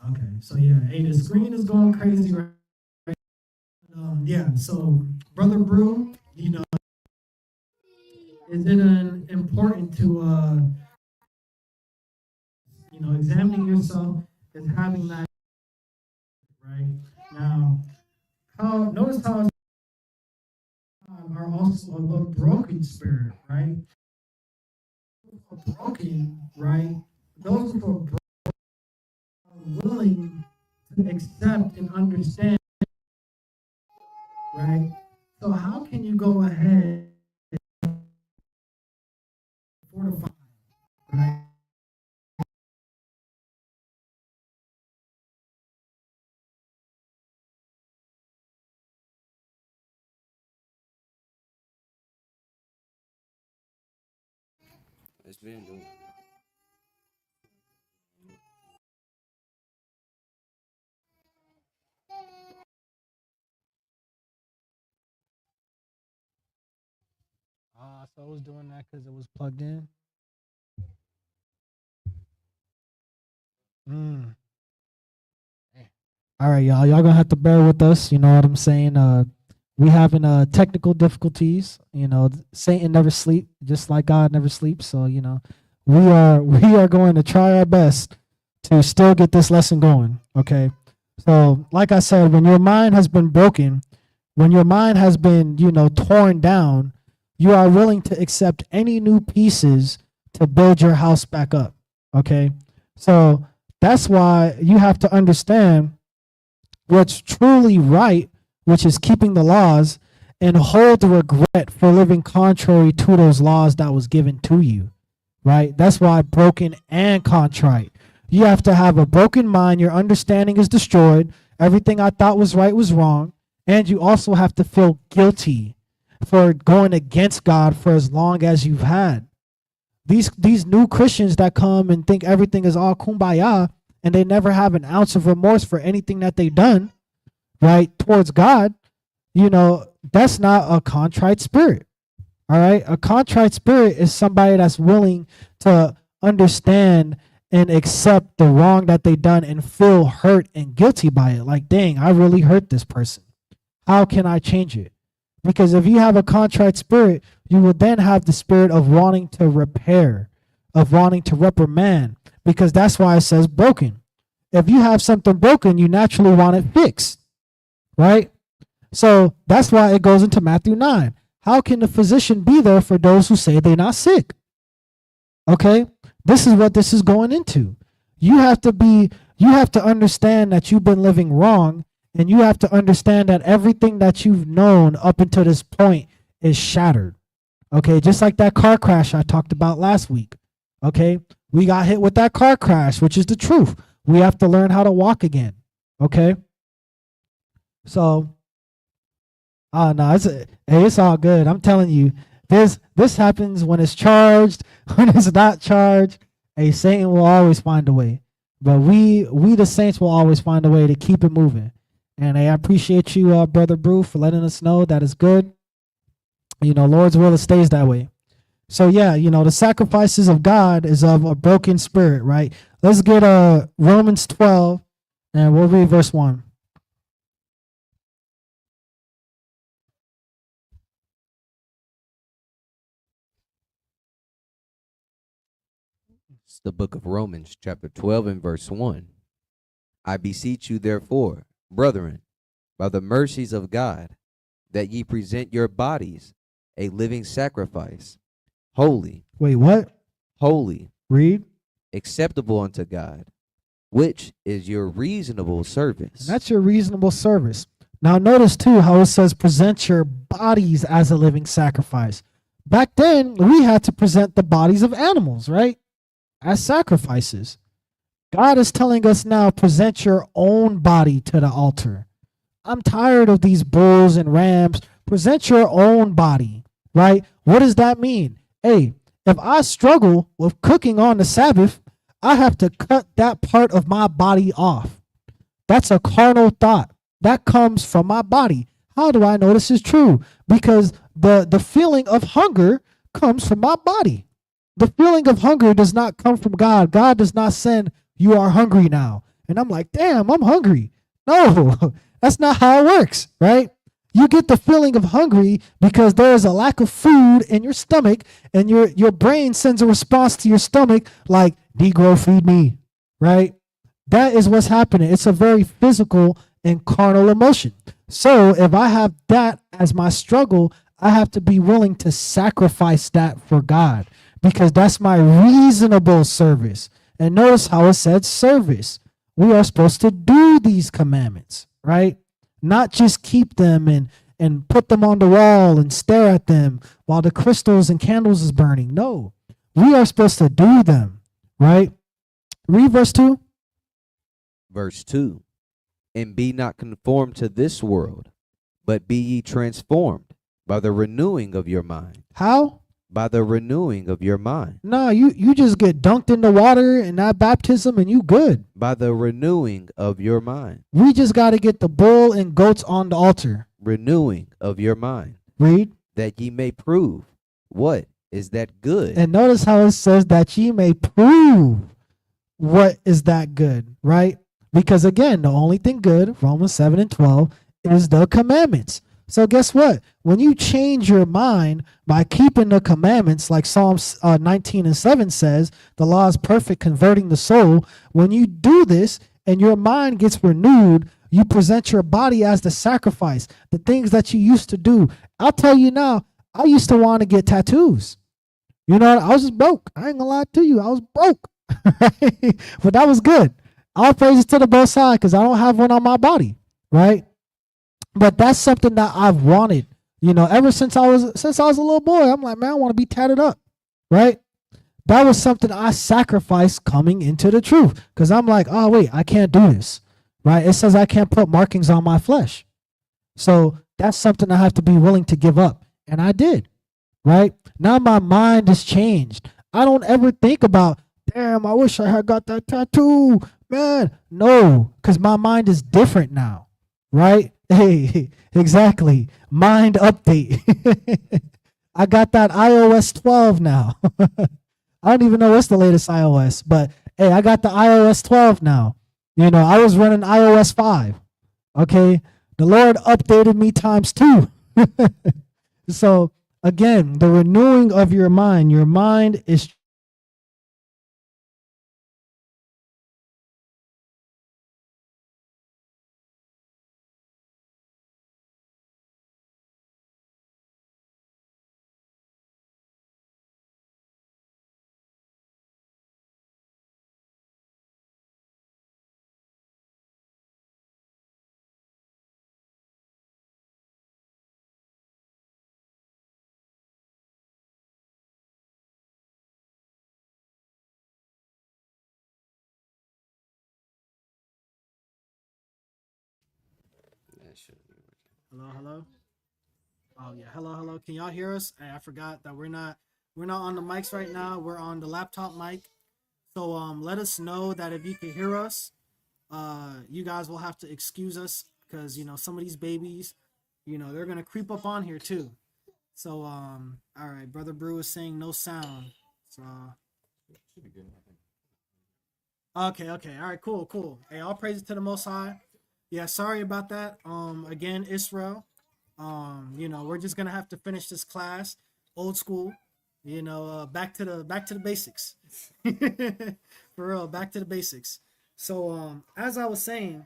Speaker 1: Okay, so yeah, hey, the screen is going crazy right. Yeah, so Brother Brew, is it important to examining yourself is having that right now? Notice how are also of a broken spirit, right? Broken, right? Those who are broken accept and understand, right? So how can you go ahead and fortify, right?
Speaker 2: It's been doing.
Speaker 1: So I was doing that because it was plugged in. All right, y'all. Y'all gonna have to bear with us. You know what I'm saying? We having technical difficulties. You know, Satan never sleep, just like God never sleeps. So we are going to try our best to still get this lesson going. Okay. So, like I said, when your mind has been broken, when your mind has been, torn down, you are willing to accept any new pieces to build your house back up. Okay. So that's why you have to understand what's truly right, which is keeping the laws, and hold the regret for living contrary to those laws that was given to you, right? That's why broken and contrite. You have to have a broken mind. Your understanding is destroyed. Everything I thought was right was wrong. And you also have to feel guilty for going against God for as long as you've had. These new Christians that come and think everything is all kumbaya, and they never have an ounce of remorse for anything that they've done, right, towards God, that's not a contrite spirit. All right. A contrite spirit is somebody that's willing to understand and accept the wrong that they done and feel hurt and guilty by it. Like, dang, I really hurt this person. How can I change it? Because if you have a contrite spirit, you will then have the spirit of wanting to repair, of wanting to reprimand, because that's why it says broken. If you have something broken, you naturally want it fixed, right? So that's why it goes into Matthew 9. How can the physician be there for those who say they're not sick? Okay, this is what this is going into. You have to understand that you've been living wrong, and you have to understand that everything that you've known up until this point is shattered. Okay, just like that car crash I talked about last week. Okay, we got hit with that car crash, which is the truth. We have to learn how to walk again. Okay, so no, it's all good. I'm telling you, this happens when it's charged, when it's not charged. Hey, Satan will always find a way, but we the saints will always find a way to keep it moving. And I appreciate you, Brother Brew, for letting us know that is good. Lord's will, it stays that way. So yeah, the sacrifices of God is of a broken spirit, right? Let's get Romans 12, and we'll read verse 1.
Speaker 2: It's the book of Romans, chapter 12 and verse 1. I beseech you, therefore, brethren, by the mercies of God, that ye present your bodies a living sacrifice, holy.
Speaker 1: Wait, what?
Speaker 2: Holy.
Speaker 1: Read.
Speaker 2: Acceptable unto God, which is your reasonable service.
Speaker 1: And that's your reasonable service. Now notice too how it says present your bodies as a living sacrifice. Back then, we had to present the bodies of animals, right? As sacrifices. God is telling us now, present your own body to the altar. I'm tired of these bulls and rams. Present your own body, right? What does that mean? Hey, if I struggle with cooking on the Sabbath, I have to cut that part of my body off. That's a carnal thought. That comes from my body. How do I know this is true? Because the feeling of hunger comes from my body. The feeling of hunger does not come from God. God does not send, you are hungry now. And I'm like, damn, I'm hungry. No, that's not how it works, right? You get the feeling of hungry because there is a lack of food in your stomach, and your brain sends a response to your stomach like, Negro, feed me, right? That is what's happening. It's a very physical and carnal emotion. So if I have that as my struggle, I have to be willing to sacrifice that for God, because that's my reasonable service. And notice how it said service. We are supposed to do these commandments, right? Not just keep them and put them on the wall and stare at them while the crystals and candles is burning. No, we are supposed to do them, right? Read verse 2.
Speaker 2: Verse 2. And be not conformed to this world, but be ye transformed by the renewing of your mind.
Speaker 1: How?
Speaker 2: By the renewing of your mind.
Speaker 1: No, you just get dunked in the water in that baptism and you good.
Speaker 2: By the renewing of your mind.
Speaker 1: We just got to get the bull and goats on the altar.
Speaker 2: Renewing of your mind.
Speaker 1: Read.
Speaker 2: That ye may prove what is that good.
Speaker 1: And notice how it says that ye may prove what is that good, right? Because again, the only thing good, Romans 7 and 12, is the commandments. So guess what? When you change your mind by keeping the commandments, like Psalms 19 and 7 says, the law is perfect, converting the soul. When you do this and your mind gets renewed, you present your body as the sacrifice, the things that you used to do. I'll tell you now, I used to want to get tattoos. You know, I was just broke. I ain't gonna lie to you. I was broke. But that was good. All praises to the Most High because I don't have one on my body, right? But that's something that I've wanted, you know, ever since I was a little boy. I'm like, man, I want to be tatted up, right? That was something I sacrificed coming into the truth because I'm like, oh, wait, I can't do this, right? It says I can't put markings on my flesh. So that's something I have to be willing to give up. And I did, right? Now my mind has changed. I don't ever think about, damn, I wish I had got that tattoo, man. No, because my mind is different now, right? Hey, exactly. Mind update. I got that iOS 12 now. I don't even know what's the latest iOS, but hey, I got the iOS 12 now. You know, I was running iOS 5. Okay. The Lord updated me times 2. So again, the renewing of your mind is hello. Oh yeah, hello. Can y'all hear us? Hey, I forgot that we're not on the mics right now. We're on the laptop mic. So let us know that if you can hear us. You guys will have to excuse us because you know some of these babies, you know, they're gonna creep up on here too. So all right, Brother Brew is saying no sound. So okay, all right, cool. Hey, all praises to the Most High. Yeah, sorry about that. Again, Israel. You know, we're just gonna have to finish this class, old school. You know, back to the basics. For real, back to the basics. So, as I was saying,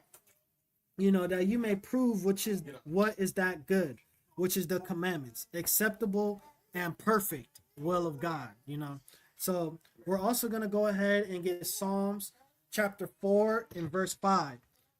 Speaker 1: you know, that you may prove what is that good, which is the commandments, acceptable and perfect will of God. You know, so we're also gonna go ahead and get Psalms chapter 4 and verse 5,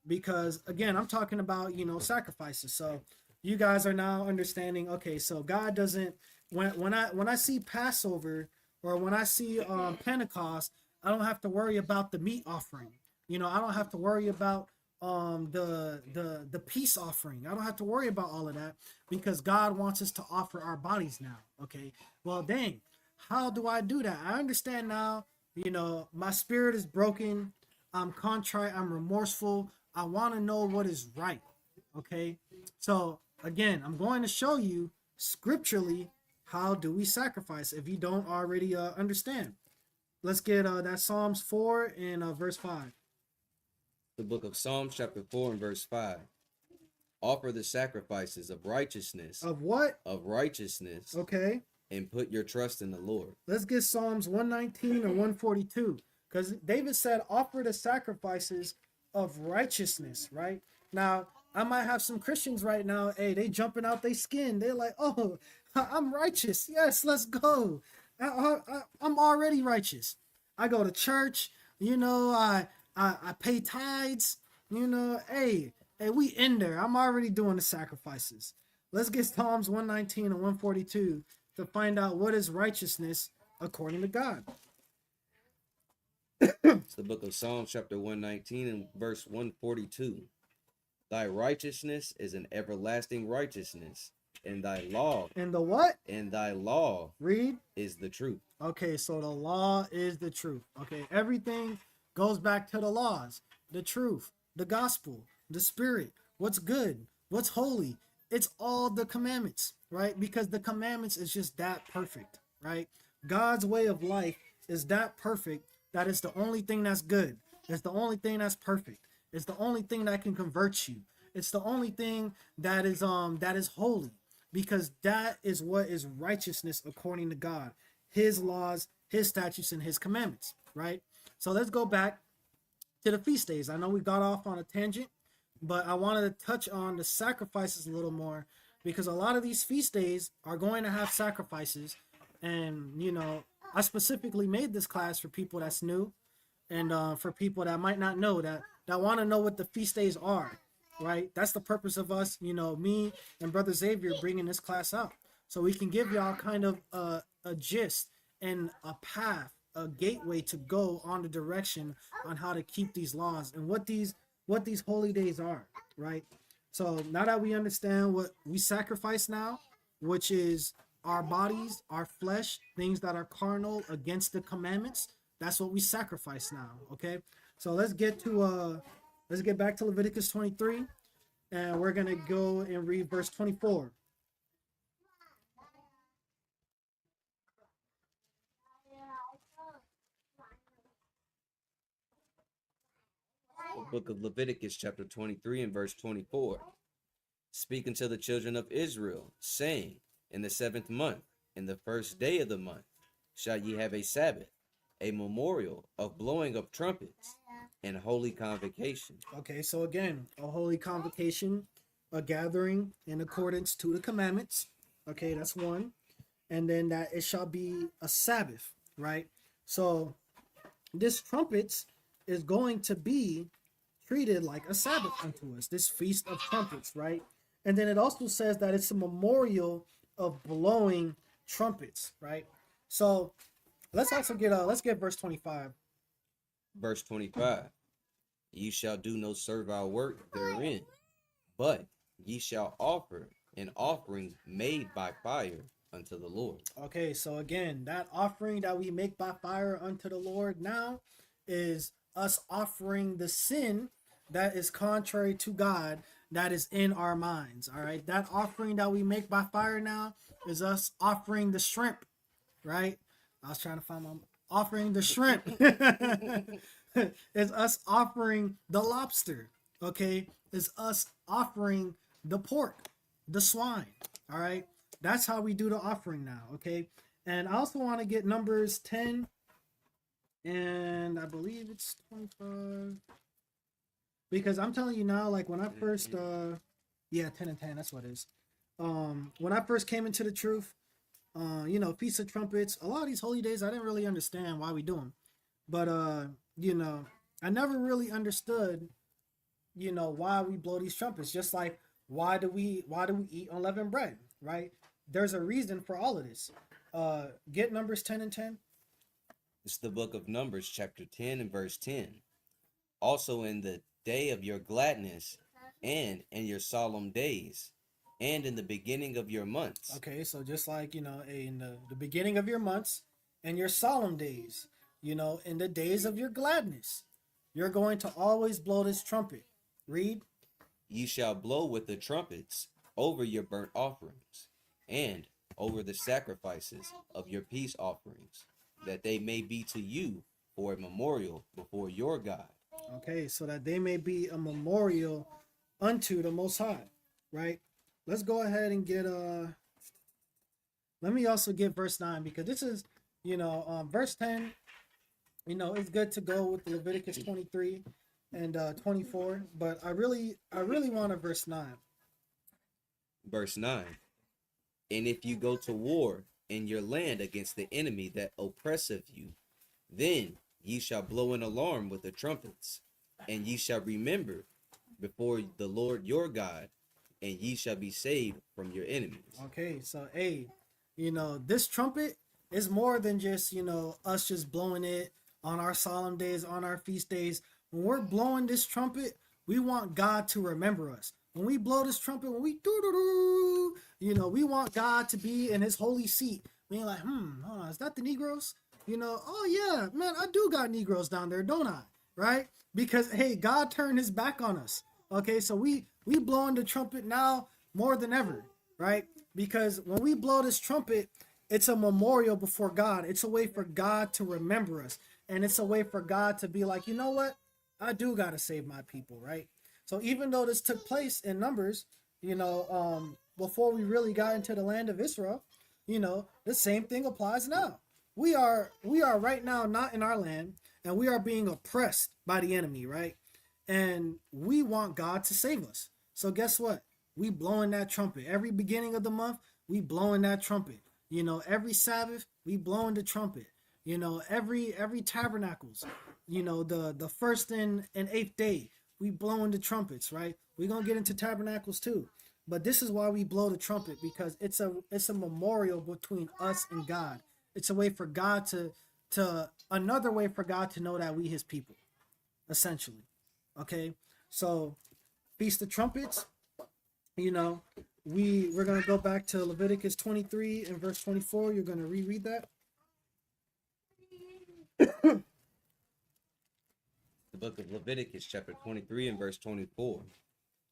Speaker 1: because again, I'm talking about, you know, sacrifices. So you guys are now understanding. Okay, so God doesn't when I see Passover or when I see Pentecost, I don't have to worry about the meat offering. You know, I don't have to worry about the peace offering. I don't have to worry about all of that because God wants us to offer our bodies now. Okay. Well, dang, how do I do that? I understand now. You know, my spirit is broken. I'm contrite. I'm remorseful. I want to know what is right. Okay. So again, I'm going to show you scripturally how do we sacrifice if you don't already understand. Let's get that Psalms 4 and verse 5.
Speaker 2: The book of Psalms chapter 4 and verse 5. Offer the sacrifices of righteousness.
Speaker 1: Of what?
Speaker 2: Of righteousness.
Speaker 1: Okay.
Speaker 2: And put your trust in the Lord.
Speaker 1: Let's get Psalms 119 and 142. Because David said, offer the sacrifices of righteousness, right? Now, I might have some Christians right now, hey, they jumping out their skin. They're like, oh, I'm righteous. Yes, let's go. I'm already righteous. I go to church. You know, I pay tithes. You know, hey, we in there. I'm already doing the sacrifices. Let's get Psalms 119 and 142 to find out what is righteousness according to God.
Speaker 2: It's the book of Psalms, chapter 119 and verse 142. Thy righteousness is an everlasting righteousness, and thy law,
Speaker 1: And the what?
Speaker 2: and thy law
Speaker 1: Read.
Speaker 2: is the truth.
Speaker 1: Okay, so the law is the truth. Okay, everything goes back to the laws, the truth, the gospel, the spirit, what's good, what's holy. It's all the commandments, right? Because the commandments is just that perfect, right? God's way of life is that perfect that it's the only thing that's good. It's the only thing that's perfect. It's the only thing that can convert you. It's the only thing that is holy, because that is what is righteousness according to God. His laws, his statutes, and his commandments, right? So let's go back to the feast days. I know we got off on a tangent, but I wanted to touch on the sacrifices a little more, because a lot of these feast days are going to have sacrifices. And, you know, I specifically made this class for people that's new, and for people that might not know, that want to know what the feast days are, right? That's the purpose of us, you know, me and Brother Xavier bringing this class out, so we can give y'all kind of a gist and a path, a gateway to go on the direction on how to keep these laws and what these holy days are, right? So now that we understand what we sacrifice now, which is our bodies, our flesh, things that are carnal against the commandments, that's what we sacrifice now. Okay, so let's get back to Leviticus 23, and we're gonna go and read verse 24.
Speaker 2: The book of Leviticus, chapter 23 and verse 24. Speak unto the children of Israel, saying, in the 7th month, in the first day of the month, shall ye have a Sabbath, a memorial of blowing of trumpets, and holy convocation.
Speaker 1: Okay, so again, a holy convocation, a gathering in accordance to the commandments. Okay, that's one. And then that it shall be a Sabbath, right? So this trumpets is going to be treated like a Sabbath unto us, this feast of trumpets, right? And then it also says that it's a memorial of blowing trumpets, right? So let's also get verse 25.
Speaker 2: Verse 25. Ye shall do no servile work therein, but ye shall offer an offering made by fire unto the Lord.
Speaker 1: Okay, so again, that offering that we make by fire unto the Lord now is us offering the sin that is contrary to God, that is in our minds. All right, that offering that we make by fire now is us offering the shrimp, right? I was trying to find my offering the shrimp. It's us offering the lobster. Okay, it's us offering the pork, the swine. All right, that's how we do the offering now. Okay, and I also want to get Numbers 10, and I believe it's 25. Because I'm telling you now, like when I first 10 and 10, that's what it is. When I first came into the truth, you know, Feast of Trumpets, a lot of these holy days I didn't really understand why we do them. But you know, I never really understood, you know, why we blow these trumpets. Just like why do we eat unleavened bread, right? There's a reason for all of this. Get Numbers 10 and 10.
Speaker 2: It's the book of Numbers, chapter 10 and verse 10. Also in the day of your gladness, and in your solemn days, and in the beginning of your months.
Speaker 1: Okay, so just like, you know, in the beginning of your months and your solemn days, you know, in the days of your gladness, you're going to always blow this trumpet. Read.
Speaker 2: Ye shall blow with the trumpets over your burnt offerings, and over the sacrifices of your peace offerings, that they may be to you for a memorial before your God.
Speaker 1: Okay, so that they may be a memorial unto the Most High, right? Let's go ahead and get let me also get verse 9, because this is, you know, verse 10, you know, it's good to go with Leviticus 23 and 24, but I really want a verse 9.
Speaker 2: Verse 9. And if you go to war in your land against the enemy that oppresseth you, then ye shall blow an alarm with the trumpets, and ye shall remember before the Lord your God, and ye shall be saved from your enemies.
Speaker 1: Okay, so hey, this trumpet is more than just, us just blowing it on our solemn days, on our feast days. When we're blowing this trumpet, we want God to remember us. When we blow this trumpet, when we do, we want God to be in his holy seat, being like, is that the Negroes? Oh yeah, man, I do got Negroes down there, don't I? Right? Because hey, God turned his back on us. Okay, so we blowing the trumpet now more than ever, right? Because when we blow this trumpet, it's a memorial before God. It's a way for God to remember us. And it's a way for God to be like, you know what? I do got to save my people, right? So even though this took place in Numbers, before we really got into the land of Israel, the same thing applies now. We are right now not in our land, and we are being oppressed by the enemy, right? And we want God to save us. So guess what? We blowing that trumpet. Every beginning of the month, we blowing that trumpet. Every Sabbath, we blowing the trumpet. Every tabernacles, the first and eighth day, we blowing the trumpets, right? We're gonna get into tabernacles too. But this is why we blow the trumpet, because it's a memorial between us and God. It's a way for God another way for God to know that we his people, essentially. Okay, so Feast of Trumpets, we're going to go back to Leviticus 23 and verse 24. You're going to reread that.
Speaker 2: The book of Leviticus, chapter 23 and verse 24.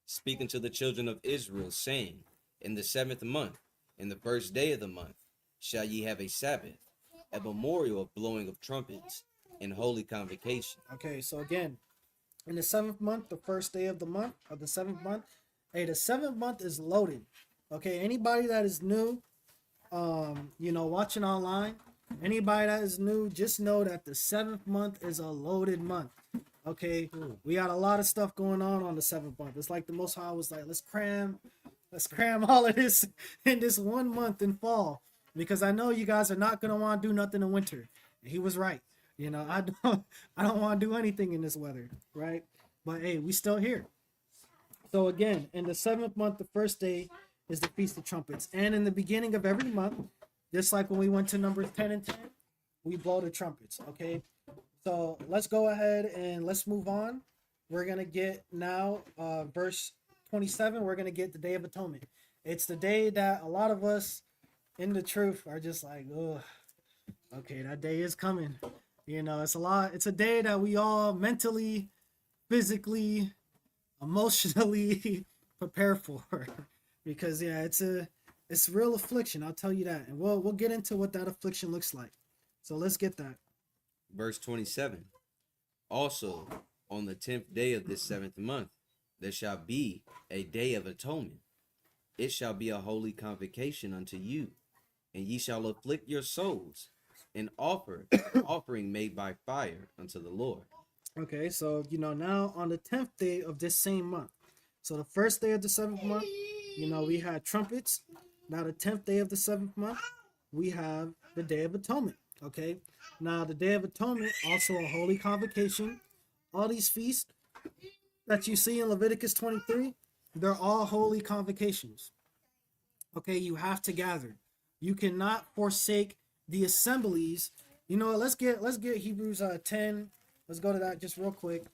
Speaker 2: Speaking to the children of Israel, saying, in the 7th month, in the first day of the month, shall ye have a Sabbath, a memorial of blowing of trumpets, and holy convocation.
Speaker 1: Okay, so again, in the 7th month, the first day of the 7th month, hey, the 7th month is loaded. Okay, anybody that is new, watching online, anybody that is new, just know that the 7th month is a loaded month. Okay, we got a lot of stuff going on the 7th month. It's like the Most High was like, let's cram all of this in this 1 month in fall, because I know you guys are not gonna want to do nothing in winter. And he was right. I don't want to do anything in this weather, right? But hey, we still here. So again, in the 7th month, the first day is the Feast of Trumpets. And in the beginning of every month, just like when we went to Numbers 10 and 10, we blow the trumpets, okay? So let's go ahead and let's move on. We're going to get now verse 27. We're going to get the Day of Atonement. It's the day that a lot of us in the truth are just like, oh, okay, that day is coming. It's a day that we all mentally, physically, emotionally prepare for, because yeah, it's real affliction. I'll tell you that, and we'll get into what that affliction looks like. So let's get that.
Speaker 2: Verse 27. Also, on the 10th day of this 7th month, there shall be a day of atonement. It shall be a holy convocation unto you, and ye shall afflict your souls, and offer offering made by fire unto the Lord.
Speaker 1: Okay, so now on the 10th day of this same month, so the first day of the 7th month, we had trumpets. Now the 10th day of the 7th month, we have the Day of Atonement. Okay, now the Day of Atonement, also a holy convocation. All these feasts that you see in Leviticus 23, they're all holy convocations. Okay, you have to gather. You cannot forsake the assemblies. Let's get Hebrews 10. Let's go to that just real quick,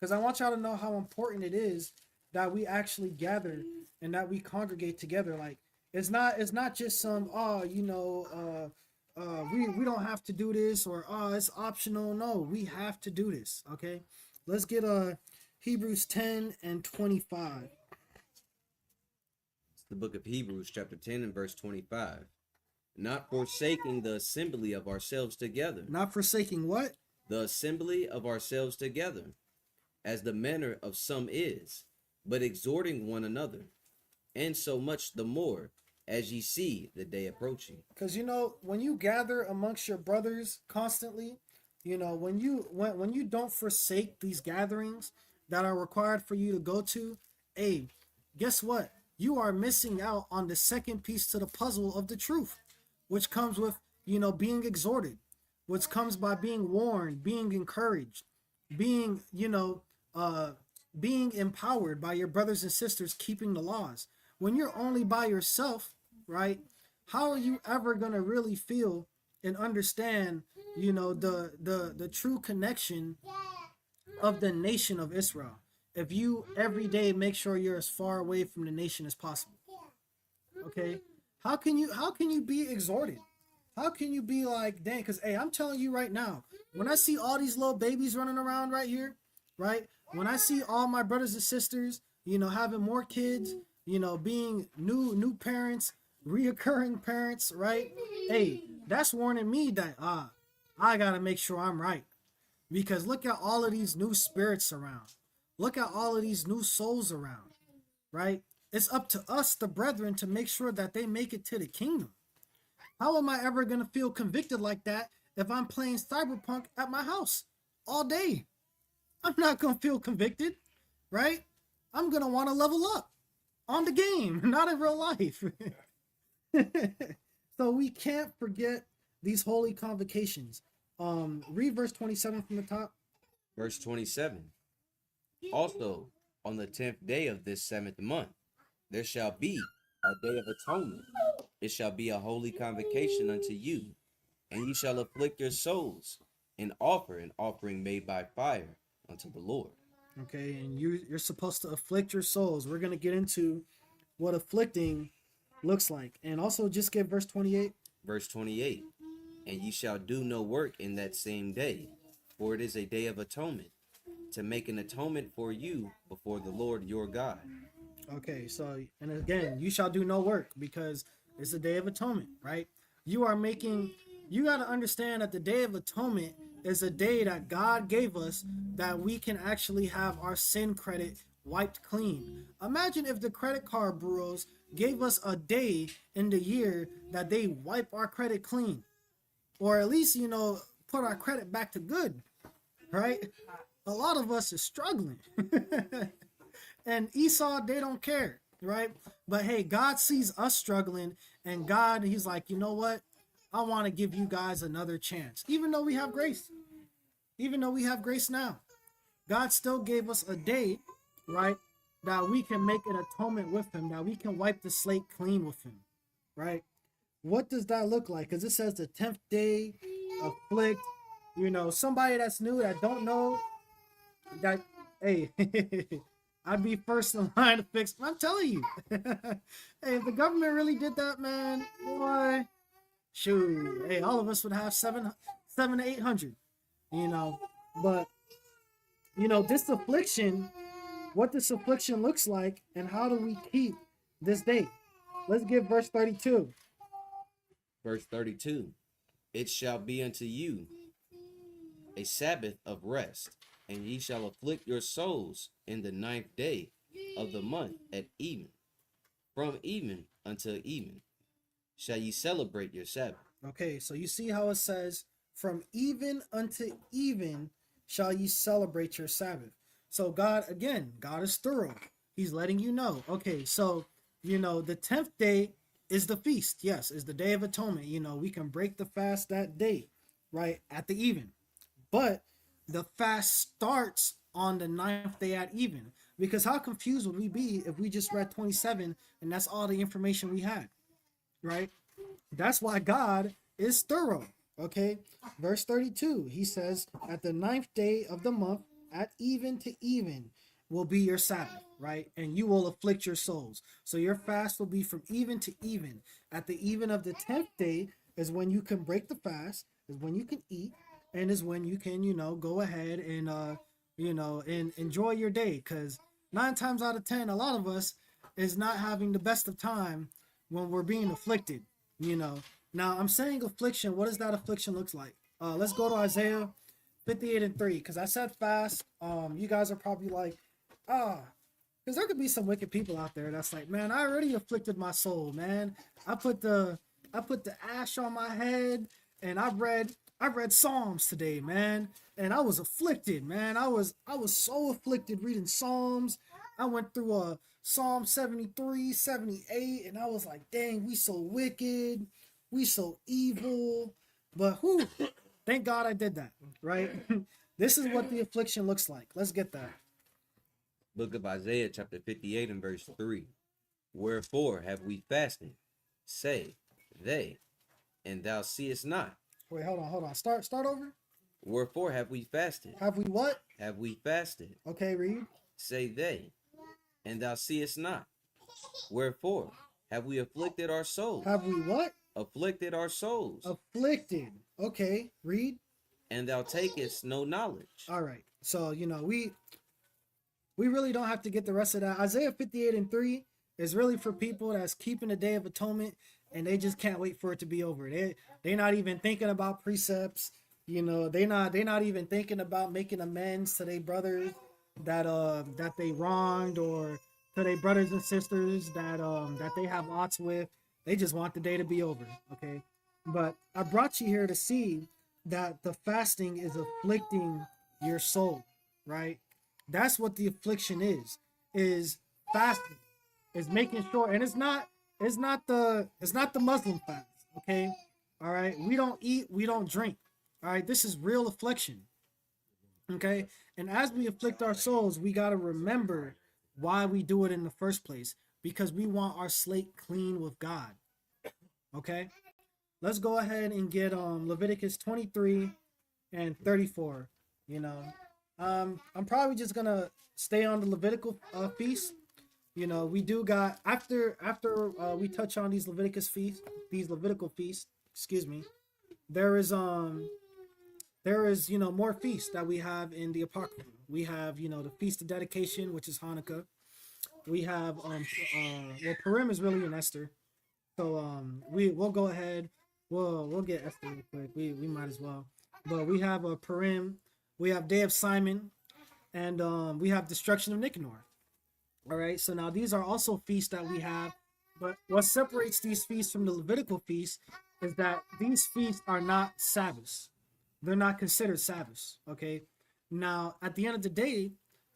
Speaker 1: because I want y'all to know how important it is that we actually gather and that we congregate together. Like, it's not just some we don't have to do this, or it's optional. No, we have to do this. Okay, let's get Hebrews 10 and 25.
Speaker 2: It's the book of Hebrews, chapter 10 and verse 25. Not forsaking the assembly of ourselves together.
Speaker 1: Not forsaking what?
Speaker 2: The assembly of ourselves together, as the manner of some is, but exhorting one another, and so much the more as ye see the day approaching.
Speaker 1: Because when you gather amongst your brothers constantly, when you don't forsake these gatherings that are required for you to go to, hey, guess what? You are missing out on the second piece to the puzzle of the truth, which comes with being exhorted. which comes by being warned, being encouraged, being, being empowered by your brothers and sisters keeping the laws. When you're only by yourself, right? How are you ever gonna really feel and understand, the true connection of the nation of Israel? If you every day make sure you're as far away from the nation as possible. Okay? How can you be exhorted? How can you be like, dang, because hey, I'm telling you right now, when I see all these little babies running around right here, right? When I see all my brothers and sisters, having more kids, being new parents, reoccurring parents, right? Hey, that's warning me that I gotta make sure I'm right. Because look at all of these new spirits around. Look at all of these new souls around, right? It's up to us, the brethren, to make sure that they make it to the kingdom. How am I ever going to feel convicted like that if I'm playing Cyberpunk at my house all day? I'm not going to feel convicted, right? I'm going to want to level up on the game, not in real life. So we can't forget these holy convocations. Read verse 27 from the top.
Speaker 2: Verse 27. Also, on the 10th day of this 7th month, there shall be a day of atonement. It shall be a holy convocation unto you, and ye shall afflict your souls, and offer an offering made by fire unto the Lord.
Speaker 1: Okay, and you're supposed to afflict your souls. We're going to get into what afflicting looks like. And also just give verse 28.
Speaker 2: Verse 28. And ye shall do no work in that same day, for it is a day of atonement, to make an atonement for you before the Lord your God.
Speaker 1: Okay, so, and again, you shall do no work because it's a day of atonement, right? You got to understand that the day of atonement is a day that God gave us that we can actually have our sin credit wiped clean. Imagine if the credit card bureaus gave us a day in the year that they wipe our credit clean. Or at least, put our credit back to good, right? A lot of us is struggling. And Esau, they don't care, right? But hey, God sees us struggling, and God, he's like, you know what? I want to give you guys another chance. Even though we have grace. Even though we have grace now. God still gave us a day, right? That we can make an atonement with him. That we can wipe the slate clean with him, right? What does that look like? Because it says the 10th day, afflict, somebody that's new that don't know that, hey, I'd be first in line to fix. I'm telling you. Hey, if the government really did that, man, boy, shoot. Hey, all of us would have 7 to 800, But, this affliction, what this affliction looks like, and how do we keep this day? Let's get verse 32.
Speaker 2: Verse 32. It shall be unto you a Sabbath of rest, and ye shall afflict your souls in the 9th day of the month at even. From even until even shall ye celebrate your Sabbath.
Speaker 1: Okay, so you see how it says, from even unto even shall ye celebrate your Sabbath. So God is thorough. He's letting you know. Okay, so, the 10th day is the feast. Yes, is the Day of Atonement. We can break the fast that day, right, at the even. But the fast starts on the 9th day at even. Because how confused would we be if we just read 27 and that's all the information we had, right? That's why God is thorough, okay? Verse 32, he says, at the 9th day of the month, at even to even, will be your Sabbath, right? And you will afflict your souls. So your fast will be from even to even. At the even of the 10th day is when you can break the fast, is when you can eat, and is when you can, go ahead and, and enjoy your day. Because 9 times out of 10, a lot of us is not having the best of time when we're being afflicted, Now, I'm saying affliction. What does that affliction look like? Let's go to Isaiah 58:3, because I said fast. You guys are probably like, because there could be some wicked people out there that's like, man, I already afflicted my soul, man. I put the ash on my head, and I read Psalms today, man, and I was afflicted, man. I was so afflicted reading Psalms. I went through a Psalm 73, 78, and I was like, dang, we so wicked, we so evil. But Thank God I did that, right? This is what the affliction looks like. Let's get that.
Speaker 2: Book of Isaiah, chapter 58 and verse 3. Wherefore have we fasted? Say they, and thou seest not.
Speaker 1: Wait, hold on. Start over.
Speaker 2: Wherefore have we fasted?
Speaker 1: Have we what?
Speaker 2: Have we fasted?
Speaker 1: Okay, read.
Speaker 2: Say they, and thou seest not. Wherefore have we afflicted our souls?
Speaker 1: Have we what?
Speaker 2: Afflicted our souls.
Speaker 1: Afflicted. Okay, read.
Speaker 2: And thou takest no knowledge.
Speaker 1: All right. So, we really don't have to get the rest of that. Isaiah 58 and 3 is really for people that's keeping the Day of Atonement and they just can't wait for it to be over. They're not even thinking about precepts. They're not even thinking about making amends to their brothers that they wronged, or to their brothers and sisters that they have odds with. They just want the day to be over. Okay. But I brought you here to see that the fasting is afflicting your soul, right? That's what the affliction is fasting, is making sure. And it's not the Muslim fast. Okay. All right. We don't eat, we don't drink. All right. This is real affliction. Okay. And as we afflict our souls, we got to remember why we do it in the first place, because we want our slate clean with God. Okay. Let's go ahead and get Leviticus 23 and 34. I'm probably just gonna stay on the Levitical feast. We do got after we touch on these Levitical feasts, excuse me, there is more feasts that we have in the Apocrypha. We have the Feast of Dedication, which is Hanukkah. We have Purim is really an Esther. So we'll go ahead. We'll get Esther real quick. We might as well. But we have a Purim, we have Day of Simon, and we have Destruction of Nicanor. All right. So now these are also feasts that we have. But what separates these feasts from the Levitical feasts is that these feasts are not Sabbaths. They're not considered Sabbaths. Okay. Now, at the end of the day,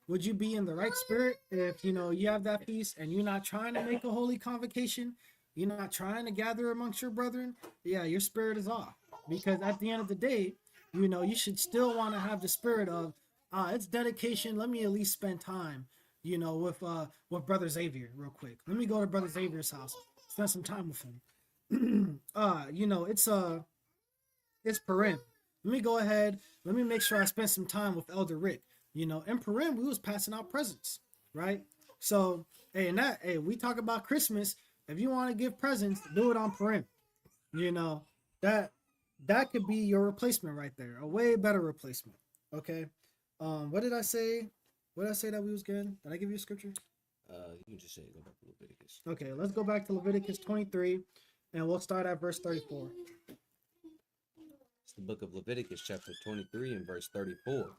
Speaker 1: would you be in the right spirit if you have that feast and you're not trying to make a holy convocation? You're not trying to gather amongst your brethren? Yeah, your spirit is off. Because at the end of the day, you should still want to have the spirit of, it's dedication. Let me at least spend time, with Brother Xavier real quick. Let me go to Brother Xavier's house, spend some time with him. It's Purim. Let me go ahead. Let me make sure I spend some time with Elder Rick. In Purim, we was passing out presents, right? So, we talk about Christmas. If you want to give presents, do it on Purim. That could be your replacement right there. A way better replacement. Okay. What did I say? What did I say that we was getting? Did I give you a scripture?
Speaker 2: You can just say go back to Leviticus.
Speaker 1: Okay, let's go back to Leviticus 23, and we'll start at verse 34.
Speaker 2: It's the book of Leviticus, chapter 23 and verse 34.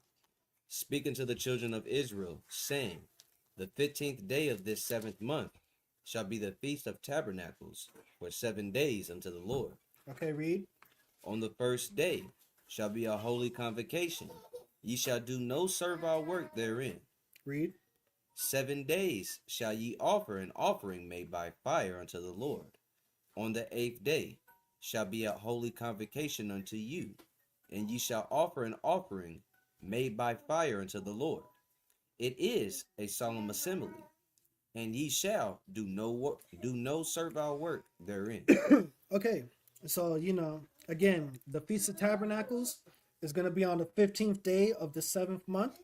Speaker 2: Speaking to the children of Israel, saying, the 15th day of this 7th month shall be the Feast of Tabernacles for 7 days unto the Lord.
Speaker 1: Okay, read.
Speaker 2: On the first day shall be a holy convocation. Ye shall do no servile work therein.
Speaker 1: Read.
Speaker 2: 7 days shall ye offer an offering made by fire unto the Lord. On the 8th day shall be a holy convocation unto you, and ye shall offer an offering made by fire unto the Lord. It is a solemn assembly, and ye shall do no servile work therein.
Speaker 1: Okay, so again, the Feast of Tabernacles is going to be on the 15th day of the 7th month,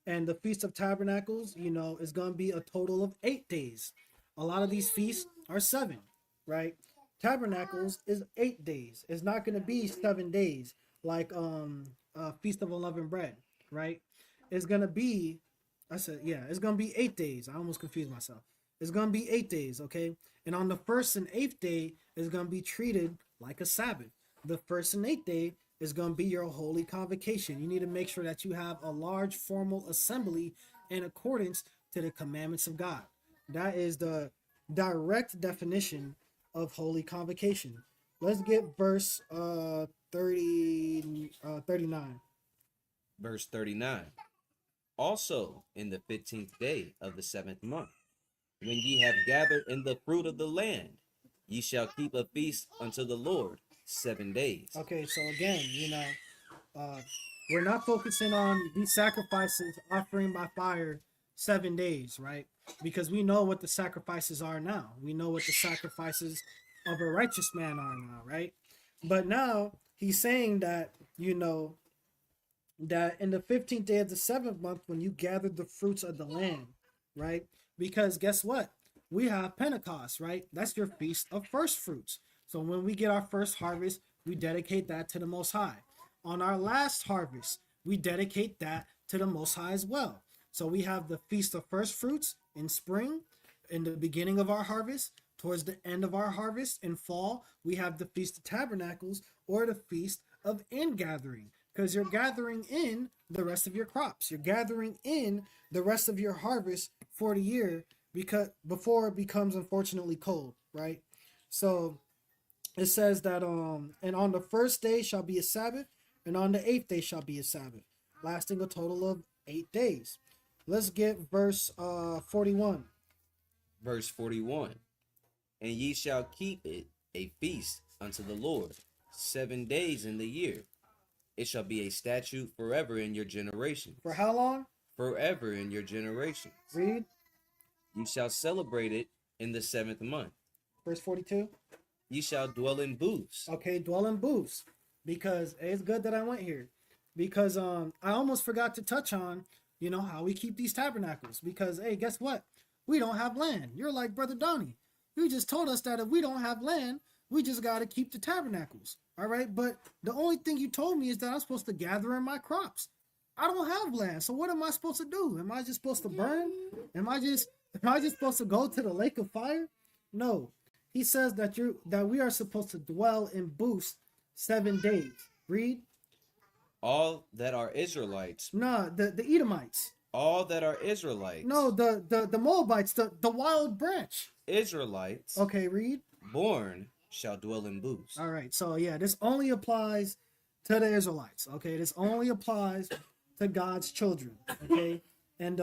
Speaker 1: and the Feast of Tabernacles, is going to be a total of 8 days. A lot of these feasts are 7, right? Tabernacles is 8 days. It's not going to be 7 days like Feast of Unleavened Bread, right? It's going to be, it's going to be 8 days. I almost confused myself. It's going to be 8 days, okay? And on the 1st and 8th day is going to be treated like a Sabbath. The 1st and 8th day is going to be your holy convocation. You need to make sure that you have a large formal assembly in accordance to the commandments of God. That is the direct definition of holy convocation. Let's get verse 39.
Speaker 2: Verse 39. Also in the 15th day of the 7th month, when ye have gathered in the fruit of the land, ye shall keep a feast unto the Lord 7 days.
Speaker 1: Okay, so again, we're not focusing on these sacrifices offering by fire 7 days, right? Because we know what the sacrifices are now. We know what the sacrifices of a righteous man are now, right? But now he's saying that, that in the 15th day of the 7th month, when you gathered the fruits of the land, right? Because guess what? We have Pentecost, right? That's your feast of first fruits. So when we get our first harvest, we dedicate that to the Most High. On our last harvest, we dedicate that to the Most High as well. So we have the feast of first fruits in spring, in the beginning of our harvest. Towards the end of our harvest in fall, we have the Feast of Tabernacles, or the Feast of Ingathering, because you're gathering in the rest of your crops. You're gathering in the rest of your harvest for the year, because before it becomes unfortunately cold, right? So it says that and on the first day shall be a Sabbath, and on the 8th day shall be a Sabbath, lasting a total of 8 days. Let's get verse 41.
Speaker 2: Verse 41. And ye shall keep it a feast unto the Lord 7 days in the year. It shall be a statute forever in your generations.
Speaker 1: For how long?
Speaker 2: Forever in your generations.
Speaker 1: Read.
Speaker 2: You shall celebrate it in the 7th month.
Speaker 1: Verse 42.
Speaker 2: Ye shall dwell in booths.
Speaker 1: Okay, dwell in booths. Because it's good that I went here. Because I almost forgot to touch on, how we keep these tabernacles. Because, hey, guess what? We don't have land. You're like Brother Donnie. You just told us that if we don't have land, we just got to keep the tabernacles. All right. But the only thing you told me is that I'm supposed to gather in my crops. I don't have land. So what am I supposed to do? Am I just supposed to burn? Am I just supposed to go to the lake of fire? No. He says that we are supposed to dwell in booths 7 days. Read.
Speaker 2: All that are Israelites.
Speaker 1: Nah, the Edomites.
Speaker 2: All that are Israelites.
Speaker 1: No, the Moabites, the wild branch.
Speaker 2: Israelites.
Speaker 1: Okay, read.
Speaker 2: Born shall dwell in booths.
Speaker 1: All right, so yeah, this only applies to the Israelites. Okay, this only applies to God's children. Okay, and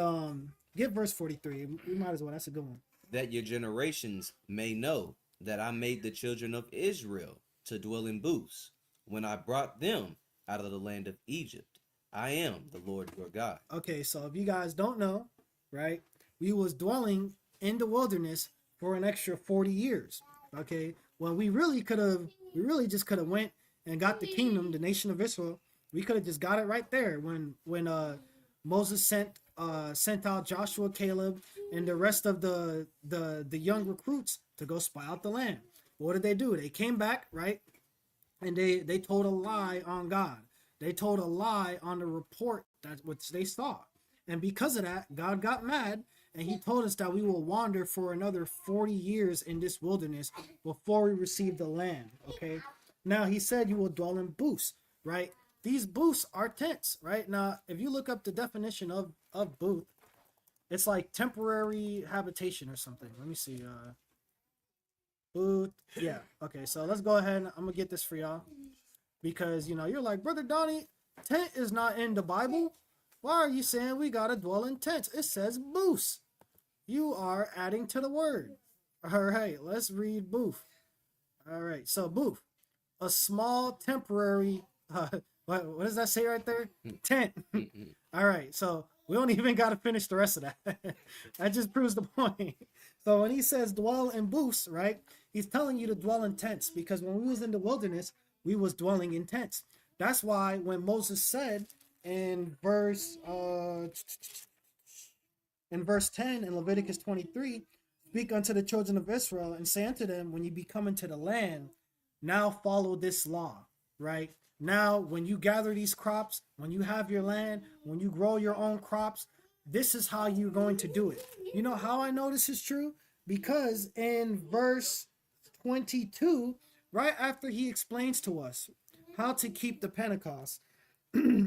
Speaker 1: get verse 43. We might as well. That's a good one.
Speaker 2: That your generations may know that I made the children of Israel to dwell in booths when I brought them out of the land of Egypt. I am the Lord your God. Okay,
Speaker 1: so if you guys don't know, right, we was dwelling in the wilderness for an extra 40 years. Okay, well, we really just could have went and got the kingdom, the nation of Israel. We could have just got it right there when Moses sent out Joshua, Caleb, and the rest of the young recruits to go spy out the land. What did they do? They came back, right, and they told a lie on God. They told a lie on the report that which they saw. And because of that, God got mad, and he told us that we will wander for another 40 years in this wilderness before we receive the land. Okay. Now he said you will dwell in booths, right? These booths are tents, right? Now, if you look up the definition of booth, it's like temporary habitation or something. Let me see. Booth. Yeah. Okay. So let's go ahead. I'm gonna get this for y'all. Because, you're like, Brother Donnie, tent is not in the Bible. Why are you saying we got to dwell in tents? It says booths. You are adding to the word. All right, let's read booth. All right, so booth, a small temporary, what does that say right there? Tent. All right, so we don't even got to finish the rest of that. That just proves the point. So when he says dwell in booths, right, he's telling you to dwell in tents, because when we was in the wilderness, we was dwelling in tents. That's why when Moses said in verse 10 in Leviticus 23, speak unto the children of Israel and say unto them, when you be coming to the land, now follow this law, right? Now, when you gather these crops, when you have your land, when you grow your own crops, this is how you're going to do it. You know how I know this is true? Because in verse 22, right after he explains to us how to keep the Pentecost,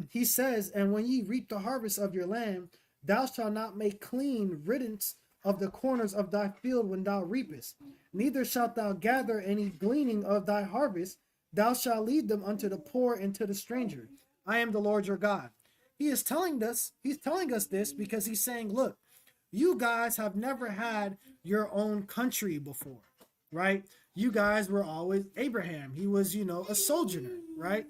Speaker 1: he says, and when ye reap the harvest of your land, thou shalt not make clean riddance of the corners of thy field when thou reapest. Neither shalt thou gather any gleaning of thy harvest. Thou shalt lead them unto the poor and to the stranger. I am the Lord your God. He's telling us this because he's saying, look, you guys have never had your own country before, right? You guys were always Abraham. He was, a sojourner, right?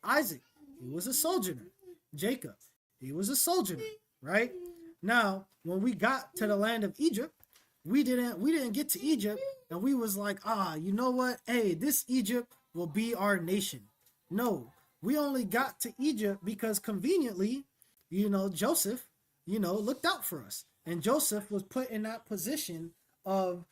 Speaker 1: Isaac,
Speaker 5: he was a sojourner. Jacob, he was a sojourner, right? Now, when we got to the land of Egypt, we didn't get to Egypt and we was like, you know what? Hey, this Egypt will be our nation. No, we only got to Egypt because conveniently, Joseph, looked out for us. And Joseph was put in that position of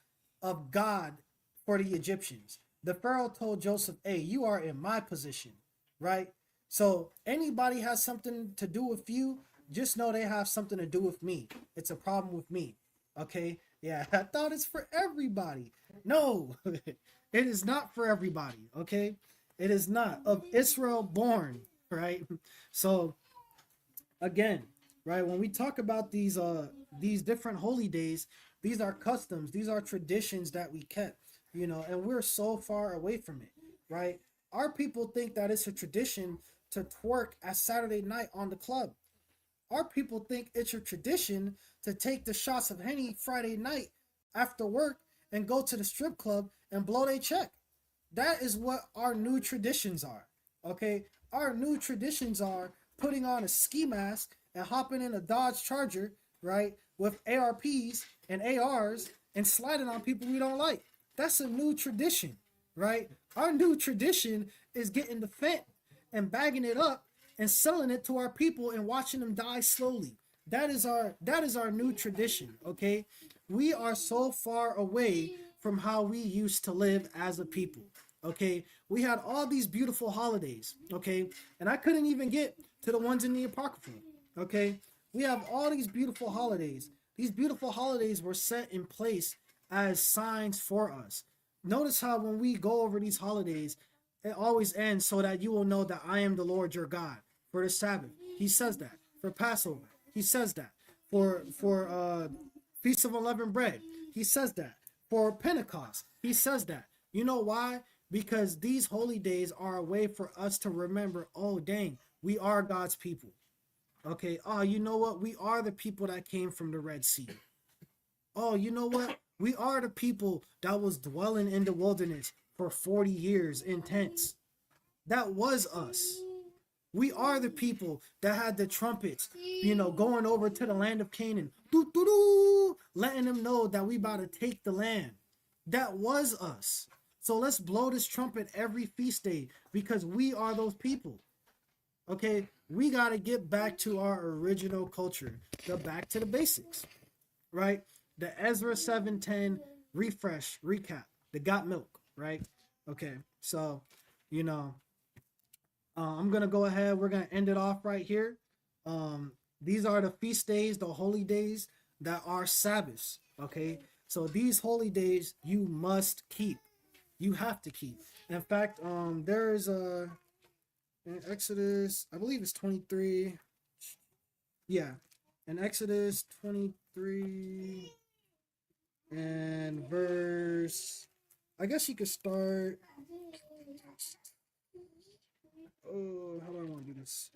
Speaker 5: God for the Egyptians. The Pharaoh told Joseph, hey, you are in my position, right? So anybody has something to do with you, just know they have something to do with me. It's a problem with me. Okay? Yeah, I thought it's for everybody. No, it is not for everybody. Okay? It is not. Of Israel born, right? So again, right, when we talk about these different holy days, these are customs, these are traditions that we kept, and we're so far away from it, right? Our people think that it's a tradition to twerk at Saturday night on the club. Our people think it's a tradition to take the shots of Henny Friday night after work and go to the strip club and blow their check. That is what our new traditions are. Okay? Our new traditions are putting on a ski mask and hopping in a Dodge Charger, right, with ARPs and ARs and sliding on people we don't like. That's a new tradition, right? Our new tradition is getting the fent and bagging it up and selling it to our people and watching them die slowly. That is our new tradition, okay? We are so far away from how we used to live as a people, okay? We had all these beautiful holidays, okay? And I couldn't even get to the ones in the Apocrypha, okay? We have all these beautiful holidays. These beautiful holidays were set in place as signs for us. Notice how when we go over these holidays, it always ends so that you will know that I am the Lord your God. For the Sabbath, he says that. For Passover, he says that. For Feast of Unleavened Bread, he says that. For Pentecost, he says that. You know why? Because these holy days are a way for us to remember, oh dang, we are God's people. Okay, oh, you know what? We are the people that came from the Red Sea. Oh, you know what? We are the people that was dwelling in the wilderness for 40 years in tents. That was us. We are the people that had the trumpets, going over to the land of Canaan, letting them know that we about to take the land. That was us. So let's blow this trumpet every feast day because we are those people. Okay, we got to get back to our original culture, back to the basics, right? The Ezra 7:10 refresh, recap, the got milk, right? Okay, so, I'm going to go ahead. We're going to end it off right here. These are the feast days, the holy days that are Sabbaths, okay? So these holy days you must keep. You have to keep. In fact, there is in Exodus, I believe it's 23. Yeah, in Exodus 23 and verse, I guess you could start. Oh, how do I want to do this?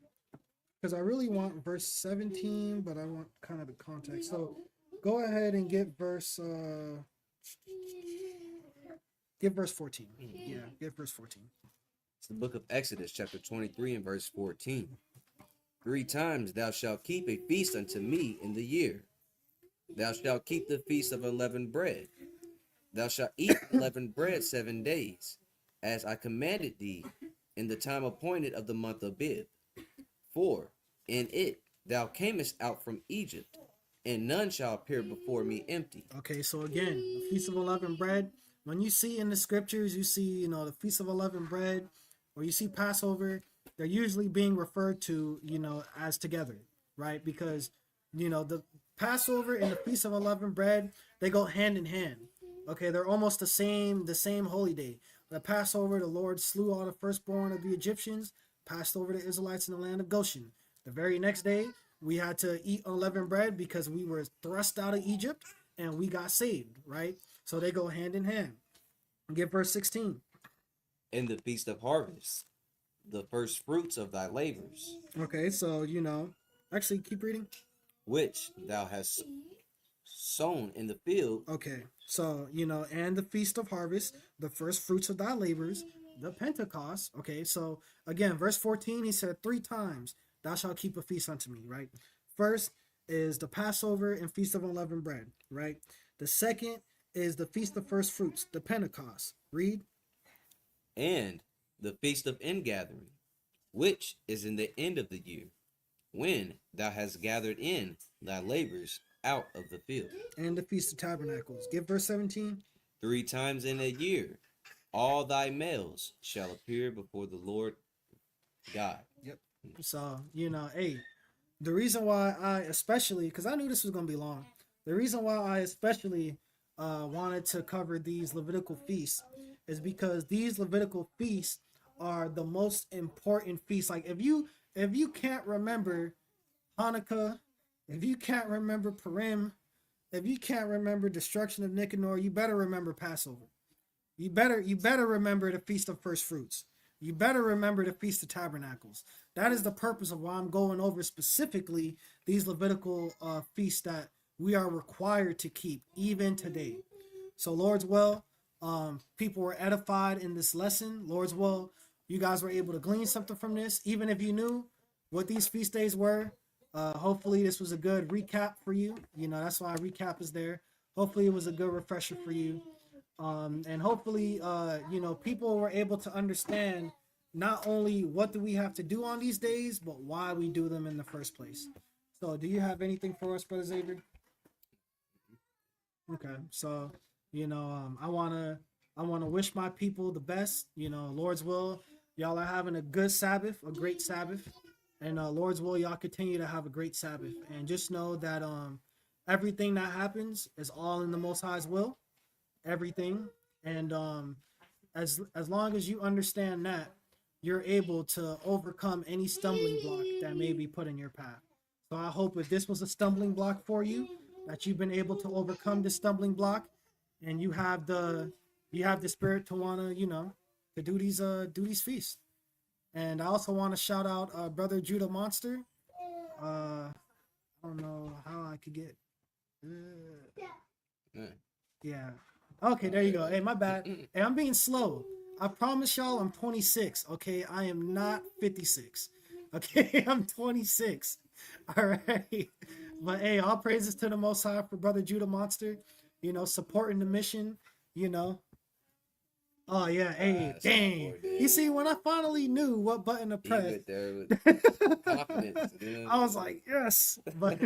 Speaker 5: Because I really want verse 17, but I want kind of the context. So go ahead and get verse 14. Yeah, get verse 14.
Speaker 2: It's the book of Exodus, chapter 23 and verse 14. 3 times thou shalt keep a feast unto me in the year. Thou shalt keep the feast of unleavened bread. Thou shalt eat unleavened bread 7 days, as I commanded thee, in the time appointed of the month of Abib. For in it thou camest out from Egypt, and none shall appear before me empty.
Speaker 5: Okay, so again, the Feast of Unleavened Bread. When you see in the scriptures, you see, the Feast of Unleavened Bread, or you see Passover, they're usually being referred to, as together, right? Because, the Passover and the Feast of Unleavened Bread, they go hand in hand. Okay, they're almost the same holy day. The Passover, the Lord slew all the firstborn of the Egyptians, passed over the Israelites in the land of Goshen. The very next day, we had to eat unleavened bread because we were thrust out of Egypt and we got saved, right? So they go hand in hand. Get verse 16.
Speaker 2: In the feast of harvest, the first fruits of thy labors.
Speaker 5: Okay, so, actually keep reading.
Speaker 2: Which thou hast sown in the field.
Speaker 5: Okay, so, and the feast of harvest, the first fruits of thy labors, the Pentecost. Okay, so again, verse 14, he said, 3 times thou shalt keep a feast unto me, right? First is the Passover and Feast of Unleavened Bread, right? The second is the Feast of First Fruits, the Pentecost. Read.
Speaker 2: And the feast of ingathering, which is in the end of the year, when thou hast gathered in thy labors out of the field.
Speaker 5: And the Feast of Tabernacles. Give verse 17.
Speaker 2: 3 times in a year, all thy males shall appear before the Lord God.
Speaker 5: Yep. So, hey, the reason why I especially, because I knew this was going to be long, the reason why I especially wanted to cover these Levitical feasts is because these Levitical feasts are the most important feasts. Like if you can't remember Hanukkah, if you can't remember Purim, if you can't remember destruction of Nicanor, you better remember Passover. You better remember the Feast of First Fruits. You better remember the Feast of Tabernacles. That is the purpose of why I'm going over specifically these Levitical feasts that we are required to keep even today. So Lord's will, people were edified in this lesson. Lord's will, you guys were able to glean something from this. Even if you knew what these feast days were, hopefully this was a good recap for you. That's why recap is there. Hopefully it was a good refresher for you. And hopefully, people were able to understand not only what do we have to do on these days, but why we do them in the first place. So do you have anything for us, Brother Xavier? Okay. So, I want to wish my people the best, Lord's will. Y'all are having a good Sabbath, a great Sabbath. And Lord's will, y'all continue to have a great Sabbath. And just know that everything that happens is all in the Most High's will. Everything. And as long as you understand that, you're able to overcome any stumbling block that may be put in your path. So I hope if this was a stumbling block for you, that you've been able to overcome this stumbling block, and you have the spirit to want to to do these feasts. And I also want to shout out Brother Judah Monster. I don't know how I could get. Yeah. Okay, there you go. Hey, my bad. Hey, I'm being slow. I promise y'all I'm 26. Okay, I am not 56. Okay, I'm 26. All right. But hey, all praises to the Most High for Brother Judah Monster. Supporting the mission. Oh yeah, hey, dang! You see, when I finally knew what button to press, I was like, yes. But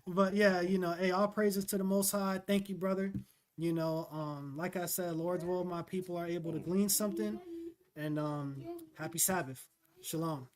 Speaker 5: but yeah, hey, all praises to the Most High. Thank you, brother. Like I said, Lord's will, my people are able to glean something, and happy Sabbath, Shalom.